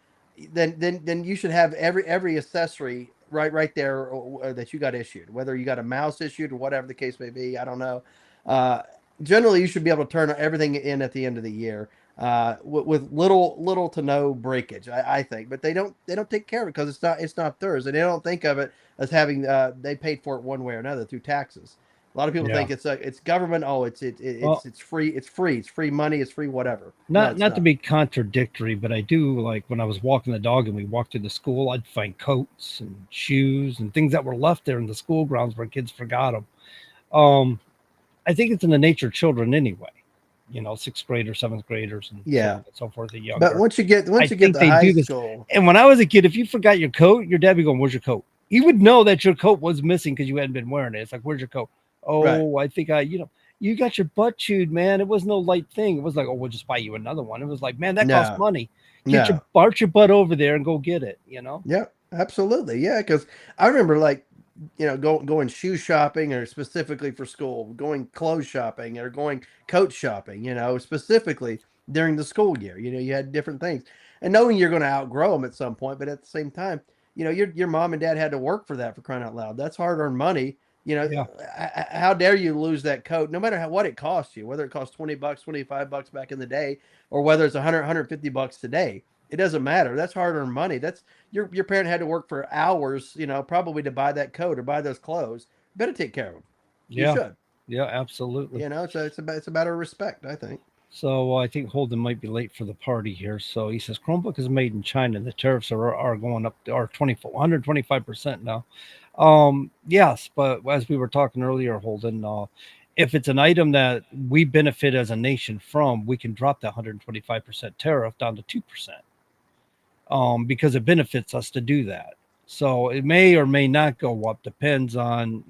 Then you should have every accessory right there that you got issued, whether you got a mouse issued or whatever the case may be. I don't know. Generally, you should be able to turn everything in at the end of the year with little to no breakage. I think, but they don't take care of it because it's not theirs, and they don't think of it as having they paid for it one way or another through taxes. A lot of people think it's government. Oh, it's free. It's free money. It's free whatever. Not to be contradictory, but I do like when I was walking the dog and we walked to the school, I'd find coats and shoes and things that were left there in the school grounds where kids forgot them. I think it's in the nature of children anyway. 6th graders, 7th graders, and so forth. The younger. But once you get to high school, and when I was a kid, if you forgot your coat, your dad would be going, "Where's your coat?" He would know that your coat was missing because you hadn't been wearing it. It's like, "Where's your coat?" Oh, right. I think you got your butt chewed, man. It was no light thing. It was like, oh, we'll just buy you another one. It was like, man, that costs money. March your butt over there and go get it. Yeah, absolutely. Yeah, because I remember going shoe shopping or specifically for school, going clothes shopping or going coat shopping. Specifically during the school year. You had different things, and knowing you're going to outgrow them at some point, but at the same time, your mom and dad had to work for that, for crying out loud. That's hard-earned money. How dare you lose that coat, no matter what it costs you, whether it costs $20, $25 back in the day, or whether it's $100, $150 today. It doesn't matter. That's hard-earned money. That's your parent had to work for hours, probably to buy that coat or buy those clothes. You better take care of them. You should. Yeah, absolutely. So it's a matter of respect, I think. So I think Holden might be late for the party here. So he says Chromebook is made in China. The tariffs are going up, are 125% now. Yes, but as we were talking earlier, Holden, if it's an item that we benefit as a nation from, we can drop that 125% tariff down to 2%, because it benefits us to do that. So it may or may not go up, depends on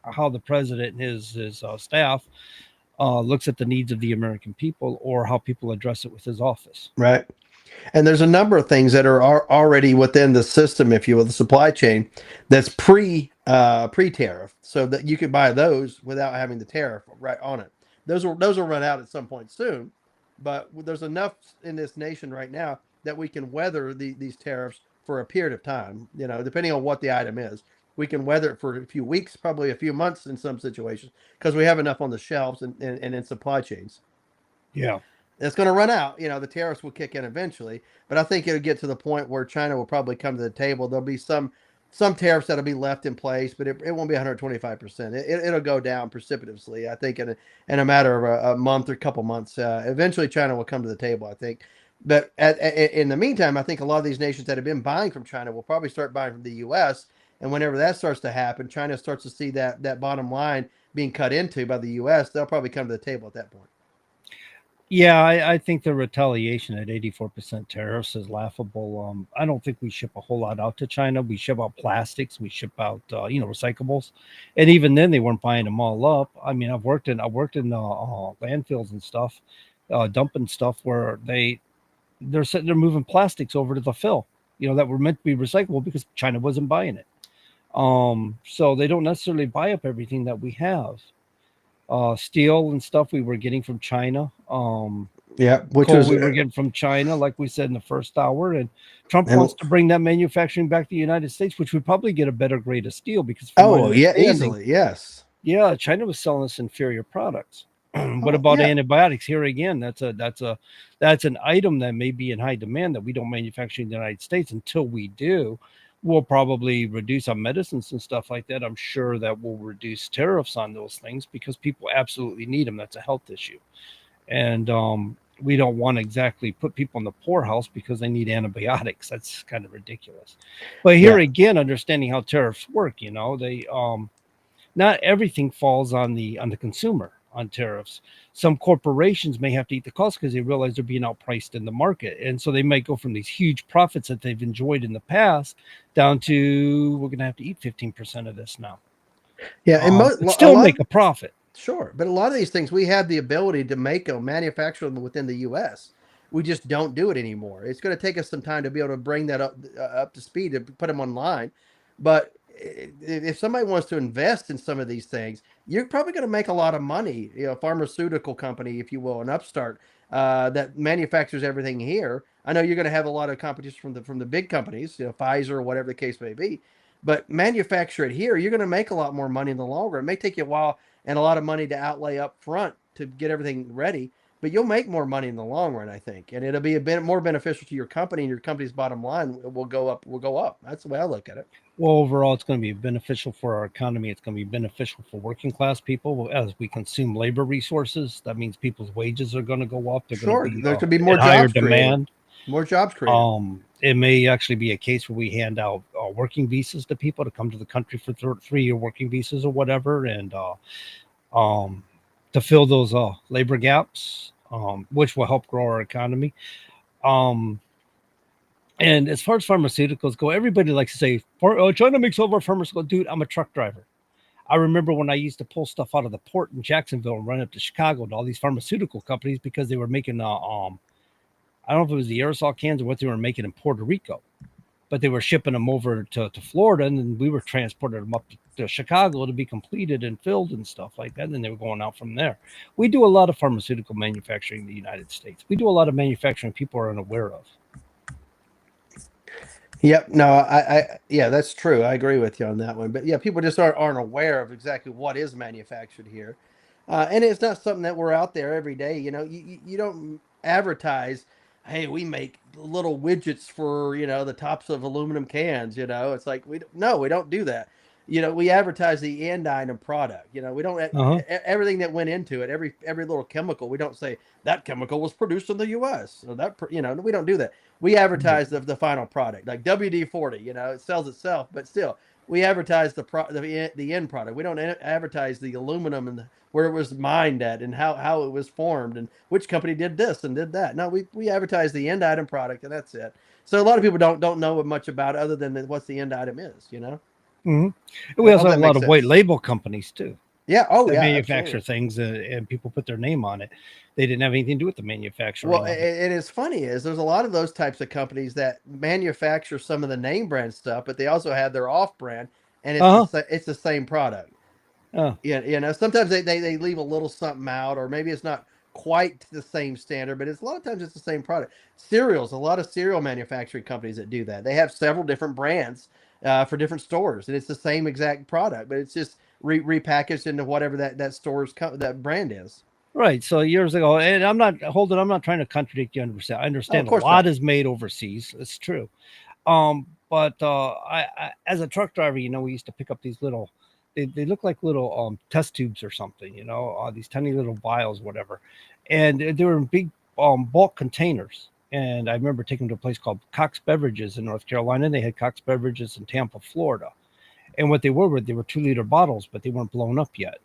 how the president and his staff looks at the needs of the American people, or how people address it with his office. Right. And there's a number of things that are already within the system, if you will, the supply chain, that's pre-tariff, so that you could buy those without having the tariff right on it. Those will run out at some point soon, but there's enough in this nation right now that we can weather these tariffs for a period of time. Depending on what the item is, we can weather it for a few weeks, probably a few months in some situations, because we have enough on the shelves and in supply chains. Yeah. It's going to run out. The tariffs will kick in eventually, but I think it'll get to the point where China will probably come to the table. There'll be some tariffs that'll be left in place, but it won't be 125%. It'll go down precipitously. I think in a matter of a month or a couple months, eventually China will come to the table, I think. But in the meantime, I think a lot of these nations that have been buying from China will probably start buying from the U.S. And whenever that starts to happen, China starts to see that bottom line being cut into by the U.S. They'll probably come to the table at that point. Yeah, I think the retaliation at 84% tariffs is laughable. I don't think we ship a whole lot out to China. We ship out plastics, we ship out recyclables, and even then they weren't buying them all up. I mean, I've worked in landfills and stuff, dumping stuff where they're moving plastics over to the fill, that were meant to be recyclable because China wasn't buying it. So they don't necessarily buy up everything that we have. Steel and stuff we were getting from China. Which coal was we were getting from China, like we said in the first hour. And Trump wants to bring that manufacturing back to the United States, which would probably get a better grade of steel because easily, yes. Yeah, China was selling us inferior products. What about antibiotics? Here again, that's an item that may be in high demand that we don't manufacture in the United States. Until we do, we'll probably reduce our medicines and stuff like that. I'm sure that will reduce tariffs on those things because people absolutely need them. That's a health issue. And we don't want to exactly put people in the poorhouse because they need antibiotics. That's kind of ridiculous. But here again, understanding how tariffs work, they not everything falls on the consumer on tariffs. Some corporations may have to eat the cost because they realize they're being outpriced in the market. And so they might go from these huge profits that they've enjoyed in the past down to, we're going to have to eat 15% of this now. Yeah. And still make a profit. Sure. But a lot of these things, we have the ability to make them, manufacture them within the U.S. We just don't do it anymore. It's going to take us some time to be able to bring that up to speed to put them online. But if somebody wants to invest in some of these things, you're probably going to make a lot of money. Pharmaceutical company, if you will, an upstart that manufactures everything here. I know you're going to have a lot of competition from the big companies, Pfizer or whatever the case may be. But manufacture it here, you're going to make a lot more money in the long run. It may take you a while and a lot of money to outlay up front to get everything ready, but you'll make more money in the long run, I think, and it'll be a bit more beneficial to your company, and your company's bottom line will go up. That's the way I look at it. Well, overall, it's going to be beneficial for our economy. It's going to be beneficial for working class people as we consume labor resources. That means people's wages are going to go up. There could be more higher jobs demand. More jobs created. It may actually be a case where we hand out working visas to people to come to the country for 3-year working visas or whatever, and to fill those labor gaps, which will help grow our economy. And as far as pharmaceuticals go, everybody likes to say, China makes all of our pharmaceuticals. Dude, I'm a truck driver. I remember when I used to pull stuff out of the port in Jacksonville and run up to Chicago to all these pharmaceutical companies because they were making, I don't know if it was the aerosol cans or what they were making in Puerto Rico, but they were shipping them over to Florida, and then we were transporting them up to Chicago to be completed and filled and stuff like that. And then they were going out from there. We do a lot of pharmaceutical manufacturing in the United States. We do a lot of manufacturing people are unaware of. Yep. No, that's true. I agree with you on that one. But yeah, people just aren't aware of exactly what is manufactured here. And it's not something that we're out there every day. You don't advertise, hey, we make little widgets for, the tops of aluminum cans, it's like, we don't do that. We advertise the end item product, we don't, everything that went into it, every little chemical, we don't say that chemical was produced in the U.S. So that, we don't do that. We advertise the final product, like WD-40, it sells itself, but still we advertise the end product. We don't advertise the aluminum and where it was mined at and how it was formed and which company did this and did that. No, we advertise the end item product, and that's it. So a lot of people don't know much about it other than what the end item is, Mm-hmm. We also have a lot of white label companies too. Yeah. That manufacture things and people put their name on it. They didn't have anything to do with the manufacturing. Well, and it's funny is there's a lot of those types of companies that manufacture some of the name brand stuff, but they also have their off brand, and it's the same product. Sometimes they leave a little something out, or maybe it's not quite the same standard, but a lot of times it's the same product. Cereals, a lot of cereal manufacturing companies that do that. They have several different brands for different stores, and it's the same exact product, but it's just repackaged into whatever that store's that brand is. Right. So years ago, and I'm not trying to contradict you 100%. I understand a lot is made overseas. It's true. But I as a truck driver, we used to pick up these little, they look like little test tubes or something, these tiny little vials, whatever. And they were in big bulk containers. And I remember taking them to a place called Cox Beverages in North Carolina. And they had Cox Beverages in Tampa, Florida. And what they were 2-liter bottles, but they weren't blown up yet.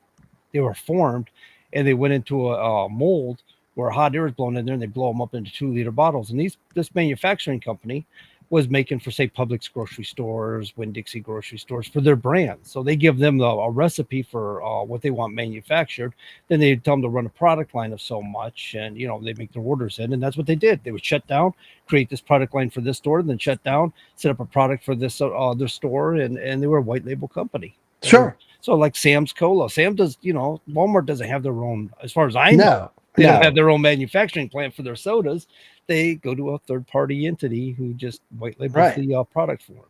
They were formed, and they went into a mold where hot air is blown in there, and they blow them up into 2-liter bottles. And this manufacturing company was making for, say, Publix grocery stores, Winn-Dixie grocery stores, for their brands. So they give them a recipe for what they want manufactured. Then they tell them to run a product line of so much, and they make their orders in, and that's what they did. They would shut down, create this product line for this store, and then shut down, set up a product for this other store, and they were a white label company. Sure. So like Sam's Cola, Walmart doesn't have their own, as far as I know. They don't have their own manufacturing plant for their sodas. They go to a third-party entity who just white labels the product for them.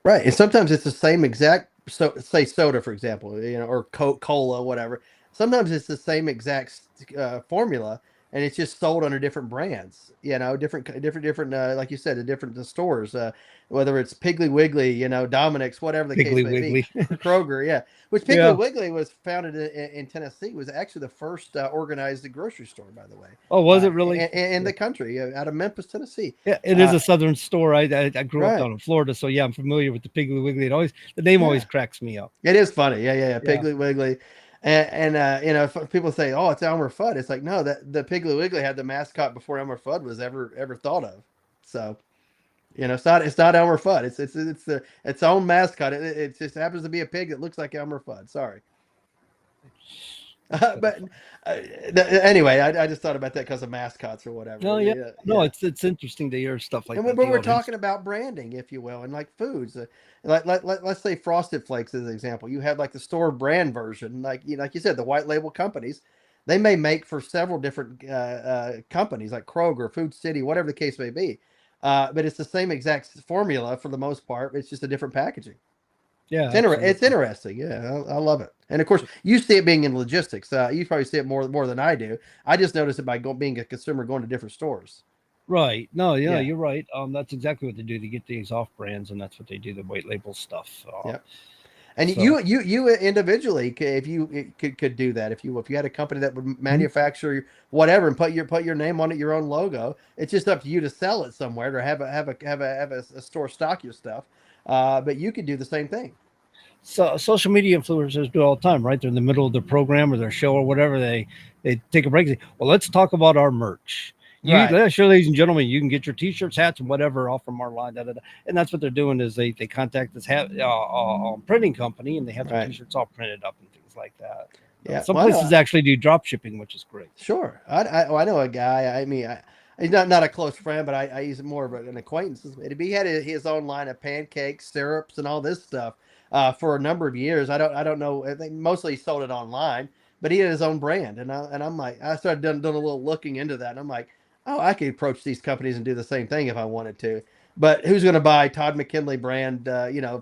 Right, and sometimes it's the same exact, say soda, for example, or Coca-Cola, whatever. Sometimes it's the same exact formula, and it's just sold under different brands. Different. Like you said, the different stores. Whether it's Piggly Wiggly, Dominic's, whatever the case may be, Kroger, yeah. Which Piggly Wiggly was founded in Tennessee. Was actually the first organized grocery store, by the way. Oh, was it really? In the country, out of Memphis, Tennessee. Yeah, it is a southern store. I grew up down in Florida, so I'm familiar with the Piggly Wiggly. The name always cracks me up. It is funny, yeah. Piggly Wiggly. And if people say, "Oh, it's Elmer Fudd," it's like, no, that the Piggly Wiggly had the mascot before Elmer Fudd was ever thought of. So, it's not Elmer Fudd. It's its own mascot. It just happens to be a pig that looks like Elmer Fudd. Sorry. But anyway, I just thought about that because of mascots or whatever. No, it's interesting to hear stuff like that. But we're talking about branding, if you will, and like foods. Let's say Frosted Flakes as an example. You have like the store brand version, like you said, the white label companies. They may make for several different companies like Kroger, Food City, whatever the case may be. But it's the same exact formula for the most part. It's just a different packaging. Yeah, it's interesting. Yeah, I love it. And of course, you see it being in logistics. You probably see it more than I do. I just notice it by being a consumer going to different stores. Right. No, you're right. That's exactly what they do. They get these off brands, and that's what they do, the white label stuff. And you individually, if you could do that, if you had a company that would manufacture whatever and put your name on it, your own logo, it's just up to you to sell it somewhere or have a store stock your stuff. But you could do the same thing. So social media influencers do it all the time, right? They're in the middle of their program or their show or whatever. They take a break and say, well, let's talk about our merch. Sure, ladies and gentlemen, you can get your T-shirts, hats, and whatever all from our line. And that's what they're doing is they contact this printing company, and they have their T-shirts all printed up and things like that. Yeah, some places actually do drop shipping, which is great. Sure, I know a guy. He's not a close friend, but I use more of an acquaintance. He had his own line of pancakes, syrups, and all this stuff for a number of years. I don't know. I think mostly he sold it online, but he had his own brand. And I'm like, I started doing a little looking into that, and I'm like, oh, I could approach these companies and do the same thing if I wanted to. But who's going to buy Todd McKinley brand,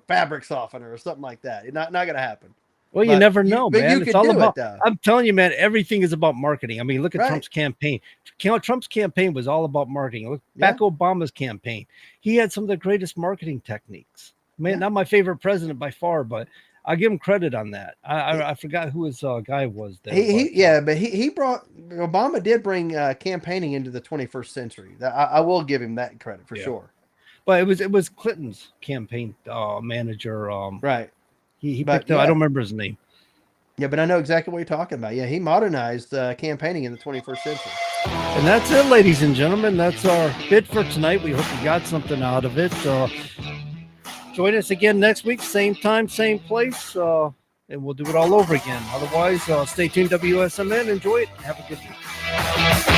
fabric softener or something like that? Not going to happen. Well, you never know, man. It's all about. I'm telling you, man. Everything is about marketing. I mean, look at Trump's campaign. Trump's campaign was all about marketing. Look back Obama's campaign. He had some of the greatest marketing techniques. Man, not my favorite president by far, but I give him credit on that. I forgot who his guy was there. But Obama did bring campaigning into the 21st century. I will give him that credit for sure. But it was Clinton's campaign manager. Right. He picked up, I don't remember his name. Yeah, but I know exactly what you're talking about. Yeah, he modernized campaigning in the 21st century. And that's it, ladies and gentlemen. That's our bit for tonight. We hope you got something out of it. Join us again next week, same time, same place, and we'll do it all over again. Otherwise, stay tuned, WSMN. Enjoy it. Have a good week.